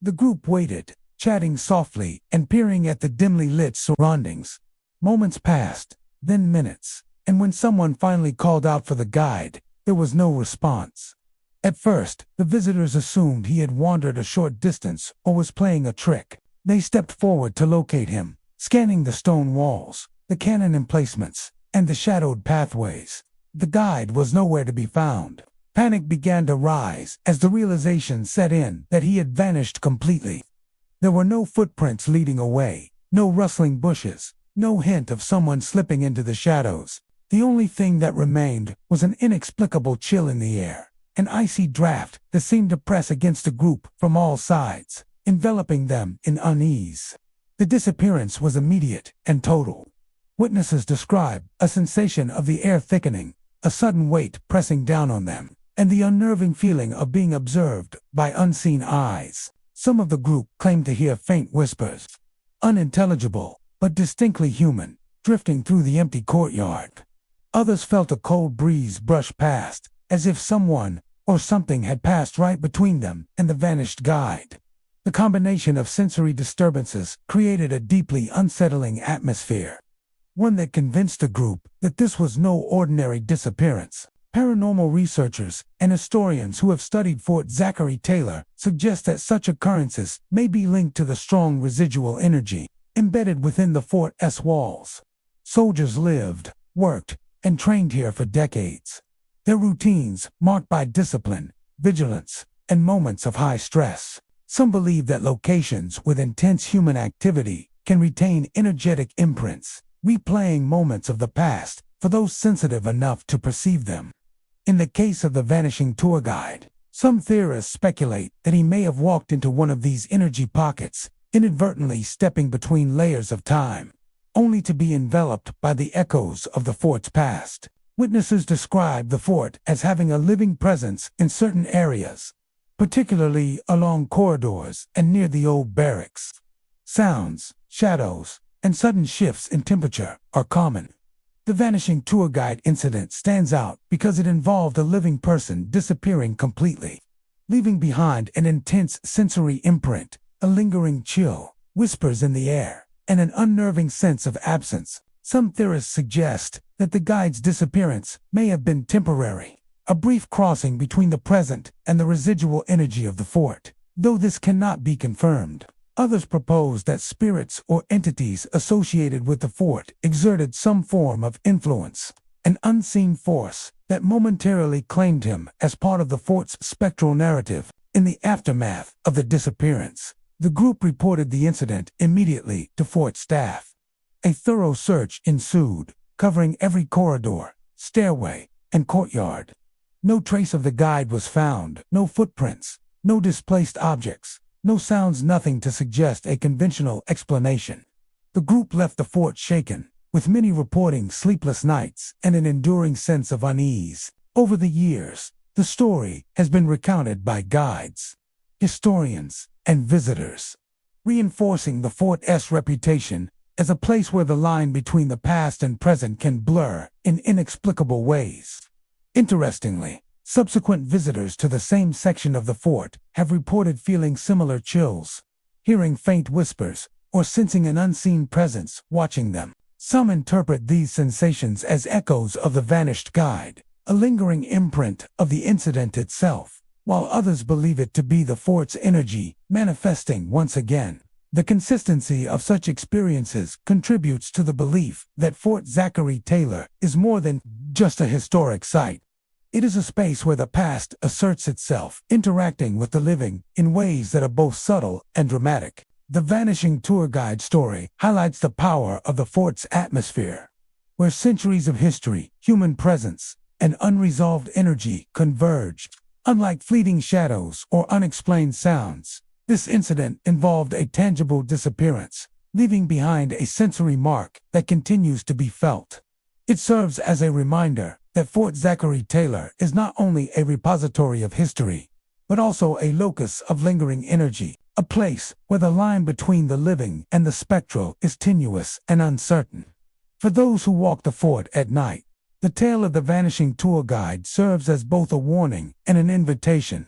The group waited, chatting softly and peering at the dimly lit surroundings. Moments passed, then minutes, and when someone finally called out for the guide, there was no response. At first, the visitors assumed he had wandered a short distance or was playing a trick. They stepped forward to locate him, scanning the stone walls, the cannon emplacements, and the shadowed pathways. The guide was nowhere to be found. Panic began to rise as the realization set in that he had vanished completely. There were no footprints leading away, no rustling bushes, no hint of someone slipping into the shadows. The only thing that remained was an inexplicable chill in the air, an icy draft that seemed to press against the group from all sides, enveloping them in unease. The disappearance was immediate and total. Witnesses describe a sensation of the air thickening, a sudden weight pressing down on them, and the unnerving feeling of being observed by unseen eyes. Some of the group claimed to hear faint whispers, unintelligible but distinctly human, drifting through the empty courtyard. Others felt a cold breeze brush past, as if someone or something had passed right between them and the vanished guide. The combination of sensory disturbances created a deeply unsettling atmosphere, one that convinced the group that this was no ordinary disappearance. Paranormal researchers and historians who have studied Fort Zachary Taylor suggest that such occurrences may be linked to the strong residual energy embedded within the fort's walls. Soldiers lived, worked, and trained here for decades. Their routines marked by discipline, vigilance, and moments of high stress. Some believe that locations with intense human activity can retain energetic imprints, replaying moments of the past for those sensitive enough to perceive them. In the case of the vanishing tour guide, some theorists speculate that he may have walked into one of these energy pockets, inadvertently stepping between layers of time, only to be enveloped by the echoes of the fort's past. Witnesses describe the fort as having a living presence in certain areas, particularly along corridors and near the old barracks. Sounds, shadows, and sudden shifts in temperature are common. The vanishing tour guide incident stands out because it involved a living person disappearing completely, leaving behind an intense sensory imprint, a lingering chill, whispers in the air, and an unnerving sense of absence. Some theorists suggest that the guide's disappearance may have been temporary, a brief crossing between the present and the residual energy of the fort, though this cannot be confirmed. Others propose that spirits or entities associated with the fort exerted some form of influence, an unseen force that momentarily claimed him as part of the fort's spectral narrative. In the aftermath of the disappearance, the group reported the incident immediately to fort staff. A thorough search ensued, covering every corridor, stairway, and courtyard. No trace of the guide was found, no footprints, no displaced objects, no sounds, nothing to suggest a conventional explanation. The group left the fort shaken, with many reporting sleepless nights and an enduring sense of unease. Over the years, the story has been recounted by guides, historians, and visitors, reinforcing the fort's reputation as a place where the line between the past and present can blur in inexplicable ways. Interestingly, subsequent visitors to the same section of the fort have reported feeling similar chills, hearing faint whispers, or sensing an unseen presence watching them. Some interpret these sensations as echoes of the vanished guide, a lingering imprint of the incident itself, while others believe it to be the fort's energy manifesting once again. The consistency of such experiences contributes to the belief that Fort Zachary Taylor is more than just a historic site. It is a space where the past asserts itself, interacting with the living in ways that are both subtle and dramatic. The vanishing tour guide story highlights the power of the fort's atmosphere, where centuries of history, human presence, and unresolved energy converge. Unlike fleeting shadows or unexplained sounds, this incident involved a tangible disappearance, leaving behind a sensory mark that continues to be felt. It serves as a reminder that Fort Zachary Taylor is not only a repository of history, but also a locus of lingering energy, a place where the line between the living and the spectral is tenuous and uncertain. For those who walk the fort at night, the tale of the vanishing tour guide serves as both a warning and an invitation.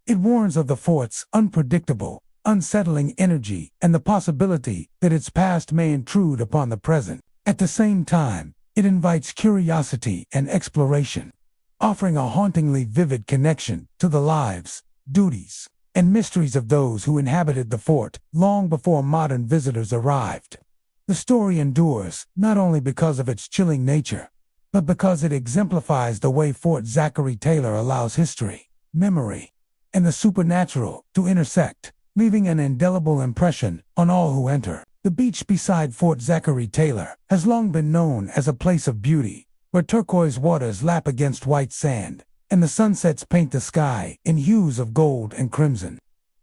It warns of the fort's unpredictable, unsettling energy and the possibility that its past may intrude upon the present. At the same time, it invites curiosity and exploration, offering a hauntingly vivid connection to the lives, duties, and mysteries of those who inhabited the fort long before modern visitors arrived. The story endures not only because of its chilling nature, but because it exemplifies the way Fort Zachary Taylor allows history, memory, and the supernatural to intersect, leaving an indelible impression on all who enter. The beach beside Fort Zachary Taylor has long been known as a place of beauty, where turquoise waters lap against white sand, and the sunsets paint the sky in hues of gold and crimson.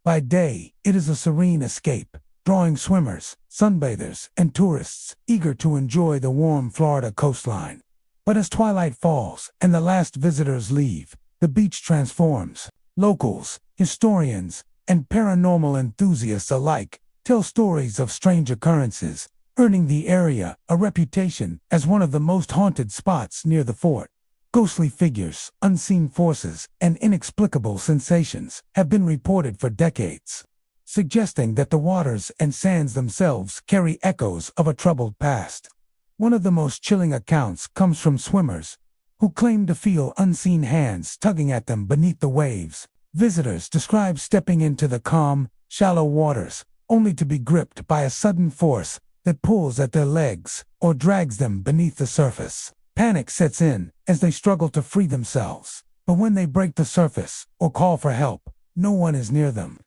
By day, it is a serene escape, drawing swimmers, sunbathers, and tourists eager to enjoy the warm Florida coastline. But as twilight falls and the last visitors leave, the beach transforms. Locals, historians, and paranormal enthusiasts alike tell stories of strange occurrences, earning the area a reputation as one of the most haunted spots near the fort. Ghostly figures, unseen forces, and inexplicable sensations have been reported for decades, suggesting that the waters and sands themselves carry echoes of a troubled past. One of the most chilling accounts comes from swimmers who claim to feel unseen hands tugging at them beneath the waves. Visitors describe stepping into the calm, shallow waters, only to be gripped by a sudden force that pulls at their legs or drags them beneath the surface. Panic sets in as they struggle to free themselves, but when they break the surface or call for help, no one is near them.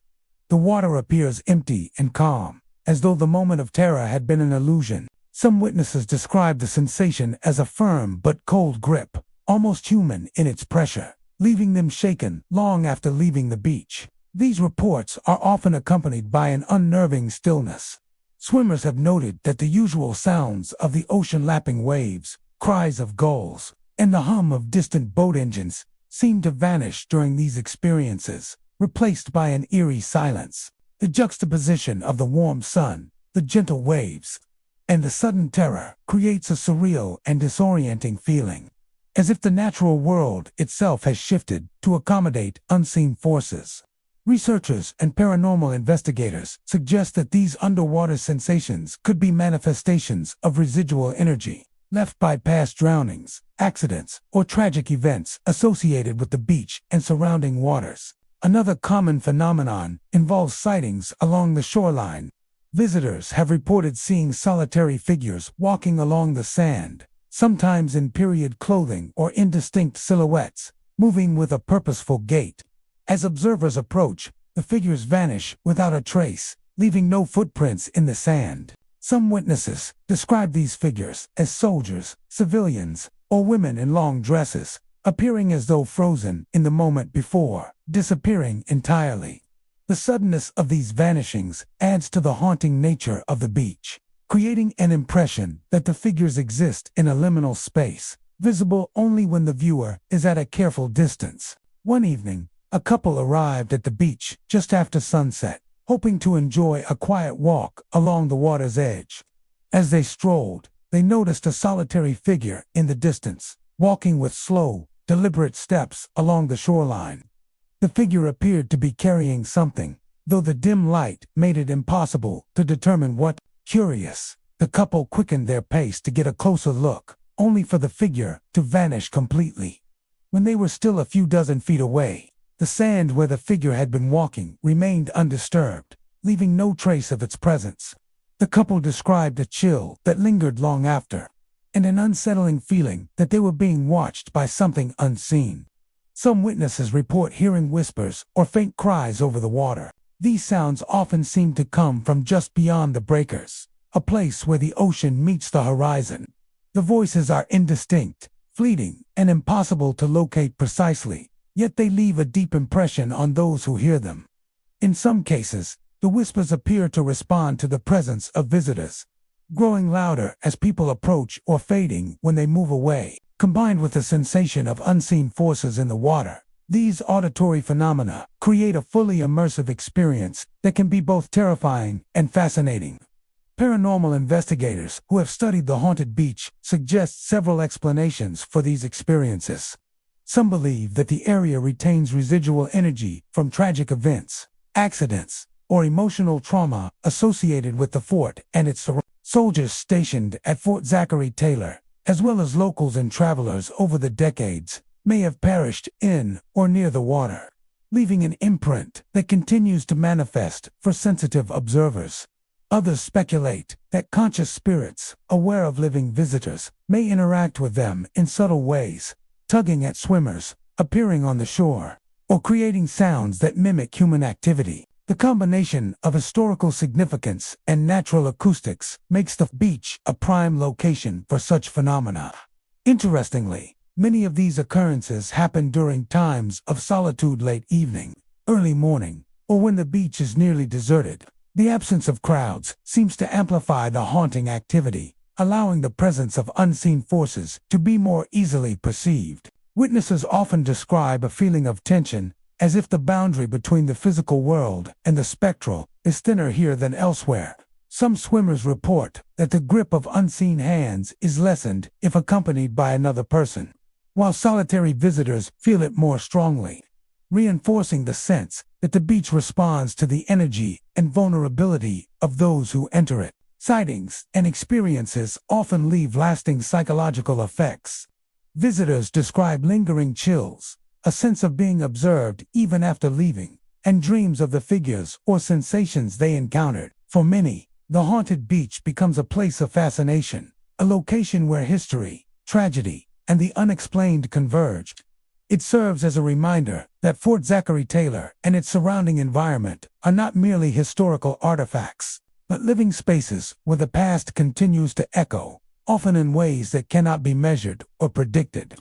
The water appears empty and calm, as though the moment of terror had been an illusion. Some witnesses describe the sensation as a firm but cold grip, almost human in its pressure, leaving them shaken long after leaving the beach. These reports are often accompanied by an unnerving stillness. Swimmers have noted that the usual sounds of the ocean lapping waves, cries of gulls, and the hum of distant boat engines seem to vanish during these experiences, replaced by an eerie silence. The juxtaposition of the warm sun, the gentle waves, and the sudden terror creates a surreal and disorienting feeling, as if the natural world itself has shifted to accommodate unseen forces. Researchers and paranormal investigators suggest that these underwater sensations could be manifestations of residual energy left by past drownings, accidents, or tragic events associated with the beach and surrounding waters. Another common phenomenon involves sightings along the shoreline. Visitors have reported seeing solitary figures walking along the sand, sometimes in period clothing or indistinct silhouettes, moving with a purposeful gait. As observers approach, the figures vanish without a trace, leaving no footprints in the sand. Some witnesses describe these figures as soldiers, civilians, or women in long dresses, appearing as though frozen in the moment before disappearing entirely. The suddenness of these vanishings adds to the haunting nature of the beach, creating an impression that the figures exist in a liminal space, visible only when the viewer is at a careful distance. One evening, a couple arrived at the beach just after sunset, hoping to enjoy a quiet walk along the water's edge. As they strolled, they noticed a solitary figure in the distance, walking with slow, deliberate steps along the shoreline. The figure appeared to be carrying something, though the dim light made it impossible to determine what. Curious, the couple quickened their pace to get a closer look, only for the figure to vanish completely. When they were still a few dozen feet away, the sand where the figure had been walking remained undisturbed, leaving no trace of its presence. The couple described a chill that lingered long after, and an unsettling feeling that they were being watched by something unseen. Some witnesses report hearing whispers or faint cries over the water. These sounds often seem to come from just beyond the breakers, a place where the ocean meets the horizon. The voices are indistinct, fleeting, and impossible to locate precisely, yet they leave a deep impression on those who hear them. In some cases, the whispers appear to respond to the presence of visitors, growing louder as people approach or fading when they move away. Combined with the sensation of unseen forces in the water, these auditory phenomena create a fully immersive experience that can be both terrifying and fascinating. Paranormal investigators who have studied the haunted beach suggest several explanations for these experiences. Some believe that the area retains residual energy from tragic events, accidents, or emotional trauma associated with the fort and its surroundings. Soldiers stationed at Fort Zachary Taylor, as well as locals and travelers over the decades, may have perished in or near the water, leaving an imprint that continues to manifest for sensitive observers. Others speculate that conscious spirits, aware of living visitors, may interact with them in subtle ways, tugging at swimmers, appearing on the shore, or creating sounds that mimic human activity. The combination of historical significance and natural acoustics makes the beach a prime location for such phenomena. Interestingly, many of these occurrences happen during times of solitude, late evening, early morning, or when the beach is nearly deserted. The absence of crowds seems to amplify the haunting activity, allowing the presence of unseen forces to be more easily perceived. Witnesses often describe a feeling of tension, as if the boundary between the physical world and the spectral is thinner here than elsewhere. Some swimmers report that the grip of unseen hands is lessened if accompanied by another person, while solitary visitors feel it more strongly, reinforcing the sense that the beach responds to the energy and vulnerability of those who enter it. Sightings and experiences often leave lasting psychological effects. Visitors describe lingering chills, a sense of being observed even after leaving, and dreams of the figures or sensations they encountered. For many, the haunted beach becomes a place of fascination, a location where history, tragedy, and the unexplained converge. It serves as a reminder that Fort Zachary Taylor and its surrounding environment are not merely historical artifacts, but living spaces where the past continues to echo, often in ways that cannot be measured or predicted.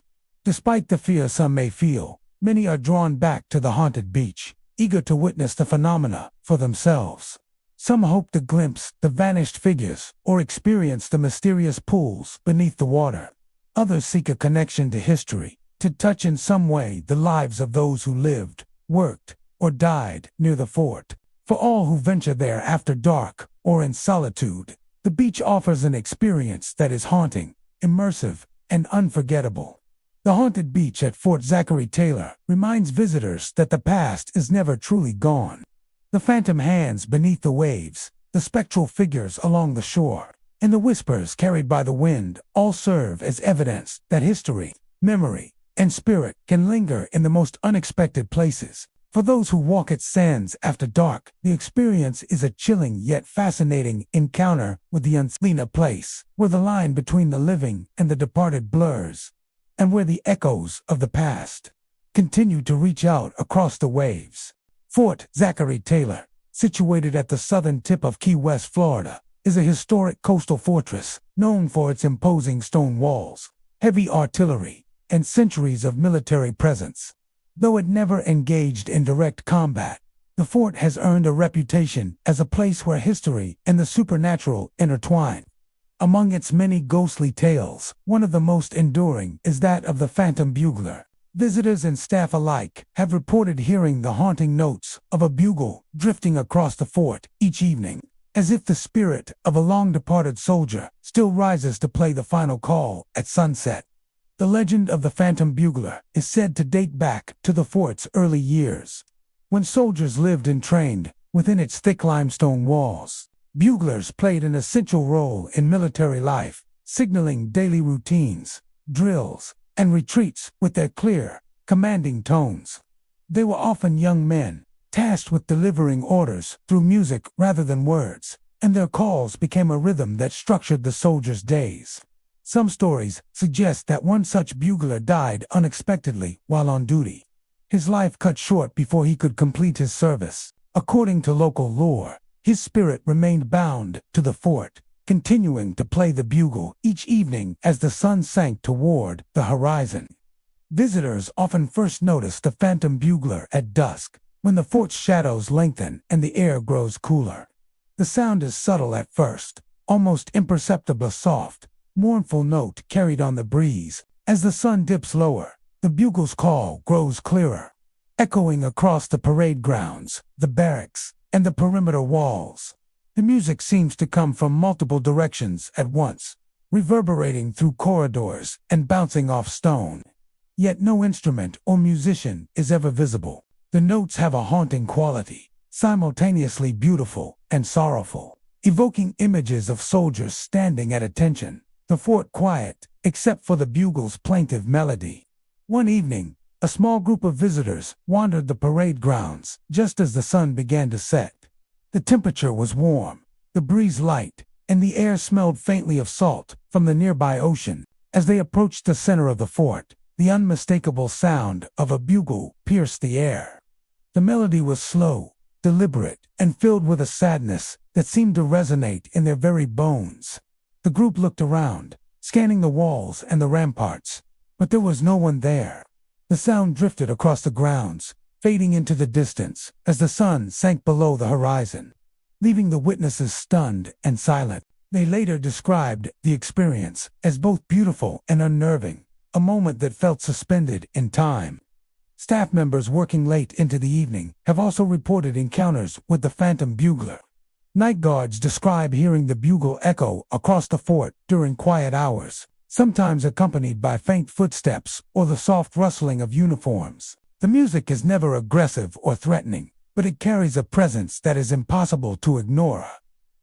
Despite the fear some may feel, many are drawn back to the haunted beach, eager to witness the phenomena for themselves. Some hope to glimpse the vanished figures or experience the mysterious pools beneath the water. Others seek a connection to history, to touch in some way the lives of those who lived, worked, or died near the fort. For all who venture there after dark or in solitude, The beach offers an experience that is haunting, immersive, and unforgettable. The haunted beach at Fort Zachary Taylor reminds visitors that the past is never truly gone. The phantom hands beneath the waves, the spectral figures along the shore, and the whispers carried by the wind all serve as evidence that history, memory, and spirit can linger in the most unexpected places. For those who walk its sands after dark, the experience is a chilling yet fascinating encounter with the untimely, a place where the line between the living and the departed blurs, and where the echoes of the past continue to reach out across the waves. Fort Zachary Taylor, situated at the southern tip of Key West, Florida, is a historic coastal fortress known for its imposing stone walls, heavy artillery, and centuries of military presence. Though it never engaged in direct combat, the fort has earned a reputation as a place where history and the supernatural intertwine. Among its many ghostly tales, one of the most enduring is that of the phantom bugler. Visitors and staff alike have reported hearing the haunting notes of a bugle drifting across the fort each evening, as if the spirit of a long-departed soldier still rises to play the final call at sunset. The legend of the phantom bugler is said to date back to the fort's early years. When soldiers lived and trained within its thick limestone walls, buglers played an essential role in military life, signaling daily routines, drills, and retreats with their clear, commanding tones. They were often young men, tasked with delivering orders through music rather than words, and their calls became a rhythm that structured the soldiers' days. Some stories suggest that one such bugler died unexpectedly while on duty. His life cut short before he could complete his service. According to local lore, his spirit remained bound to the fort, continuing to play the bugle each evening as the sun sank toward the horizon. Visitors often first notice the phantom bugler at dusk, when the fort's shadows lengthen and the air grows cooler. The sound is subtle at first, almost imperceptible, a soft, mournful note carried on the breeze. As the sun dips lower, the bugle's call grows clearer, echoing across the parade grounds, the barracks, and the perimeter walls. The music seems to come from multiple directions at once, reverberating through corridors and bouncing off stone. Yet no instrument or musician is ever visible. The notes have a haunting quality, simultaneously beautiful and sorrowful, evoking images of soldiers standing at attention, the fort quiet, except for the bugle's plaintive melody. One evening, a small group of visitors wandered the parade grounds just as the sun began to set. The temperature was warm, the breeze light, and the air smelled faintly of salt from the nearby ocean. As they approached the center of the fort, the unmistakable sound of a bugle pierced the air. The melody was slow, deliberate, and filled with a sadness that seemed to resonate in their very bones. The group looked around, scanning the walls and the ramparts, but there was no one there. The sound drifted across the grounds, fading into the distance as the sun sank below the horizon, leaving the witnesses stunned and silent. They later described the experience as both beautiful and unnerving, a moment that felt suspended in time. Staff members working late into the evening have also reported encounters with the phantom bugler. Night guards describe hearing the bugle echo across the fort during quiet hours, sometimes accompanied by faint footsteps or the soft rustling of uniforms. The music is never aggressive or threatening, but it carries a presence that is impossible to ignore.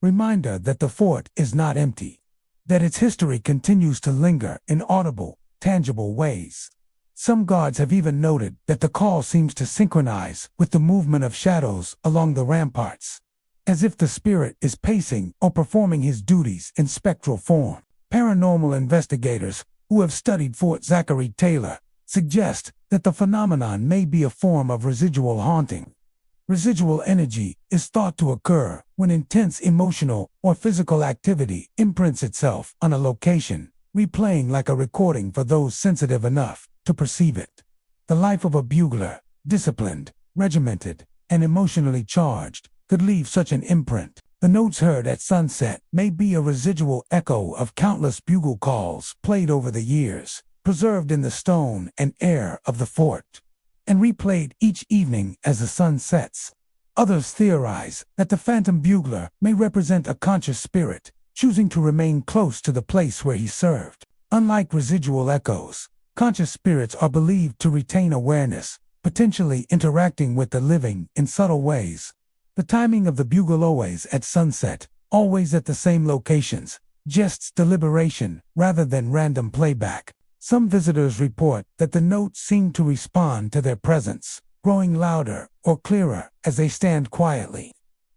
Reminder that the fort is not empty, that its history continues to linger in audible, tangible ways. Some guards have even noted that the call seems to synchronize with the movement of shadows along the ramparts, as if the spirit is pacing or performing his duties in spectral form. Paranormal investigators who have studied Fort Zachary Taylor suggest that the phenomenon may be a form of residual haunting. Residual energy is thought to occur when intense emotional or physical activity imprints itself on a location, replaying like a recording for those sensitive enough to perceive it. The life of a bugler, disciplined, regimented, and emotionally charged, could leave such an imprint. The notes heard at sunset may be a residual echo of countless bugle calls played over the years, preserved in the stone and air of the fort, and replayed each evening as the sun sets. Others theorize that the phantom bugler may represent a conscious spirit, choosing to remain close to the place where he served. Unlike residual echoes, conscious spirits are believed to retain awareness, potentially interacting with the living in subtle ways. The timing of the bugle, always at sunset, always at the same locations, suggests deliberation rather than random playback. Some visitors report that the notes seem to respond to their presence, growing louder or clearer as they stand quietly,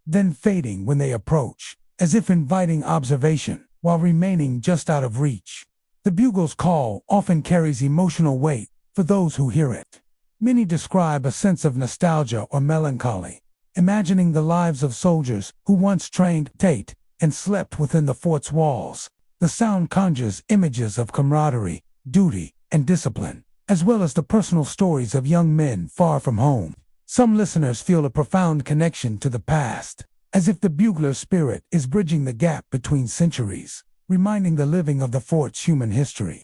then fading when they approach, as if inviting observation while remaining just out of reach. The bugle's call often carries emotional weight for those who hear it. Many describe a sense of nostalgia or melancholy, imagining the lives of soldiers who once trained, ate, and slept within the fort's walls. The sound conjures images of camaraderie, duty, and discipline, as well as the personal stories of young men far from home. Some listeners feel a profound connection to the past, as if the bugler's spirit is bridging the gap between centuries, reminding the living of the fort's human history.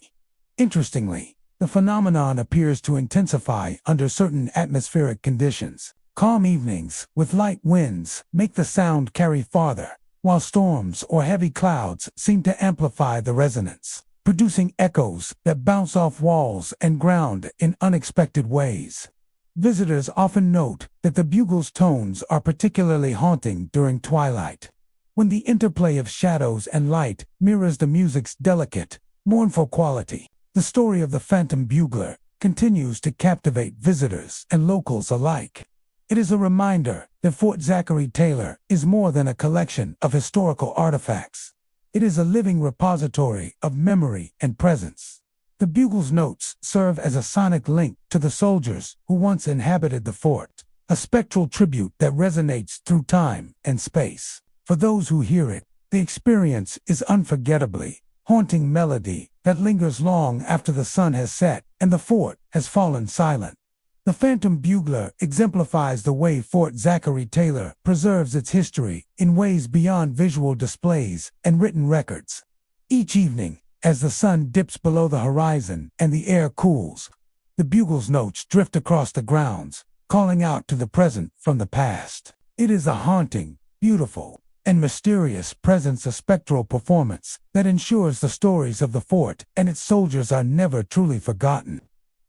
Interestingly, the phenomenon appears to intensify under certain atmospheric conditions. Calm evenings with light winds make the sound carry farther, while storms or heavy clouds seem to amplify the resonance, producing echoes that bounce off walls and ground in unexpected ways. Visitors often note that the bugle's tones are particularly haunting during twilight, when the interplay of shadows and light mirrors the music's delicate, mournful quality. The story of the phantom bugler continues to captivate visitors and locals alike. It is a reminder that Fort Zachary Taylor is more than a collection of historical artifacts. It is a living repository of memory and presence. The bugle's notes serve as a sonic link to the soldiers who once inhabited the fort, a spectral tribute that resonates through time and space. For those who hear it, the experience is unforgettably haunting melody that lingers long after the sun has set and the fort has fallen silent. The phantom bugler exemplifies the way Fort Zachary Taylor preserves its history in ways beyond visual displays and written records. Each evening, as the sun dips below the horizon and the air cools, the bugle's notes drift across the grounds, calling out to the present from the past. It is a haunting, beautiful, and mysterious presence, a spectral performance that ensures the stories of the fort and its soldiers are never truly forgotten.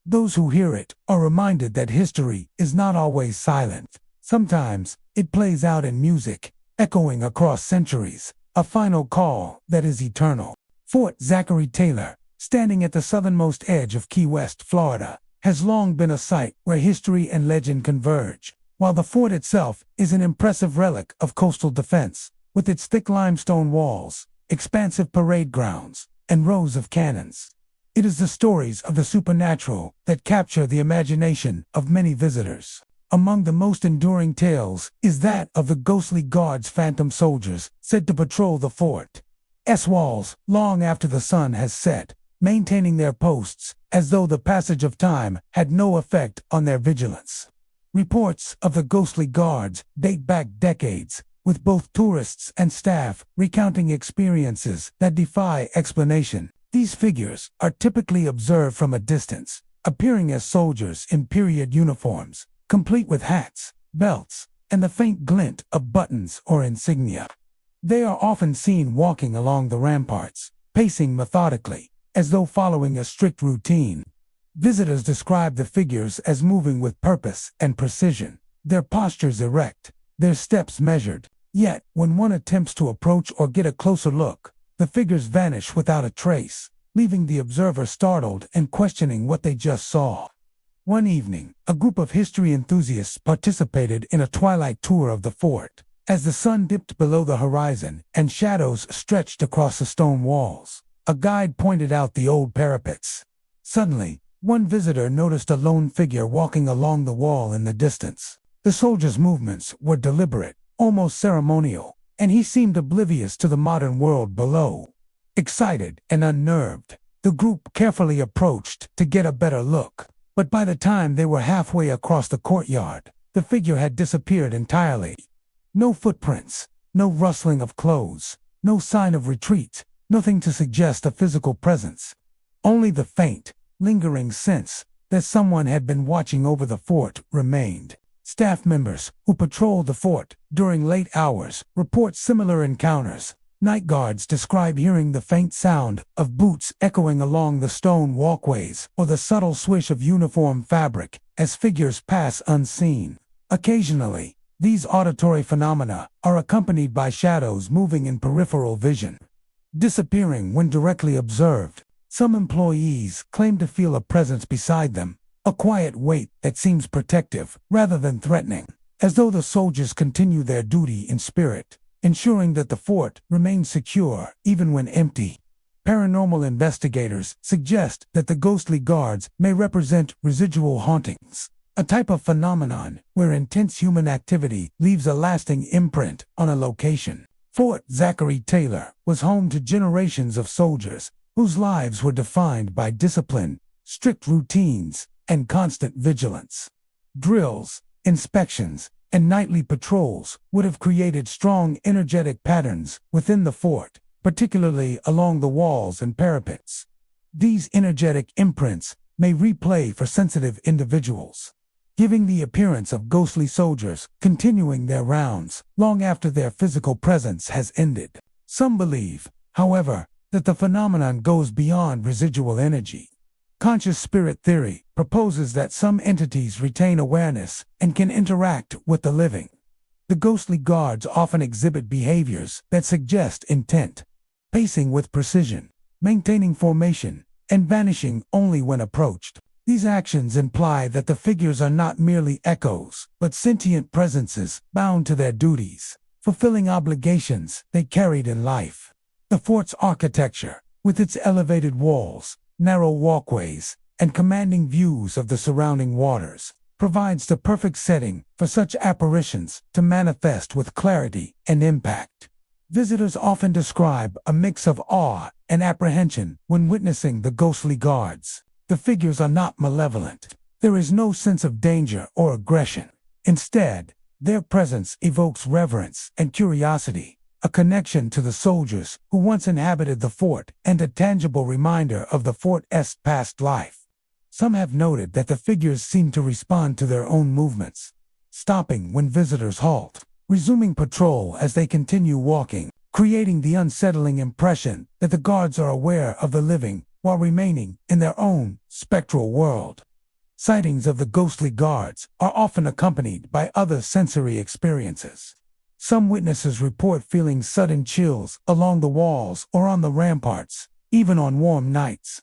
Those who hear it are reminded that history is not always silent. Sometimes it plays out in music, echoing across centuries, a final call that is eternal. Fort Zachary Taylor, standing at the southernmost edge of Key West, Florida, has long been a site where history and legend converge. While the fort itself is an impressive relic of coastal defense, with its thick limestone walls, expansive parade grounds, and rows of cannons, it is the stories of the supernatural that capture the imagination of many visitors. Among the most enduring tales is that of the ghostly guard's phantom soldiers said to patrol the fort's walls long after the sun has set, maintaining their posts as though the passage of time had no effect on their vigilance. Reports of the ghostly guards date back decades, with both tourists and staff recounting experiences that defy explanation. These figures are typically observed from a distance, appearing as soldiers in period uniforms, complete with hats, belts, and the faint glint of buttons or insignia. They are often seen walking along the ramparts, pacing methodically, as though following a strict routine. Visitors describe the figures as moving with purpose and precision, their postures erect, their steps measured. Yet, when one attempts to approach or get a closer look, the figures vanish without a trace, leaving the observer startled and questioning what they just saw. One evening, a group of history enthusiasts participated in a twilight tour of the fort. As the sun dipped below the horizon and shadows stretched across the stone walls, a guide pointed out the old parapets. Suddenly, one visitor noticed a lone figure walking along the wall in the distance. The soldier's movements were deliberate, almost ceremonial, and he seemed oblivious to the modern world below. Excited and unnerved, the group carefully approached to get a better look. But by the time they were halfway across the courtyard, the figure had disappeared entirely. No footprints, no rustling of clothes, no sign of retreat, nothing to suggest a physical presence. Only the faint, lingering sense that someone had been watching over the fort remained. Staff members who patrolled the fort during late hours report similar encounters, Night guards describe hearing the faint sound of boots echoing along the stone walkways or the subtle swish of uniform fabric as figures pass unseen. Occasionally, these auditory phenomena are accompanied by shadows moving in peripheral vision, disappearing when directly observed. Some employees claim to feel a presence beside them, a quiet weight that seems protective rather than threatening, as though the soldiers continue their duty in spirit, ensuring that the fort remains secure even when empty. Paranormal investigators suggest that the ghostly guards may represent residual hauntings, a type of phenomenon where intense human activity leaves a lasting imprint on a location. Fort Zachary Taylor was home to generations of soldiers whose lives were defined by discipline, strict routines, and constant vigilance. Drills, inspections, and nightly patrols would have created strong energetic patterns within the fort, particularly along the walls and parapets. These energetic imprints may replay for sensitive individuals, giving the appearance of ghostly soldiers continuing their rounds long after their physical presence has ended. Some believe, however, that the phenomenon goes beyond residual energy. Conscious spirit theory proposes that some entities retain awareness and can interact with the living. The ghostly guards often exhibit behaviors that suggest intent, pacing with precision, maintaining formation, and vanishing only when approached. These actions imply that the figures are not merely echoes, but sentient presences bound to their duties, fulfilling obligations they carried in life. The fort's architecture, with its elevated walls, narrow walkways, and commanding views of the surrounding waters, provides the perfect setting for such apparitions to manifest with clarity and impact. Visitors often describe a mix of awe and apprehension when witnessing the ghostly guards. The figures are not malevolent. There is no sense of danger or aggression. Instead, their presence evokes reverence and curiosity, a connection to the soldiers who once inhabited the fort and a tangible reminder of the fort's past life. Some have noted that the figures seem to respond to their own movements, stopping when visitors halt, resuming patrol as they continue walking, creating the unsettling impression that the guards are aware of the living while remaining in their own spectral world. Sightings of the ghostly guards are often accompanied by other sensory experiences. Some witnesses report feeling sudden chills along the walls or on the ramparts, even on warm nights.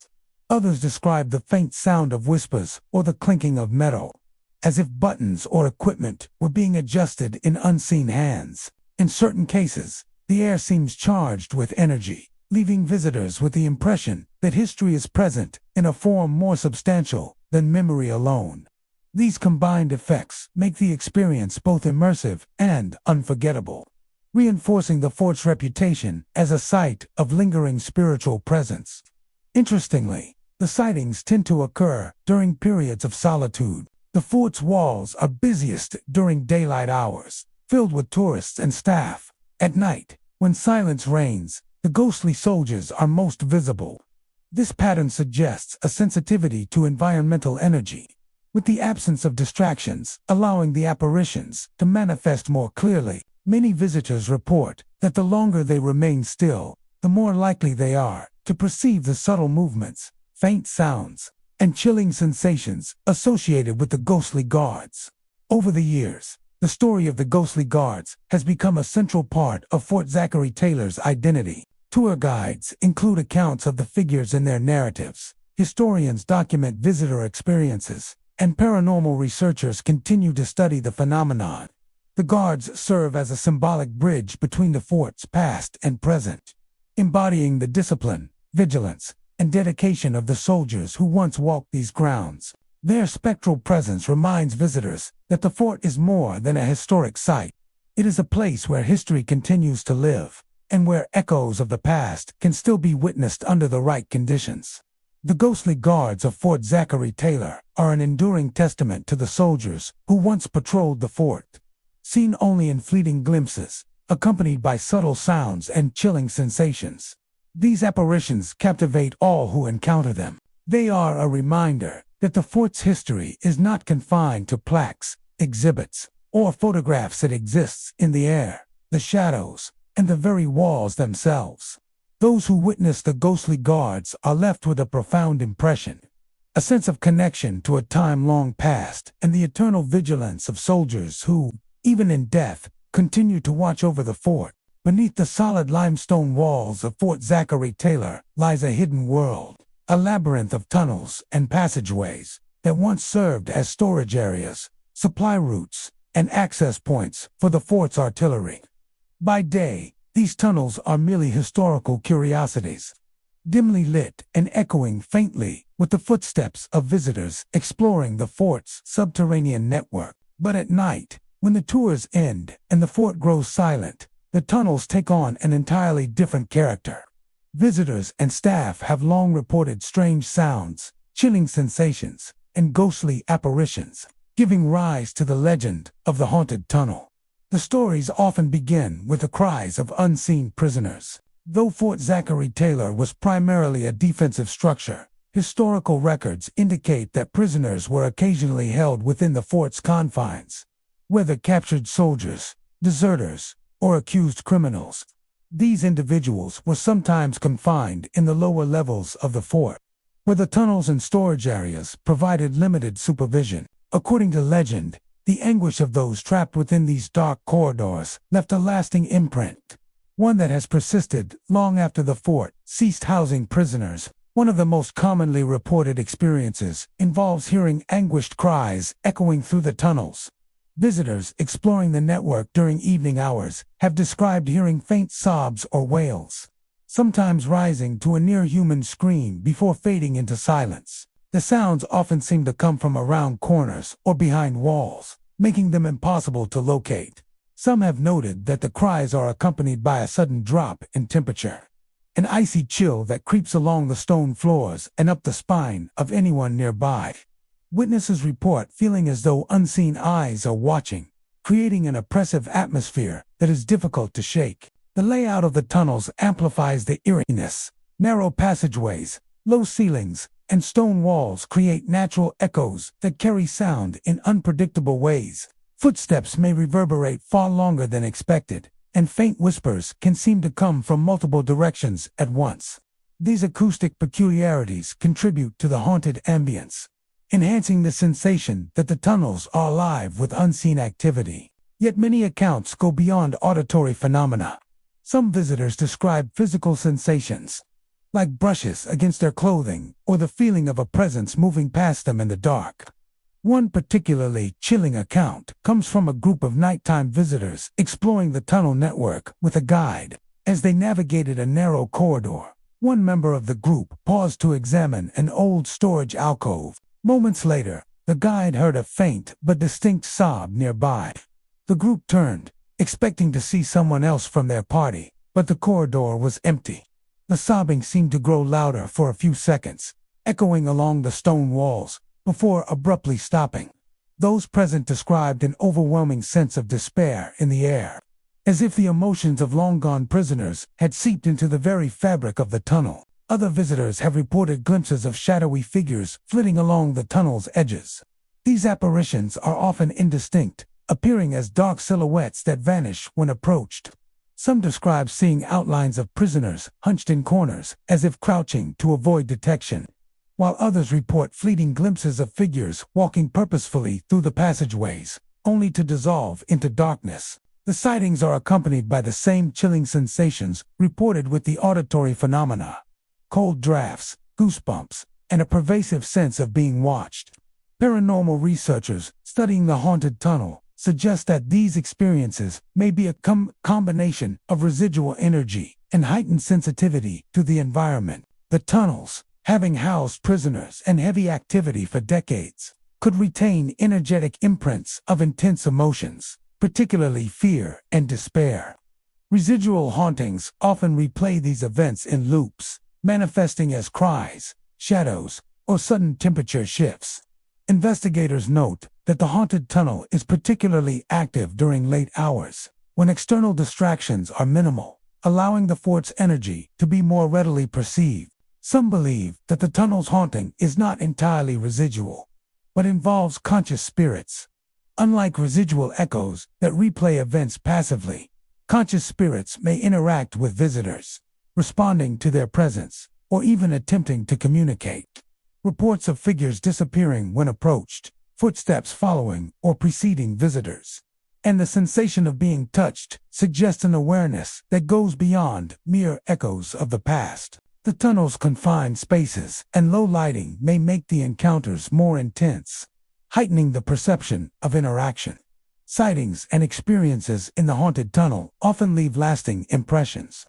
Others describe the faint sound of whispers or the clinking of metal, as if buttons or equipment were being adjusted in unseen hands. In certain cases, the air seems charged with energy, leaving visitors with the impression that history is present in a form more substantial than memory alone. These combined effects make the experience both immersive and unforgettable, reinforcing the fort's reputation as a site of lingering spiritual presence. Interestingly, the sightings tend to occur during periods of solitude. The fort's walls are busiest during daylight hours, filled with tourists and staff. At night, when silence reigns, the ghostly soldiers are most visible. This pattern suggests a sensitivity to environmental energy, with the absence of distractions allowing the apparitions to manifest more clearly. Many visitors report that the longer they remain still, the more likely they are to perceive the subtle movements, faint sounds, and chilling sensations associated with the ghostly guards. Over the years, the story of the ghostly guards has become a central part of Fort Zachary Taylor's identity. Tour guides include accounts of the figures in their narratives. Historians document visitor experiences, and paranormal researchers continue to study the phenomenon. The guards serve as a symbolic bridge between the fort's past and present, embodying the discipline, vigilance, and dedication of the soldiers who once walked these grounds. Their spectral presence reminds visitors that the fort is more than a historic site. It is a place where history continues to live, and where echoes of the past can still be witnessed under the right conditions. The ghostly guards of Fort Zachary Taylor are an enduring testament to the soldiers who once patrolled the fort. Seen only in fleeting glimpses, accompanied by subtle sounds and chilling sensations, these apparitions captivate all who encounter them. They are a reminder that the fort's history is not confined to plaques, exhibits, or photographs. It exists in the air, the shadows, and the very walls themselves. Those who witness the ghostly guards are left with a profound impression, a sense of connection to a time long past and the eternal vigilance of soldiers who, even in death, continue to watch over the fort. Beneath the solid limestone walls of Fort Zachary Taylor lies a hidden world, a labyrinth of tunnels and passageways that once served as storage areas, supply routes, and access points for the fort's artillery. By day, these tunnels are merely historical curiosities, dimly lit and echoing faintly with the footsteps of visitors exploring the fort's subterranean network. But at night, when the tours end and the fort grows silent, the tunnels take on an entirely different character. Visitors and staff have long reported strange sounds, chilling sensations, and ghostly apparitions, giving rise to the legend of the haunted tunnel. The stories often begin with the cries of unseen prisoners. Though Fort Zachary Taylor was primarily a defensive structure, historical records indicate that prisoners were occasionally held within the fort's confines. Whether captured soldiers, deserters, or accused criminals, these individuals were sometimes confined in the lower levels of the fort, where the tunnels and storage areas provided limited supervision. According to legend, the anguish of those trapped within these dark corridors left a lasting imprint, one that has persisted long after the fort ceased housing prisoners. One of the most commonly reported experiences involves hearing anguished cries echoing through the tunnels. Visitors exploring the network during evening hours have described hearing faint sobs or wails, sometimes rising to a near-human scream before fading into silence. The sounds often seem to come from around corners or behind walls, making them impossible to locate. Some have noted that the cries are accompanied by a sudden drop in temperature, an icy chill that creeps along the stone floors and up the spine of anyone nearby. Witnesses report feeling as though unseen eyes are watching, creating an oppressive atmosphere that is difficult to shake. The layout of the tunnels amplifies the eeriness. Narrow passageways, low ceilings, and stone walls create natural echoes that carry sound in unpredictable ways. Footsteps may reverberate far longer than expected, and faint whispers can seem to come from multiple directions at once. These acoustic peculiarities contribute to the haunted ambience, enhancing the sensation that the tunnels are alive with unseen activity. Yet many accounts go beyond auditory phenomena. Some visitors describe physical sensations, like brushes against their clothing or the feeling of a presence moving past them in the dark. One particularly chilling account comes from a group of nighttime visitors exploring the tunnel network with a guide. As they navigated a narrow corridor, one member of the group paused to examine an old storage alcove. Moments later, the guide heard a faint but distinct sob nearby. The group turned, expecting to see someone else from their party, but the corridor was empty. The sobbing seemed to grow louder for a few seconds, echoing along the stone walls, before abruptly stopping. Those present described an overwhelming sense of despair in the air, as if the emotions of long-gone prisoners had seeped into the very fabric of the tunnel. Other visitors have reported glimpses of shadowy figures flitting along the tunnel's edges. These apparitions are often indistinct, appearing as dark silhouettes that vanish when approached. Some describe seeing outlines of prisoners hunched in corners, as if crouching to avoid detection, while others report fleeting glimpses of figures walking purposefully through the passageways, only to dissolve into darkness. The sightings are accompanied by the same chilling sensations reported with the auditory phenomena: cold drafts, goosebumps, and a pervasive sense of being watched. Paranormal researchers studying the haunted tunnel suggest that these experiences may be a combination of residual energy and heightened sensitivity to the environment. The tunnels, having housed prisoners and heavy activity for decades, could retain energetic imprints of intense emotions, particularly fear and despair. Residual hauntings often replay these events in loops, manifesting as cries, shadows, or sudden temperature shifts. Investigators note that the haunted tunnel is particularly active during late hours, when external distractions are minimal, allowing the fort's energy to be more readily perceived. Some believe that the tunnel's haunting is not entirely residual, but involves conscious spirits. Unlike residual echoes that replay events passively, Conscious spirits may interact with visitors, responding to their presence, or even attempting to communicate. Reports of figures disappearing when approached, footsteps following or preceding visitors, and the sensation of being touched suggest an awareness that goes beyond mere echoes of the past. The tunnel's confined spaces and low lighting may make the encounters more intense, heightening the perception of interaction. Sightings and experiences in the haunted tunnel often leave lasting impressions.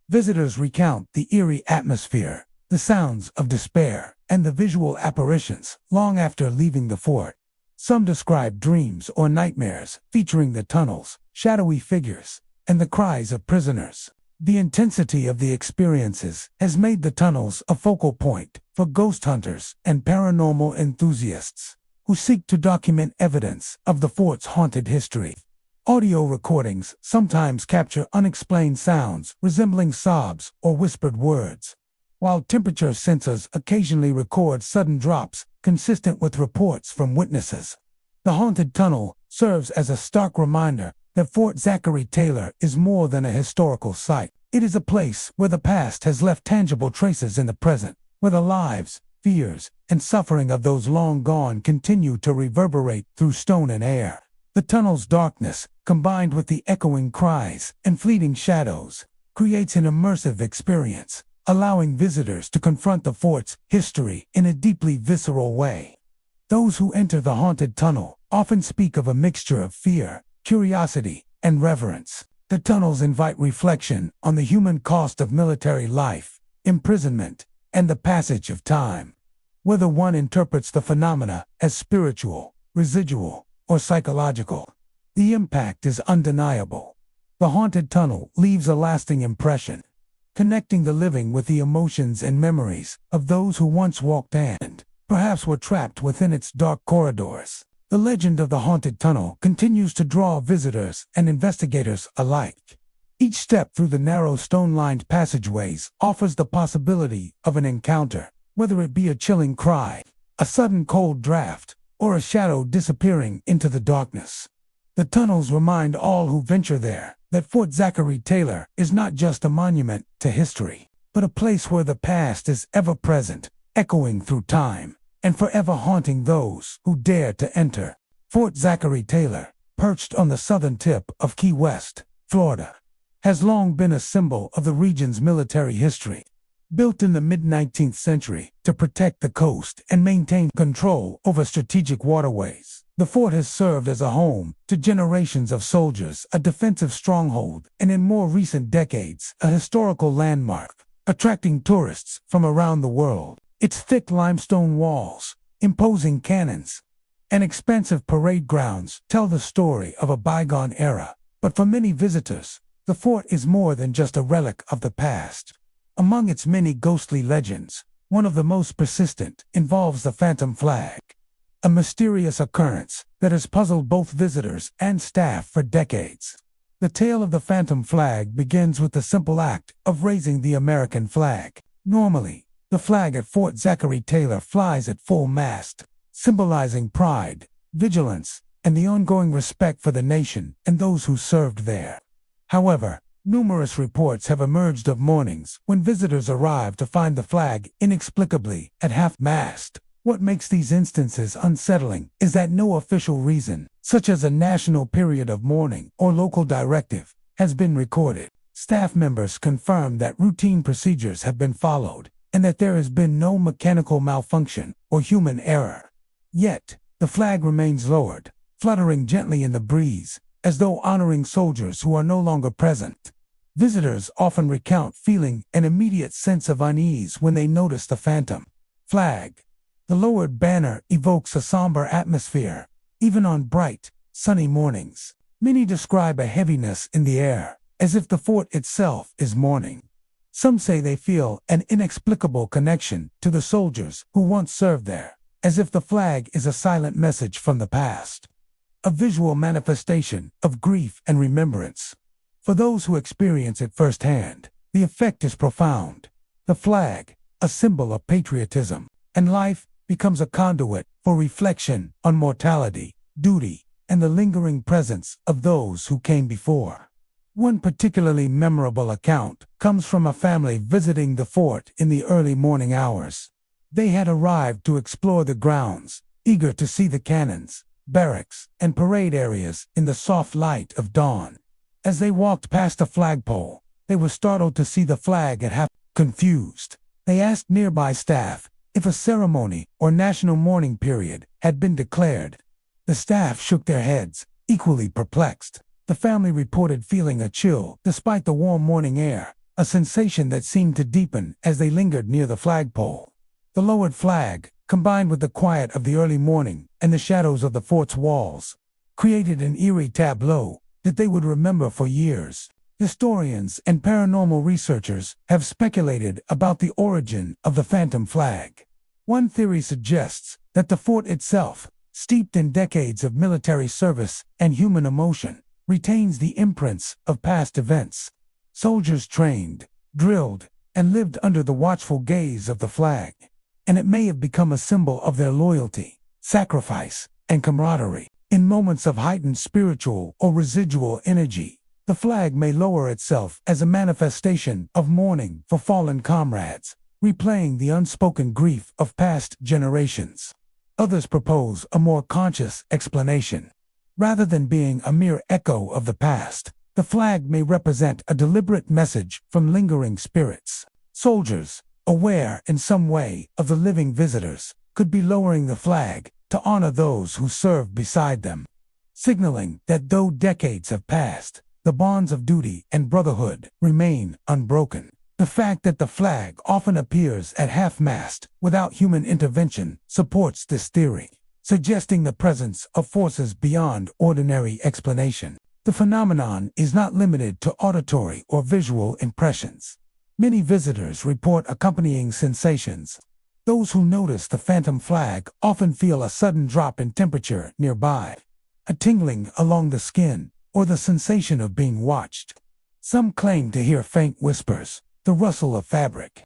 Visitors recount the eerie atmosphere, the sounds of despair, and the visual apparitions long after leaving the fort. Some describe dreams or nightmares featuring the tunnel's shadowy figures and the cries of prisoners. The intensity of the experiences has made the tunnels a focal point for ghost hunters and paranormal enthusiasts who seek to document evidence of the fort's haunted history. Audio recordings sometimes capture unexplained sounds resembling sobs or whispered words, while temperature sensors occasionally record sudden drops consistent with reports from witnesses. The haunted tunnel serves as a stark reminder that Fort Zachary Taylor is more than a historical site. It is a place where the past has left tangible traces in the present, where the lives, fears, and suffering of those long gone continue to reverberate through stone and air. The tunnel's darkness, combined with the echoing cries and fleeting shadows, creates an immersive experience, allowing visitors to confront the fort's history in a deeply visceral way. Those who enter the haunted tunnel often speak of a mixture of fear, curiosity, and reverence. The tunnels invite reflection on the human cost of military life, imprisonment, and the passage of time. Whether one interprets the phenomena as spiritual, residual, or psychological, the impact is undeniable. The haunted tunnel leaves a lasting impression, connecting the living with the emotions and memories of those who once walked and perhaps were trapped within its dark corridors. The legend of the haunted tunnel continues to draw visitors and investigators alike. Each step through the narrow stone-lined passageways offers the possibility of an encounter, whether it be a chilling cry, a sudden cold draft, or a shadow disappearing into the darkness. The tunnels remind all who venture there that Fort Zachary Taylor is not just a monument to history, but a place where the past is ever present, echoing through time, and forever haunting those who dare to enter. Fort Zachary Taylor, perched on the southern tip of Key West, Florida, has long been a symbol of the region's military history. Built in the mid-19th century to protect the coast and maintain control over strategic waterways, the fort has served as a home to generations of soldiers, a defensive stronghold, and in more recent decades, a historical landmark, attracting tourists from around the world. Its thick limestone walls, imposing cannons, and expansive parade grounds tell the story of a bygone era. But for many visitors, the fort is more than just a relic of the past. Among its many ghostly legends, one of the most persistent involves the phantom flag, a mysterious occurrence that has puzzled both visitors and staff for decades. The tale of the phantom flag begins with the simple act of raising the American flag. Normally, the flag at Fort Zachary Taylor flies at full mast, symbolizing pride, vigilance, and the ongoing respect for the nation and those who served there. However, numerous reports have emerged of mornings when visitors arrive to find the flag inexplicably at half-mast. What makes these instances unsettling is that no official reason, such as a national period of mourning or local directive, has been recorded. Staff members confirm that routine procedures have been followed, and that there has been no mechanical malfunction or human error. Yet, the flag remains lowered, fluttering gently in the breeze, as though honoring soldiers who are no longer present. Visitors often recount feeling an immediate sense of unease when they notice the phantom flag. The lowered banner evokes a somber atmosphere, even on bright, sunny mornings. Many describe a heaviness in the air, as if the fort itself is mourning. Some say they feel an inexplicable connection to the soldiers who once served there, as if the flag is a silent message from the past, a visual manifestation of grief and remembrance. For those who experience it firsthand, the effect is profound. The flag, a symbol of patriotism and life, becomes a conduit for reflection on mortality, duty, and the lingering presence of those who came before. One particularly memorable account comes from a family visiting the fort in the early morning hours. They had arrived to explore the grounds, eager to see the cannons, barracks, and parade areas in the soft light of dawn. As they walked past a flagpole, they were startled to see the flag at half. Confused, they asked nearby staff if a ceremony or national mourning period had been declared. The staff shook their heads, equally perplexed. The family reported feeling a chill despite the warm morning air, a sensation that seemed to deepen as they lingered near the flagpole. The lowered flag, combined with the quiet of the early morning and the shadows of the fort's walls, created an eerie tableau that they would remember for years. Historians and paranormal researchers have speculated about the origin of the phantom flag. One theory suggests that the fort itself, steeped in decades of military service and human emotion, retains the imprints of past events. Soldiers trained, drilled, and lived under the watchful gaze of the flag, and it may have become a symbol of their loyalty, sacrifice, and camaraderie. In moments of heightened spiritual or residual energy, the flag may lower itself as a manifestation of mourning for fallen comrades, replaying the unspoken grief of past generations. Others propose a more conscious explanation. Rather than being a mere echo of the past, the flag may represent a deliberate message from lingering spirits. Soldiers, aware in some way of the living visitors, could be lowering the flag to honor those who served beside them, signaling that though decades have passed, the bonds of duty and brotherhood remain unbroken. The fact that the flag often appears at half-mast without human intervention supports this theory, suggesting the presence of forces beyond ordinary explanation. The phenomenon is not limited to auditory or visual impressions. Many visitors report accompanying sensations. Those who notice the phantom flag often feel a sudden drop in temperature nearby, a tingling along the skin, or the sensation of being watched. Some claim to hear faint whispers, the rustle of fabric,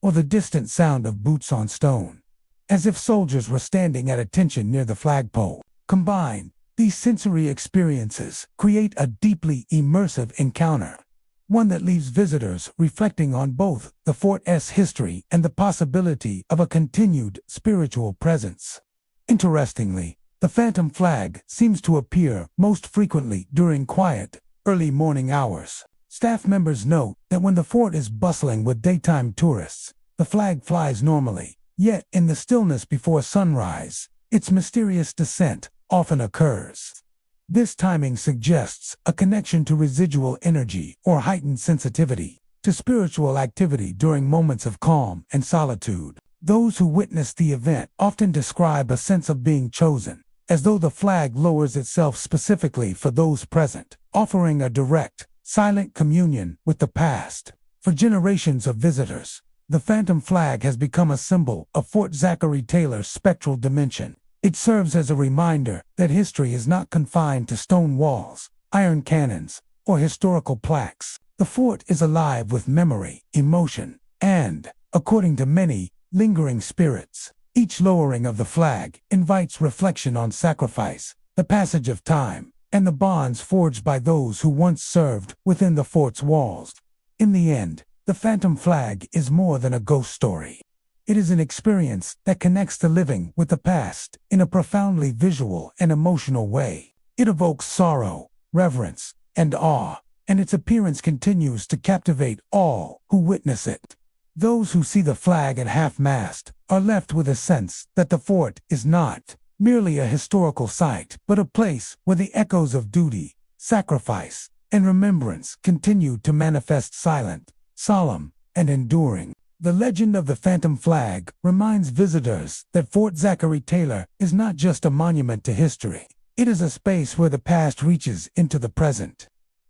or the distant sound of boots on stone, as if soldiers were standing at attention near the flagpole. Combined, these sensory experiences create a deeply immersive encounter, one that leaves visitors reflecting on both the fort's history and the possibility of a continued spiritual presence. Interestingly, the phantom flag seems to appear most frequently during quiet, early morning hours. Staff members note that when the fort is bustling with daytime tourists, the flag flies normally, yet in the stillness before sunrise, its mysterious descent often occurs. This timing suggests a connection to residual energy or heightened sensitivity to spiritual activity during moments of calm and solitude. Those who witness the event often describe a sense of being chosen, as though the flag lowers itself specifically for those present, offering a direct, silent communion with the past. For generations of visitors, the phantom flag has become a symbol of Fort Zachary Taylor's spectral dimension. It serves as a reminder that history is not confined to stone walls, iron cannons, or historical plaques. The fort is alive with memory, emotion, and, according to many, lingering spirits. Each lowering of the flag invites reflection on sacrifice, the passage of time, and the bonds forged by those who once served within the fort's walls. In the end, the phantom flag is more than a ghost story. It is an experience that connects the living with the past in a profoundly visual and emotional way. It evokes sorrow, reverence, and awe, and its appearance continues to captivate all who witness it. Those who see the flag at half-mast are left with a sense that the fort is not merely a historical site, but a place where the echoes of duty, sacrifice, and remembrance continue to manifest silent, solemn, and enduring. The legend of the phantom flag reminds visitors that Fort Zachary Taylor is not just a monument to history. It is a space where the past reaches into the present.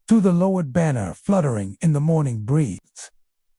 Through the lowered banner fluttering in the morning breeze,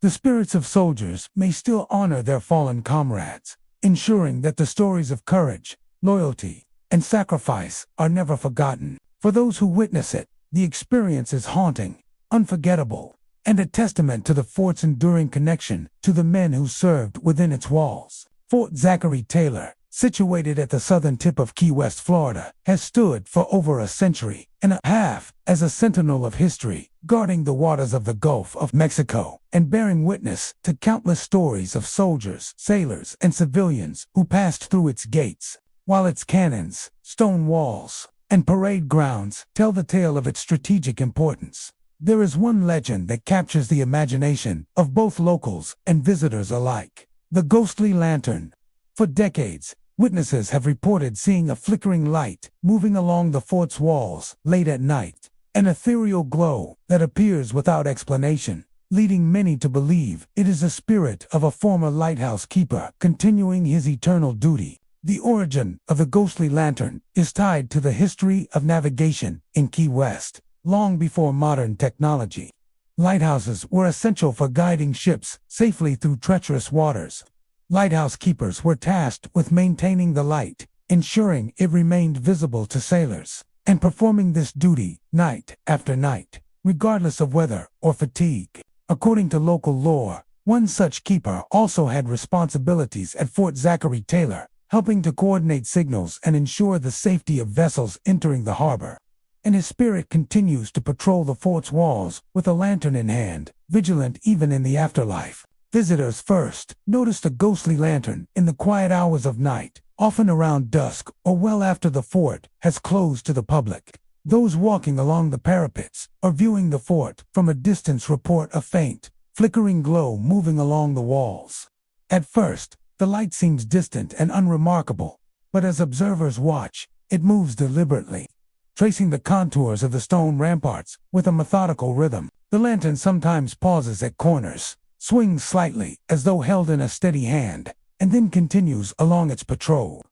the spirits of soldiers may still honor their fallen comrades, ensuring that the stories of courage, loyalty, and sacrifice are never forgotten. For those who witness it, the experience is haunting, unforgettable, and a testament to the fort's enduring connection to the men who served within its walls. Fort Zachary Taylor, situated at the southern tip of Key West, Florida, has stood for over a century and a half as a sentinel of history, guarding the waters of the Gulf of Mexico and bearing witness to countless stories of soldiers, sailors, and civilians who passed through its gates, while its cannons, stone walls, and parade grounds tell the tale of its strategic importance. There is one legend that captures the imagination of both locals and visitors alike: the ghostly lantern. For decades, witnesses have reported seeing a flickering light moving along the fort's walls late at night, an ethereal glow that appears without explanation, leading many to believe it is the spirit of a former lighthouse keeper continuing his eternal duty. The origin of the ghostly lantern is tied to the history of navigation in Key West, long before modern technology. Lighthouses were essential for guiding ships safely through treacherous waters. Lighthouse keepers were tasked with maintaining the light, ensuring it remained visible to sailors, and performing this duty night after night, regardless of weather or fatigue. According to local lore, one such keeper also had responsibilities at Fort Zachary Taylor, helping to coordinate signals and ensure the safety of vessels entering the harbor. And his spirit continues to patrol the fort's walls with a lantern in hand, vigilant even in the afterlife. Visitors first noticed a ghostly lantern in the quiet hours of night, often around dusk or well after the fort has closed to the public. Those walking along the parapets or viewing the fort from a distance report a faint, flickering glow moving along the walls. At first, the light seems distant and unremarkable, but as observers watch, it moves deliberately, tracing the contours of the stone ramparts with a methodical rhythm. The lantern sometimes pauses at corners, swings slightly as though held in a steady hand, and then continues along its patrol.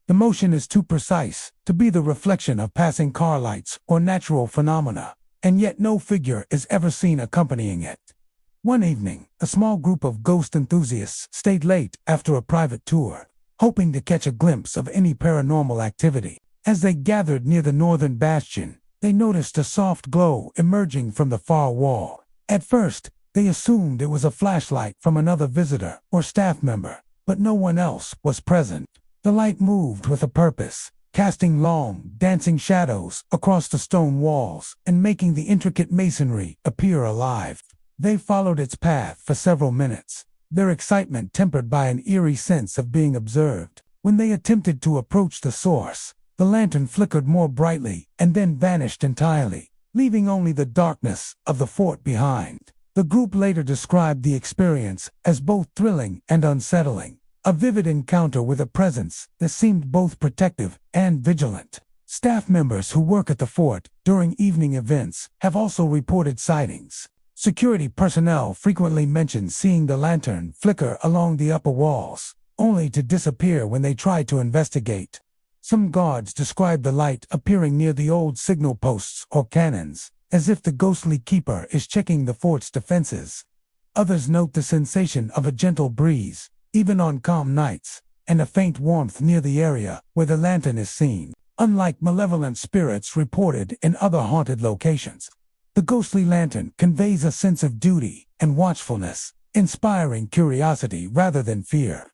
The motion is too precise to be the reflection of passing car lights or natural phenomena, and yet no figure is ever seen accompanying it. One evening, a small group of ghost enthusiasts stayed late after a private tour, hoping to catch a glimpse of any paranormal activity. As they gathered near the northern bastion, they noticed a soft glow emerging from the far wall. At first, they assumed it was a flashlight from another visitor or staff member, but no one else was present. The light moved with a purpose, casting long, dancing shadows across the stone walls and making the intricate masonry appear alive. They followed its path for several minutes, their excitement tempered by an eerie sense of being observed. When they attempted to approach the source, the lantern flickered more brightly and then vanished entirely, leaving only the darkness of the fort behind. The group later described the experience as both thrilling and unsettling, a vivid encounter with a presence that seemed both protective and vigilant. Staff members who work at the fort during evening events have also reported sightings. Security personnel frequently mention seeing the lantern flicker along the upper walls, only to disappear when they try to investigate. Some guards describe the light appearing near the old signal posts or cannons, as if the ghostly keeper is checking the fort's defenses. Others note the sensation of a gentle breeze, even on calm nights, and a faint warmth near the area where the lantern is seen. Unlike malevolent spirits reported in other haunted locations, the ghostly lantern conveys a sense of duty and watchfulness, inspiring curiosity rather than fear.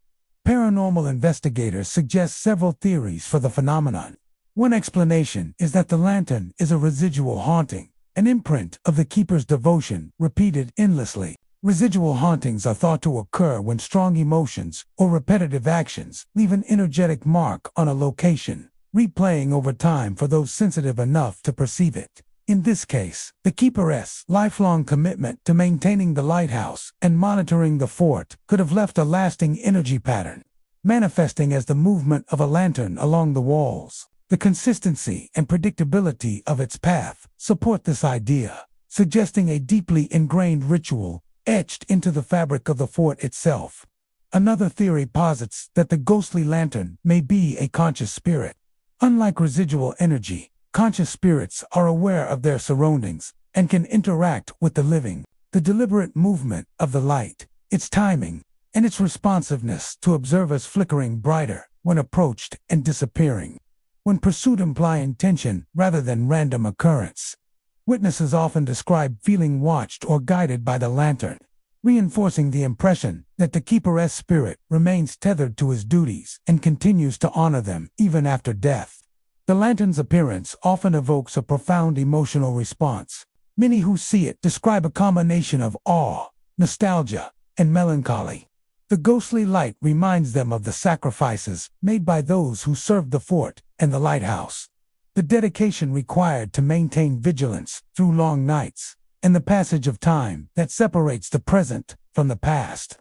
Paranormal investigators suggest several theories for the phenomenon. One explanation is that the lantern is a residual haunting, an imprint of the keeper's devotion repeated endlessly. Residual hauntings are thought to occur when strong emotions or repetitive actions leave an energetic mark on a location, replaying over time for those sensitive enough to perceive it. In this case, the keeper's lifelong commitment to maintaining the lighthouse and monitoring the fort could have left a lasting energy pattern, manifesting as the movement of a lantern along the walls. The consistency and predictability of its path support this idea, suggesting a deeply ingrained ritual etched into the fabric of the fort itself. Another theory posits that the ghostly lantern may be a conscious spirit. Unlike residual energy, conscious spirits are aware of their surroundings and can interact with the living. The deliberate movement of the light, its timing, and its responsiveness to observers flickering brighter when approached and disappearing when pursued imply intention rather than random occurrence. Witnesses often describe feeling watched or guided by the lantern, reinforcing the impression that the keeper's spirit remains tethered to his duties and continues to honor them even after death. The lantern's appearance often evokes a profound emotional response. Many who see it describe a combination of awe, nostalgia, and melancholy. The ghostly light reminds them of the sacrifices made by those who served the fort and the lighthouse, the dedication required to maintain vigilance through long nights, and the passage of time that separates the present from the past.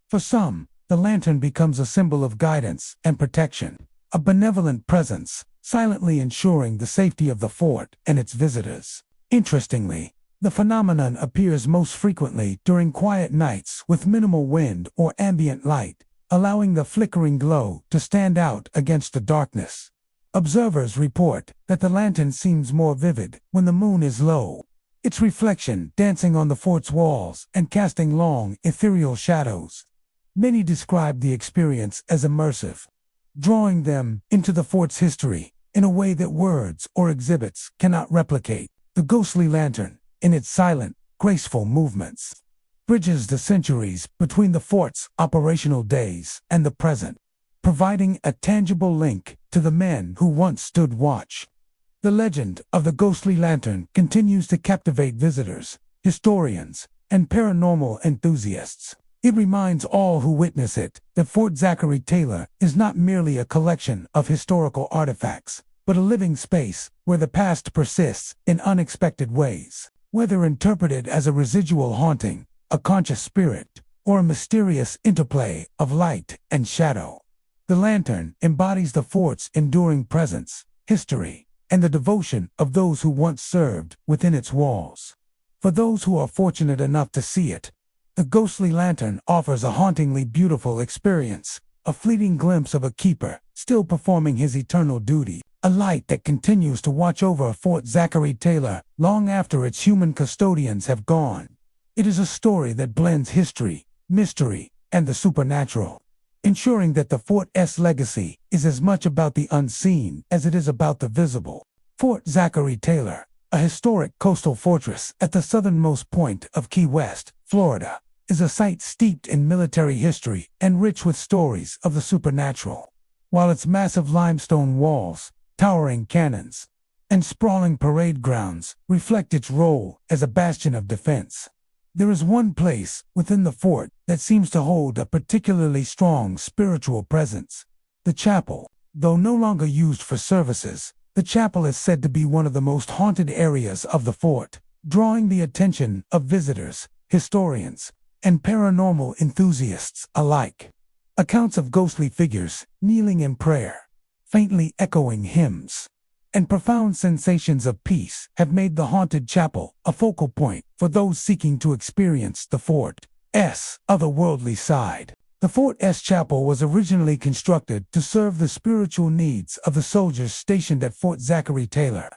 For some, the lantern becomes a symbol of guidance and protection, a benevolent presence, silently ensuring the safety of the fort and its visitors. Interestingly, the phenomenon appears most frequently during quiet nights with minimal wind or ambient light, allowing the flickering glow to stand out against the darkness. Observers report that the lantern seems more vivid when the moon is low, its reflection dancing on the fort's walls and casting long, ethereal shadows. Many describe the experience as immersive, drawing them into the fort's history in a way that words or exhibits cannot replicate. The ghostly lantern, in its silent, graceful movements, bridges the centuries between the fort's operational days and the present, providing a tangible link to the men who once stood watch. The legend of the ghostly lantern continues to captivate visitors, historians, and paranormal enthusiasts. It reminds all who witness it that Fort Zachary Taylor is not merely a collection of historical artifacts, but a living space where the past persists in unexpected ways. Whether interpreted as a residual haunting, a conscious spirit, or a mysterious interplay of light and shadow, the lantern embodies the fort's enduring presence, history, and the devotion of those who once served within its walls. For those who are fortunate enough to see it, the ghostly lantern offers a hauntingly beautiful experience, a fleeting glimpse of a keeper still performing his eternal duty, a light that continues to watch over Fort Zachary Taylor long after its human custodians have gone. It is a story that blends history, mystery, and the supernatural, ensuring that the fort's legacy is as much about the unseen as it is about the visible. Fort Zachary Taylor, a historic coastal fortress at the southernmost point of Key West, Florida, is a site steeped in military history and rich with stories of the supernatural. While its massive limestone walls, towering cannons, and sprawling parade grounds reflect its role as a bastion of defense, there is one place within the fort that seems to hold a particularly strong spiritual presence: the chapel. Though no longer used for services, the chapel is said to be one of the most haunted areas of the fort, drawing the attention of visitors, historians, and paranormal enthusiasts alike. Accounts of ghostly figures kneeling in prayer, faintly echoing hymns, and profound sensations of peace have made the haunted chapel a focal point for those seeking to experience the fort's otherworldly side. The fort's chapel was originally constructed to serve the spiritual needs of the soldiers stationed at Fort Zachary Taylor.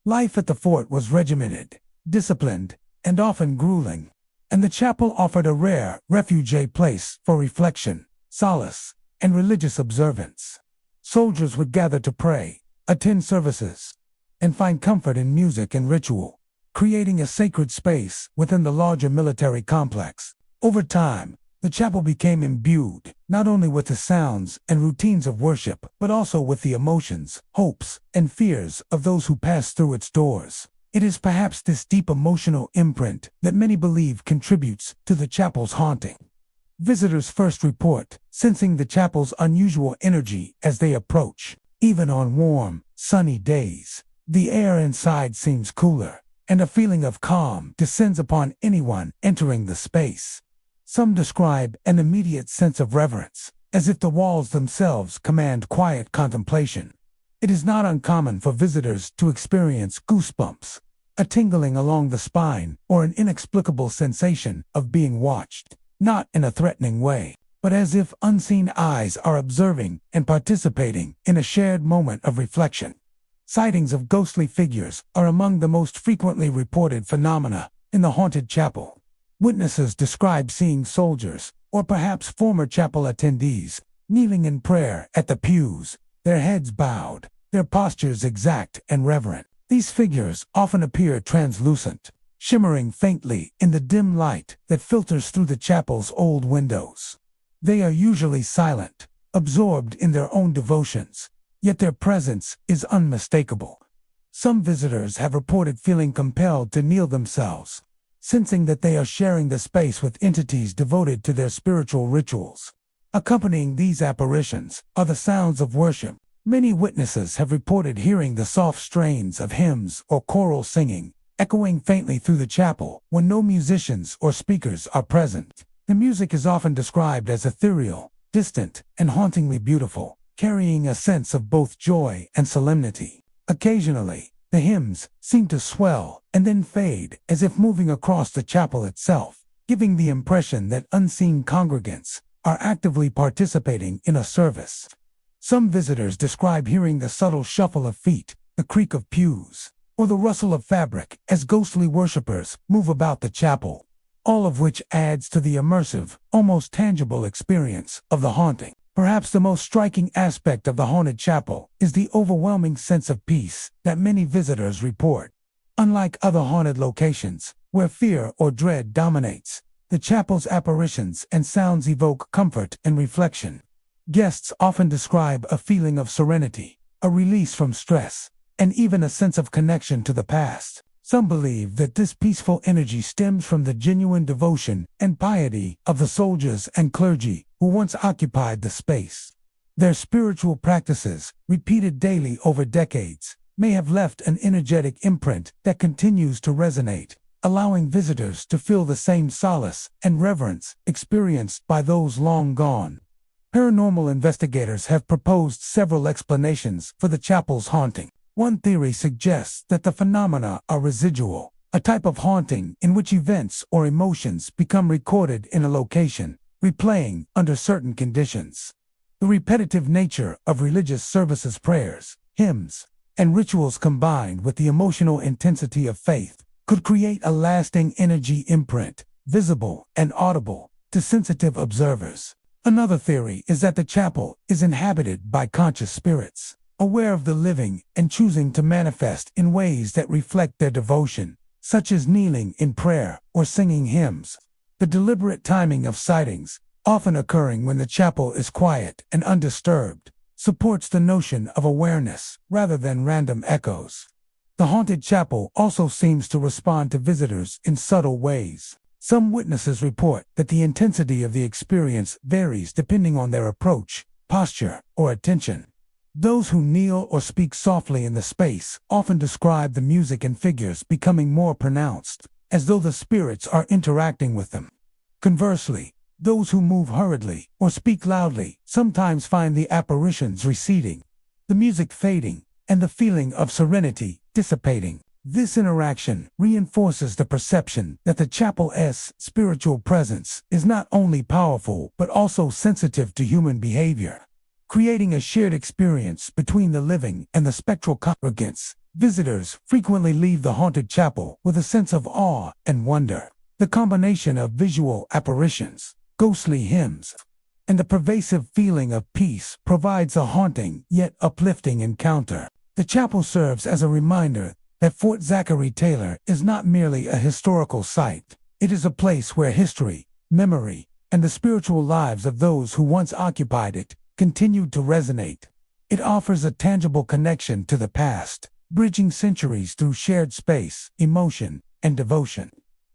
Life at the fort was regimented, disciplined, and often grueling, and the chapel offered a rare refuge place for reflection, solace, and religious observance. Soldiers would gather to pray, attend services, and find comfort in music and ritual, creating a sacred space within the larger military complex. Over time, the chapel became imbued not only with the sounds and routines of worship, but also with the emotions, hopes, and fears of those who passed through its doors. It is perhaps this deep emotional imprint that many believe contributes to the chapel's haunting. Visitors first report sensing the chapel's unusual energy as they approach. Even on warm, sunny days, the air inside seems cooler, and a feeling of calm descends upon anyone entering the space. Some describe an immediate sense of reverence, as if the walls themselves command quiet contemplation. It is not uncommon for visitors to experience goosebumps, a tingling along the spine, or an inexplicable sensation of being watched, not in a threatening way, but as if unseen eyes are observing and participating in a shared moment of reflection. Sightings of ghostly figures are among the most frequently reported phenomena in the haunted chapel. Witnesses describe seeing soldiers, or perhaps former chapel attendees, kneeling in prayer at the pews, their heads bowed, their postures exact and reverent. These figures often appear translucent, shimmering faintly in the dim light that filters through the chapel's old windows. They are usually silent, absorbed in their own devotions, yet their presence is unmistakable. Some visitors have reported feeling compelled to kneel themselves, sensing that they are sharing the space with entities devoted to their spiritual rituals. Accompanying these apparitions are the sounds of worship. Many witnesses have reported hearing the soft strains of hymns or choral singing, echoing faintly through the chapel when no musicians or speakers are present. The music is often described as ethereal, distant, and hauntingly beautiful, carrying a sense of both joy and solemnity. Occasionally, the hymns seem to swell and then fade as if moving across the chapel itself, giving the impression that unseen congregants are actively participating in a service. Some visitors describe hearing the subtle shuffle of feet, the creak of pews, or the rustle of fabric as ghostly worshippers move about the chapel, all of which adds to the immersive, almost tangible experience of the haunting. Perhaps the most striking aspect of the haunted chapel is the overwhelming sense of peace that many visitors report. Unlike other haunted locations, where fear or dread dominates, the chapel's apparitions and sounds evoke comfort and reflection. Guests often describe a feeling of serenity, a release from stress, and even a sense of connection to the past. Some believe that this peaceful energy stems from the genuine devotion and piety of the soldiers and clergy who once occupied the space. Their spiritual practices, repeated daily over decades, may have left an energetic imprint that continues to resonate, allowing visitors to feel the same solace and reverence experienced by those long gone. Paranormal investigators have proposed several explanations for the chapel's haunting. One theory suggests that the phenomena are residual, a type of haunting in which events or emotions become recorded in a location, replaying under certain conditions. The repetitive nature of religious services, prayers, hymns, and rituals combined with the emotional intensity of faith could create a lasting energy imprint, visible and audible to sensitive observers. Another theory is that the chapel is inhabited by conscious spirits, aware of the living and choosing to manifest in ways that reflect their devotion, such as kneeling in prayer or singing hymns. The deliberate timing of sightings, often occurring when the chapel is quiet and undisturbed, supports the notion of awareness rather than random echoes. The haunted chapel also seems to respond to visitors in subtle ways. Some witnesses report that the intensity of the experience varies depending on their approach, posture, or attention. Those who kneel or speak softly in the space often describe the music and figures becoming more pronounced, as though the spirits are interacting with them. Conversely, those who move hurriedly or speak loudly sometimes find the apparitions receding, the music fading, and the feeling of serenity dissipating. This interaction reinforces the perception that the chapel's spiritual presence is not only powerful but also sensitive to human behavior, creating a shared experience between the living and the spectral congregants. Visitors frequently leave the haunted chapel with a sense of awe and wonder. The combination of visual apparitions, ghostly hymns, and the pervasive feeling of peace provides a haunting yet uplifting encounter. The chapel serves as a reminder that Fort Zachary Taylor is not merely a historical site. It is a place where history, memory, and the spiritual lives of those who once occupied it continue to resonate. It offers a tangible connection to the past, bridging centuries through shared space, emotion, and devotion.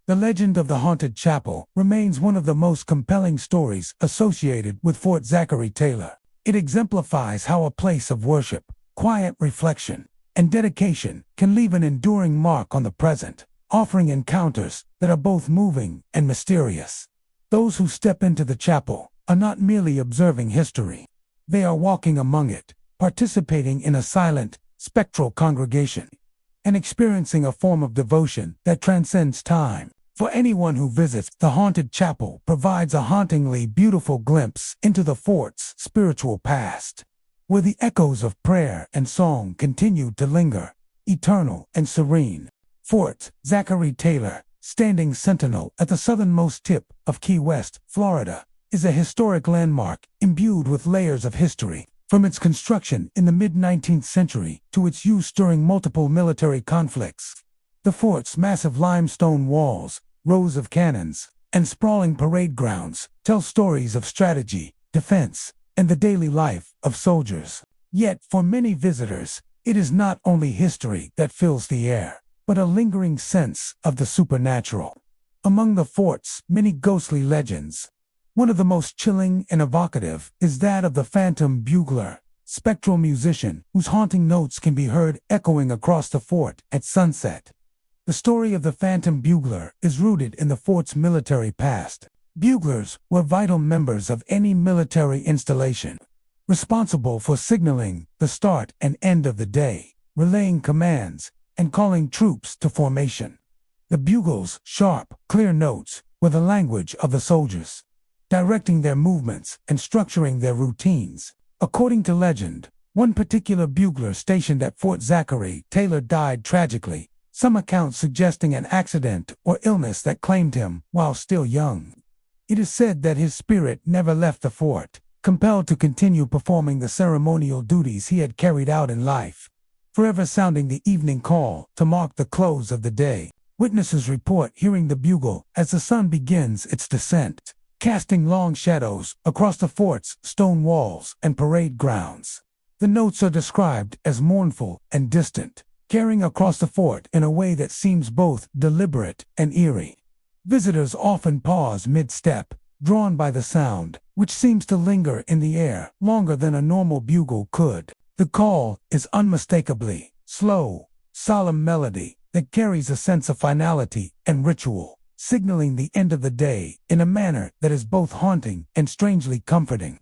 The legend of the haunted chapel remains one of the most compelling stories associated with Fort Zachary Taylor. It exemplifies how a place of worship, quiet reflection, and dedication can leave an enduring mark on the present, offering encounters that are both moving and mysterious. Those who step into the chapel are not merely observing history. They are walking among it, participating in a silent, spectral congregation, and experiencing a form of devotion that transcends time. For anyone who visits, the haunted chapel provides a hauntingly beautiful glimpse into the fort's spiritual past, where the echoes of prayer and song continue to linger, eternal and serene. Fort Zachary Taylor, standing sentinel at the southernmost tip of Key West, Florida, is a historic landmark imbued with layers of history. From its construction in the mid-19th century to its use during multiple military conflicts, The fort's massive limestone walls, rows of cannons, and sprawling parade grounds tell stories of strategy, defense, and the daily life of soldiers. Yet, for many visitors, it is not only history that fills the air, but a lingering sense of the supernatural. Among the fort's many ghostly legends, one of the most chilling and evocative is that of the phantom bugler, spectral musician whose haunting notes can be heard echoing across the fort at sunset. The story of the phantom bugler is rooted in the fort's military past. Buglers were vital members of any military installation, responsible for signaling the start and end of the day, relaying commands, and calling troops to formation. The bugle's sharp, clear notes were the language of the soldiers, directing their movements and structuring their routines. According to legend, one particular bugler stationed at Fort Zachary Taylor died tragically, some accounts suggesting an accident or illness that claimed him while still young. It is said that his spirit never left the fort, compelled to continue performing the ceremonial duties he had carried out in life, forever sounding the evening call to mark the close of the day. Witnesses report hearing the bugle as the sun begins its descent, casting long shadows across the fort's stone walls and parade grounds. The notes are described as mournful and distant, carrying across the fort in a way that seems both deliberate and eerie. Visitors often pause mid-step, drawn by the sound, which seems to linger in the air longer than a normal bugle could. The call is unmistakably slow, solemn melody that carries a sense of finality and ritual, signaling the end of the day in a manner that is both haunting and strangely comforting.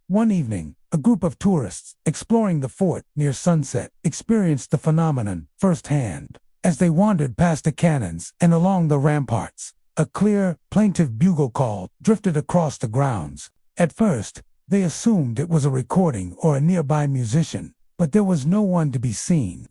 One evening, a group of tourists exploring the fort near sunset experienced the phenomenon firsthand. As they wandered past the cannons and along the ramparts, a clear, plaintive bugle call drifted across the grounds. At first, they assumed it was a recording or a nearby musician, but there was no one to be seen.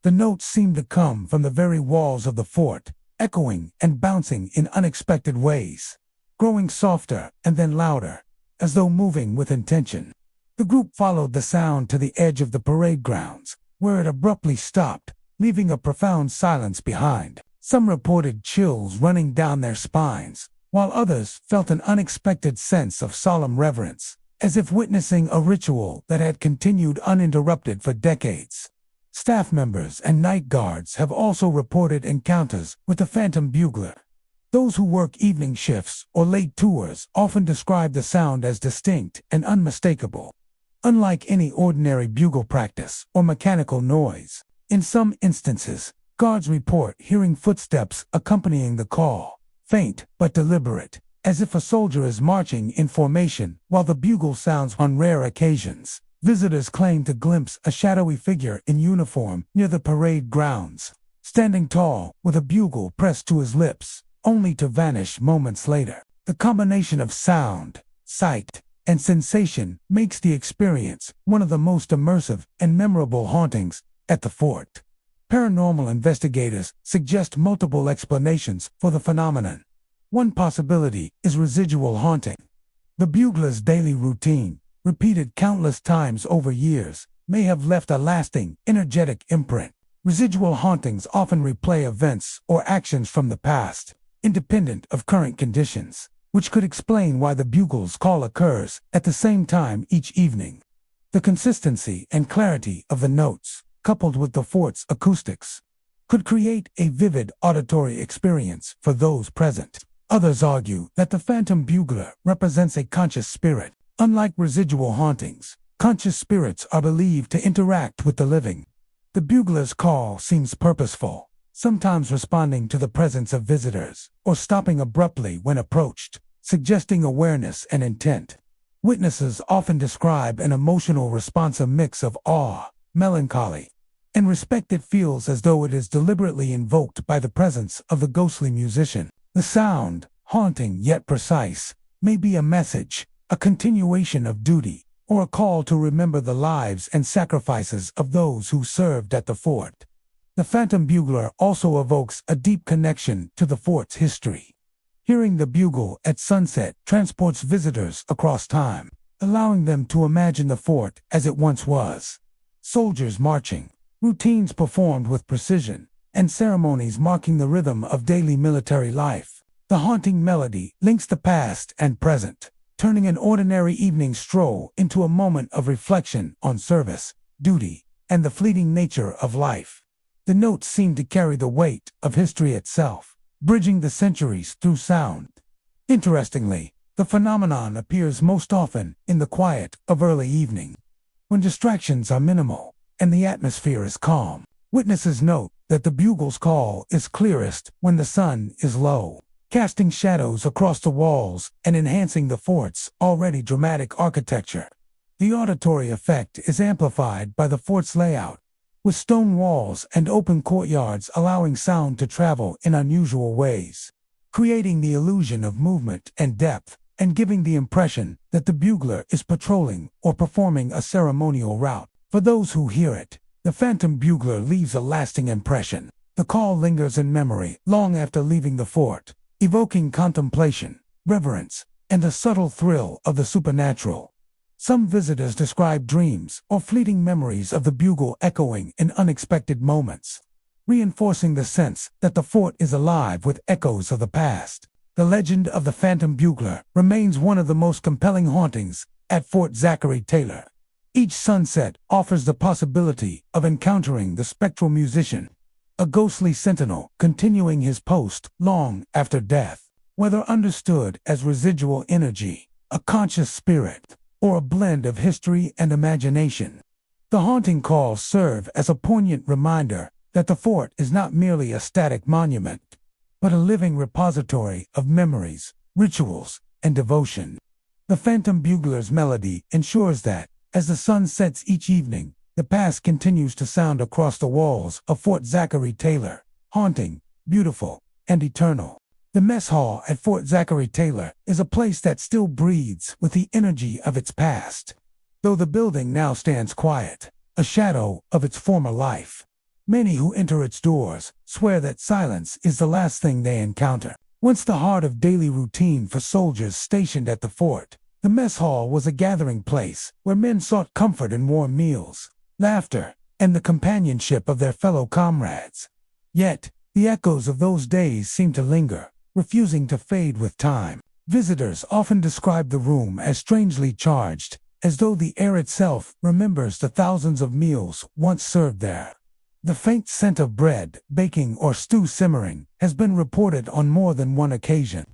The notes seemed to come from the very walls of the fort, echoing and bouncing in unexpected ways, growing softer and then louder, as though moving with intention. The group followed the sound to the edge of the parade grounds, where it abruptly stopped, leaving a profound silence behind. Some reported chills running down their spines, while others felt an unexpected sense of solemn reverence, as if witnessing a ritual that had continued uninterrupted for decades. Staff members and night guards have also reported encounters with the phantom bugler. Those who work evening shifts or late tours often describe the sound as distinct and unmistakable, unlike any ordinary bugle practice or mechanical noise. In some instances, guards report hearing footsteps accompanying the call, faint but deliberate, as if a soldier is marching in formation while the bugle sounds. On rare occasions, visitors claim to glimpse a shadowy figure in uniform near the parade grounds, standing tall with a bugle pressed to his lips, only to vanish moments later. The combination of sound, sight, and sensation makes the experience one of the most immersive and memorable hauntings at the fort. Paranormal investigators suggest multiple explanations for the phenomenon. One possibility is residual haunting. The bugler's daily routine, repeated countless times over years, may have left a lasting, energetic imprint. Residual hauntings often replay events or actions from the past, independent of current conditions, which could explain why the bugle's call occurs at the same time each evening. The consistency and clarity of the notes, coupled with the fort's acoustics, could create a vivid auditory experience for those present. Others argue that the phantom bugler represents a conscious spirit. Unlike residual hauntings, conscious spirits are believed to interact with the living. The bugler's call seems purposeful, sometimes responding to the presence of visitors, or stopping abruptly when approached, suggesting awareness and intent. Witnesses often describe an emotional response, a mix of awe, melancholy, and respect that feels as though it is deliberately invoked by the presence of the ghostly musician. The sound, haunting yet precise, may be a message, a continuation of duty, or a call to remember the lives and sacrifices of those who served at the fort. The phantom bugler also evokes a deep connection to the fort's history. Hearing the bugle at sunset transports visitors across time, allowing them to imagine the fort as it once was. Soldiers marching, routines performed with precision, and ceremonies marking the rhythm of daily military life. The haunting melody links the past and present, turning an ordinary evening stroll into a moment of reflection on service, duty, and the fleeting nature of life. The notes seem to carry the weight of history itself, bridging the centuries through sound. Interestingly, the phenomenon appears most often in the quiet of early evening, when distractions are minimal and the atmosphere is calm. Witnesses note that the bugle's call is clearest when the sun is low, casting shadows across the walls and enhancing the fort's already dramatic architecture. The auditory effect is amplified by the fort's layout, with stone walls and open courtyards allowing sound to travel in unusual ways, creating the illusion of movement and depth, and giving the impression that the bugler is patrolling or performing a ceremonial route. For those who hear it, the phantom bugler leaves a lasting impression. The call lingers in memory long after leaving the fort, evoking contemplation, reverence, and the subtle thrill of the supernatural. Some visitors describe dreams or fleeting memories of the bugle echoing in unexpected moments, reinforcing the sense that the fort is alive with echoes of the past. The legend of the phantom bugler remains one of the most compelling hauntings at Fort Zachary Taylor. Each sunset offers the possibility of encountering the spectral musician, a ghostly sentinel continuing his post long after death. Whether understood as residual energy, a conscious spirit, or a blend of history and imagination, the haunting calls serve as a poignant reminder that the fort is not merely a static monument, but a living repository of memories, rituals, and devotion. The phantom bugler's melody ensures that, as the sun sets each evening, the past continues to sound across the walls of Fort Zachary Taylor, haunting, beautiful, and eternal. The mess hall at Fort Zachary Taylor is a place that still breathes with the energy of its past, though the building now stands quiet, a shadow of its former life. Many who enter its doors swear that silence is the last thing they encounter. Once the heart of daily routine for soldiers stationed at the fort, the mess hall was a gathering place where men sought comfort in warm meals, laughter, and the companionship of their fellow comrades. Yet, the echoes of those days seem to linger, refusing to fade with time. Visitors often describe the room as strangely charged, as though the air itself remembers the thousands of meals once served there. The faint scent of bread, baking, or stew simmering has been reported on more than one occasion,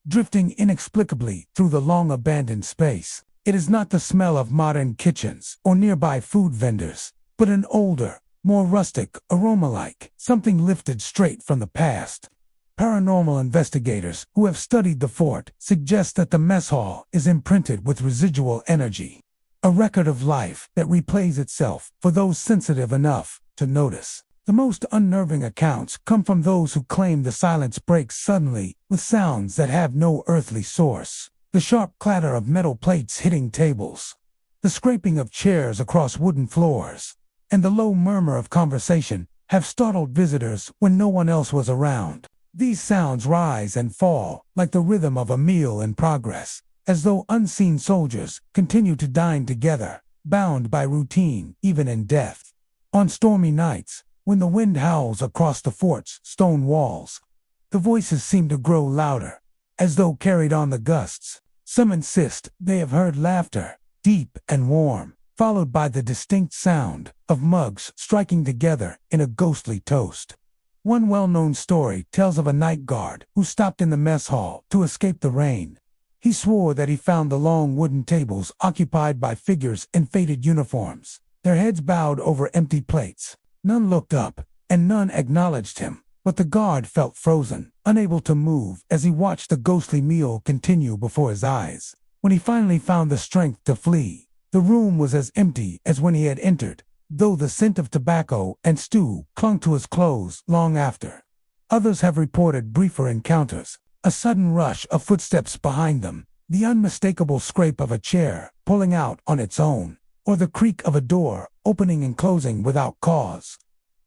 drifting inexplicably through the long-abandoned space. It is not the smell of modern kitchens or nearby food vendors, but an older, more rustic aroma, like something lifted straight from the past. Paranormal investigators who have studied the fort suggest that the mess hall is imprinted with residual energy, a record of life that replays itself for those sensitive enough to notice. The most unnerving accounts come from those who claim the silence breaks suddenly with sounds that have no earthly source. The sharp clatter of metal plates hitting tables, the scraping of chairs across wooden floors, and the low murmur of conversation have startled visitors when no one else was around. These sounds rise and fall like the rhythm of a meal in progress, as though unseen soldiers continue to dine together, bound by routine even in death. On stormy nights, when the wind howls across the fort's stone walls, the voices seem to grow louder, as though carried on the gusts. Some insist they have heard laughter, deep and warm, followed by the distinct sound of mugs striking together in a ghostly toast. One well-known story tells of a night guard who stopped in the mess hall to escape the rain. He swore that he found the long wooden tables occupied by figures in faded uniforms, their heads bowed over empty plates. None looked up, and none acknowledged him, but the guard felt frozen, unable to move as he watched the ghostly meal continue before his eyes. When he finally found the strength to flee, the room was as empty as when he had entered, though the scent of tobacco and stew clung to his clothes long after. Others have reported briefer encounters, a sudden rush of footsteps behind them, the unmistakable scrape of a chair pulling out on its own, or the creak of a door opening and closing without cause.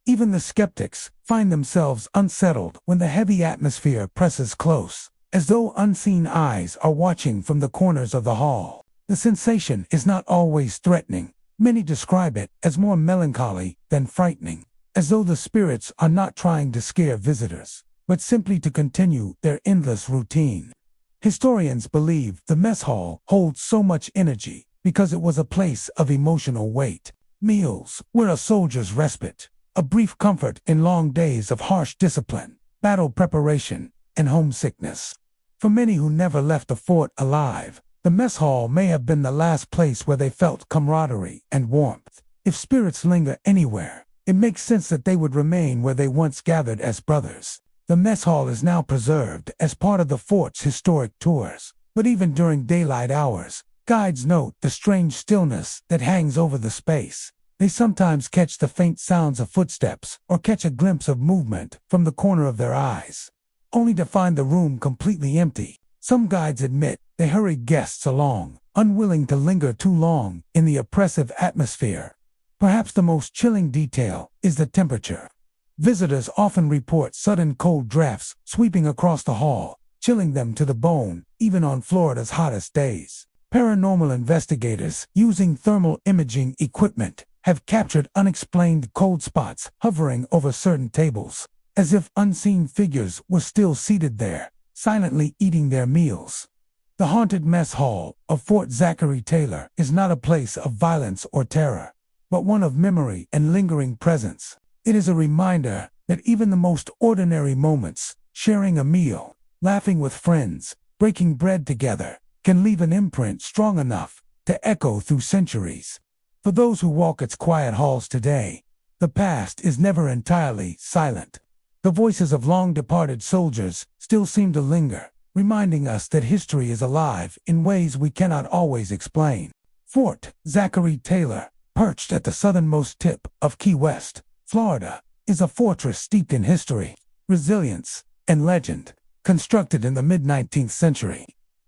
Even the skeptics find themselves unsettled when the heavy atmosphere presses close, as though unseen eyes are watching from the corners of the hall. The sensation is not always threatening. Many describe it as more melancholy than frightening. as though the spirits are not trying to scare visitors, but simply to continue their endless routine. Historians believe the mess hall holds so much energy because it was a place of emotional weight. Meals were a soldier's respite, a brief comfort in long days of harsh discipline, battle preparation, and homesickness. For many who never left the fort alive, the mess hall may have been the last place where they felt camaraderie and warmth. If spirits linger anywhere, it makes sense that they would remain where they once gathered as brothers. The mess hall is now preserved as part of the fort's historic tours, but even during daylight hours, guides note the strange stillness that hangs over the space. They sometimes catch the faint sounds of footsteps or catch a glimpse of movement from the corner of their eyes, only to find the room completely empty. Some guides admit they hurry guests along, unwilling to linger too long in the oppressive atmosphere. Perhaps the most chilling detail is the temperature. Visitors often report sudden cold drafts sweeping across the hall, chilling them to the bone, even on Florida's hottest days. Paranormal investigators, using thermal imaging equipment, have captured unexplained cold spots hovering over certain tables, as if unseen figures were still seated there, silently eating their meals. The haunted mess hall of Fort Zachary Taylor is not a place of violence or terror, but one of memory and lingering presence. It is a reminder that even the most ordinary moments, sharing a meal, laughing with friends, breaking bread together, can leave an imprint strong enough to echo through centuries. For those who walk its quiet halls today, the past is never entirely silent. The voices of long-departed soldiers still seem to linger, reminding us that history is alive in ways we cannot always explain. Fort Zachary Taylor, perched at the southernmost tip of Key West, Florida, is a fortress steeped in history, resilience, and legend, constructed in the mid-19th century.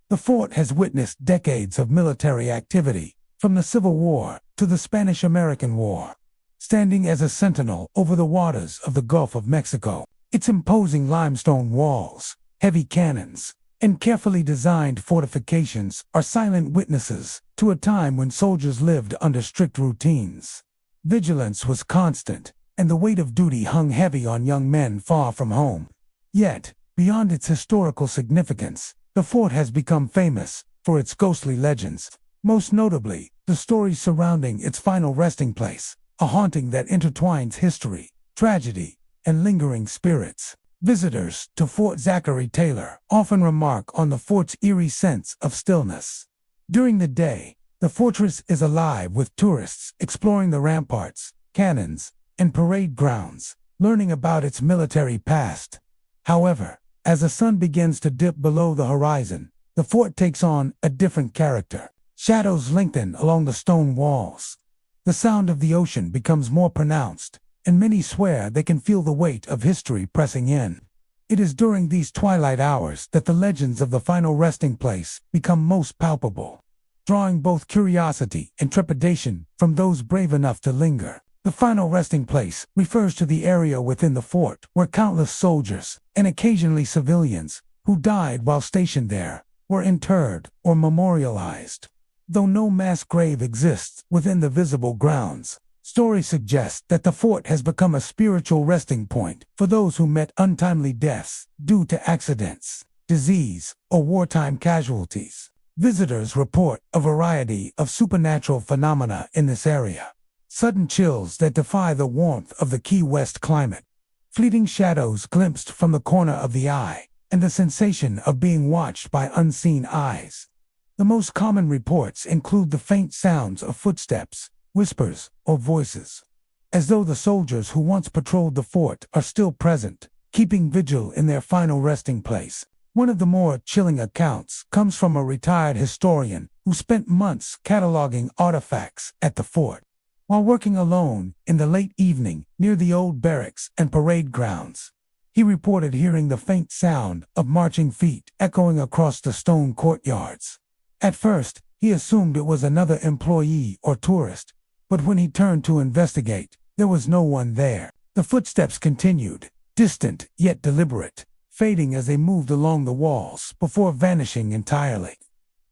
The fort has witnessed decades of military activity, from the Civil War to the Spanish-American War. Standing as a sentinel over the waters of the Gulf of Mexico, its imposing limestone walls, heavy cannons, and carefully designed fortifications are silent witnesses to a time when soldiers lived under strict routines. Vigilance was constant, and the weight of duty hung heavy on young men far from home. Yet, beyond its historical significance, the fort has become famous for its ghostly legends, most notably the stories surrounding its final resting place, a haunting that intertwines history, tragedy, and lingering spirits. Visitors to Fort Zachary Taylor often remark on the fort's eerie sense of stillness. During the day, the fortress is alive with tourists exploring the ramparts, cannons, and parade grounds, learning about its military past. However, as the sun begins to dip below the horizon, the fort takes on a different character. Shadows lengthen along the stone walls. The sound of the ocean becomes more pronounced, and many swear they can feel the weight of history pressing in. It is during these twilight hours that the legends of the final resting place become most palpable, drawing both curiosity and trepidation from those brave enough to linger. The final resting place refers to the area within the fort where countless soldiers, and occasionally civilians, who died while stationed there, were interred or memorialized. Though no mass grave exists within the visible grounds, stories suggest that the fort has become a spiritual resting point for those who met untimely deaths due to accidents, disease, or wartime casualties. Visitors report a variety of supernatural phenomena in this area. Sudden chills that defy the warmth of the Key West climate, fleeting shadows glimpsed from the corner of the eye, and the sensation of being watched by unseen eyes. The most common reports include the faint sounds of footsteps, whispers, or voices, as though the soldiers who once patrolled the fort are still present, keeping vigil in their final resting place. One of the more chilling accounts comes from a retired historian who spent months cataloging artifacts at the fort. While working alone in the late evening near the old barracks and parade grounds, he reported hearing the faint sound of marching feet echoing across the stone courtyards. At first, he assumed it was another employee or tourist, but when he turned to investigate, there was no one there. The footsteps continued, distant yet deliberate, fading as they moved along the walls before vanishing entirely.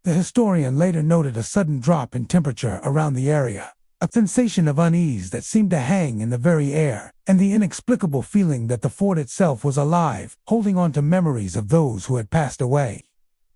The historian later noted a sudden drop in temperature around the area, a sensation of unease that seemed to hang in the very air, and the inexplicable feeling that the fort itself was alive, holding on to memories of those who had passed away.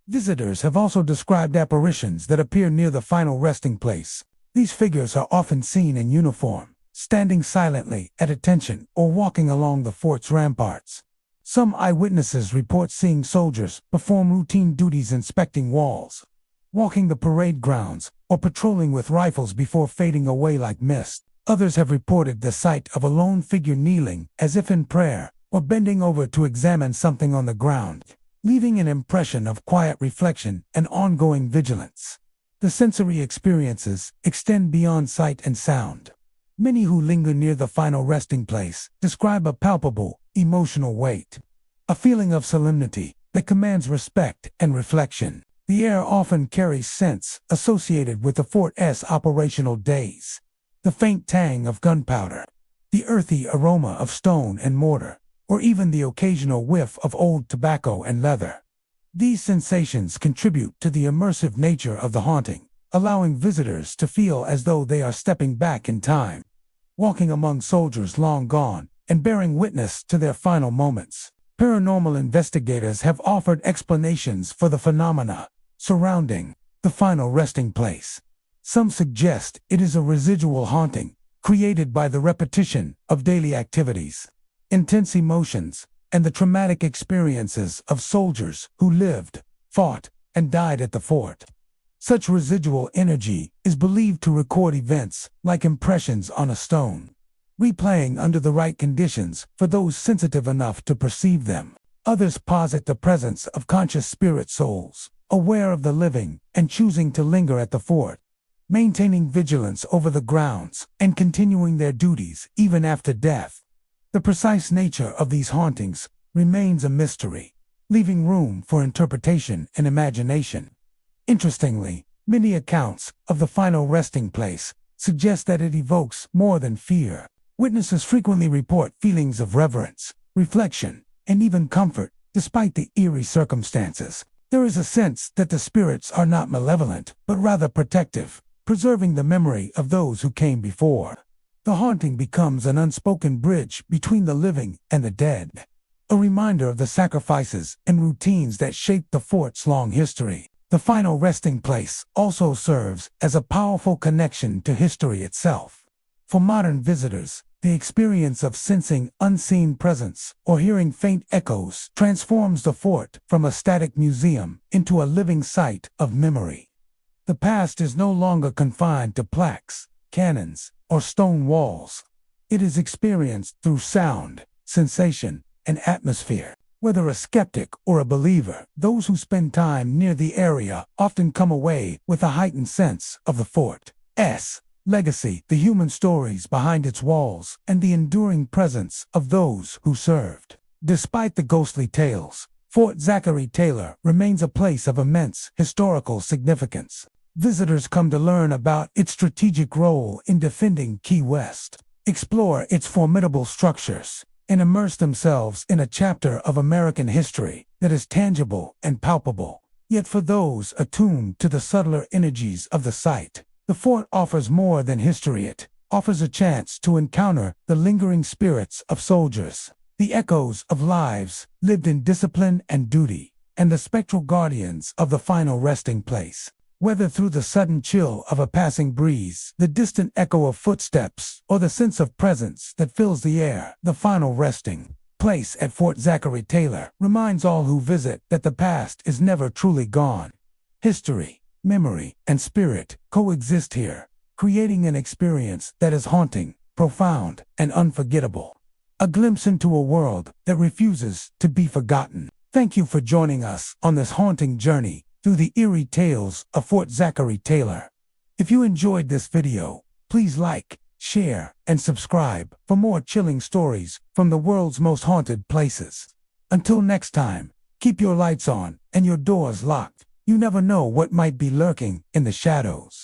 Visitors have also described apparitions that appear near the final resting place. These figures are often seen in uniform, standing silently at attention or walking along the fort's ramparts. Some eyewitnesses report seeing soldiers perform routine duties inspecting walls, walking the parade grounds, or patrolling with rifles before fading away like mist. Others have reported the sight of a lone figure kneeling, as if in prayer, or bending over to examine something on the ground, leaving an impression of quiet reflection and ongoing vigilance. The sensory experiences extend beyond sight and sound. Many who linger near the final resting place describe a palpable, emotional weight, a feeling of solemnity that commands respect and reflection. The air often carries scents associated with the fort's operational days. The faint tang of gunpowder, the earthy aroma of stone and mortar, or even the occasional whiff of old tobacco and leather. These sensations contribute to the immersive nature of the haunting, allowing visitors to feel as though they are stepping back in time, walking among soldiers long gone, and bearing witness to their final moments. Paranormal investigators have offered explanations for the phenomena surrounding the final resting place. Some suggest it is a residual haunting created by the repetition of daily activities, intense emotions, and the traumatic experiences of soldiers who lived, fought, and died at the fort. Such residual energy is believed to record events like impressions on a stone, replaying under the right conditions for those sensitive enough to perceive them. Others posit the presence of conscious spirit souls, aware of the living and choosing to linger at the fort, maintaining vigilance over the grounds and continuing their duties even after death. The precise nature of these hauntings remains a mystery, leaving room for interpretation and imagination. Interestingly, many accounts of the final resting place suggest that it evokes more than fear. Witnesses frequently report feelings of reverence, reflection, and even comfort, despite the eerie circumstances. There is a sense that the spirits are not malevolent, but rather protective, preserving the memory of those who came before. The haunting becomes an unspoken bridge between the living and the dead, a reminder of the sacrifices and routines that shaped the fort's long history. The final resting place also serves as a powerful connection to history itself. For modern visitors, the experience of sensing unseen presence or hearing faint echoes transforms the fort from a static museum into a living site of memory. The past is no longer confined to plaques, cannons, or stone walls. It is experienced through sound, sensation, and atmosphere. Whether a skeptic or a believer, those who spend time near the area often come away with a heightened sense of the fort's legacy, the human stories behind its walls, and the enduring presence of those who served. Despite the ghostly tales, Fort Zachary Taylor remains a place of immense historical significance. Visitors come to learn about its strategic role in defending Key West, explore its formidable structures, and immerse themselves in a chapter of American history that is tangible and palpable. Yet for those attuned to the subtler energies of the site, the fort offers more than history. It offers a chance to encounter the lingering spirits of soldiers, the echoes of lives lived in discipline and duty, and the spectral guardians of the final resting place. Whether through the sudden chill of a passing breeze, the distant echo of footsteps, or the sense of presence that fills the air, the final resting place at Fort Zachary Taylor reminds all who visit that the past is never truly gone. History, memory, and spirit coexist here, creating an experience that is haunting, profound, and unforgettable. A glimpse into a world that refuses to be forgotten. Thank you for joining us on this haunting journey through the eerie tales of Fort Zachary Taylor. If you enjoyed this video, please like, share, and subscribe for more chilling stories from the world's most haunted places. Until next time, keep your lights on and your doors locked. You never know what might be lurking in the shadows.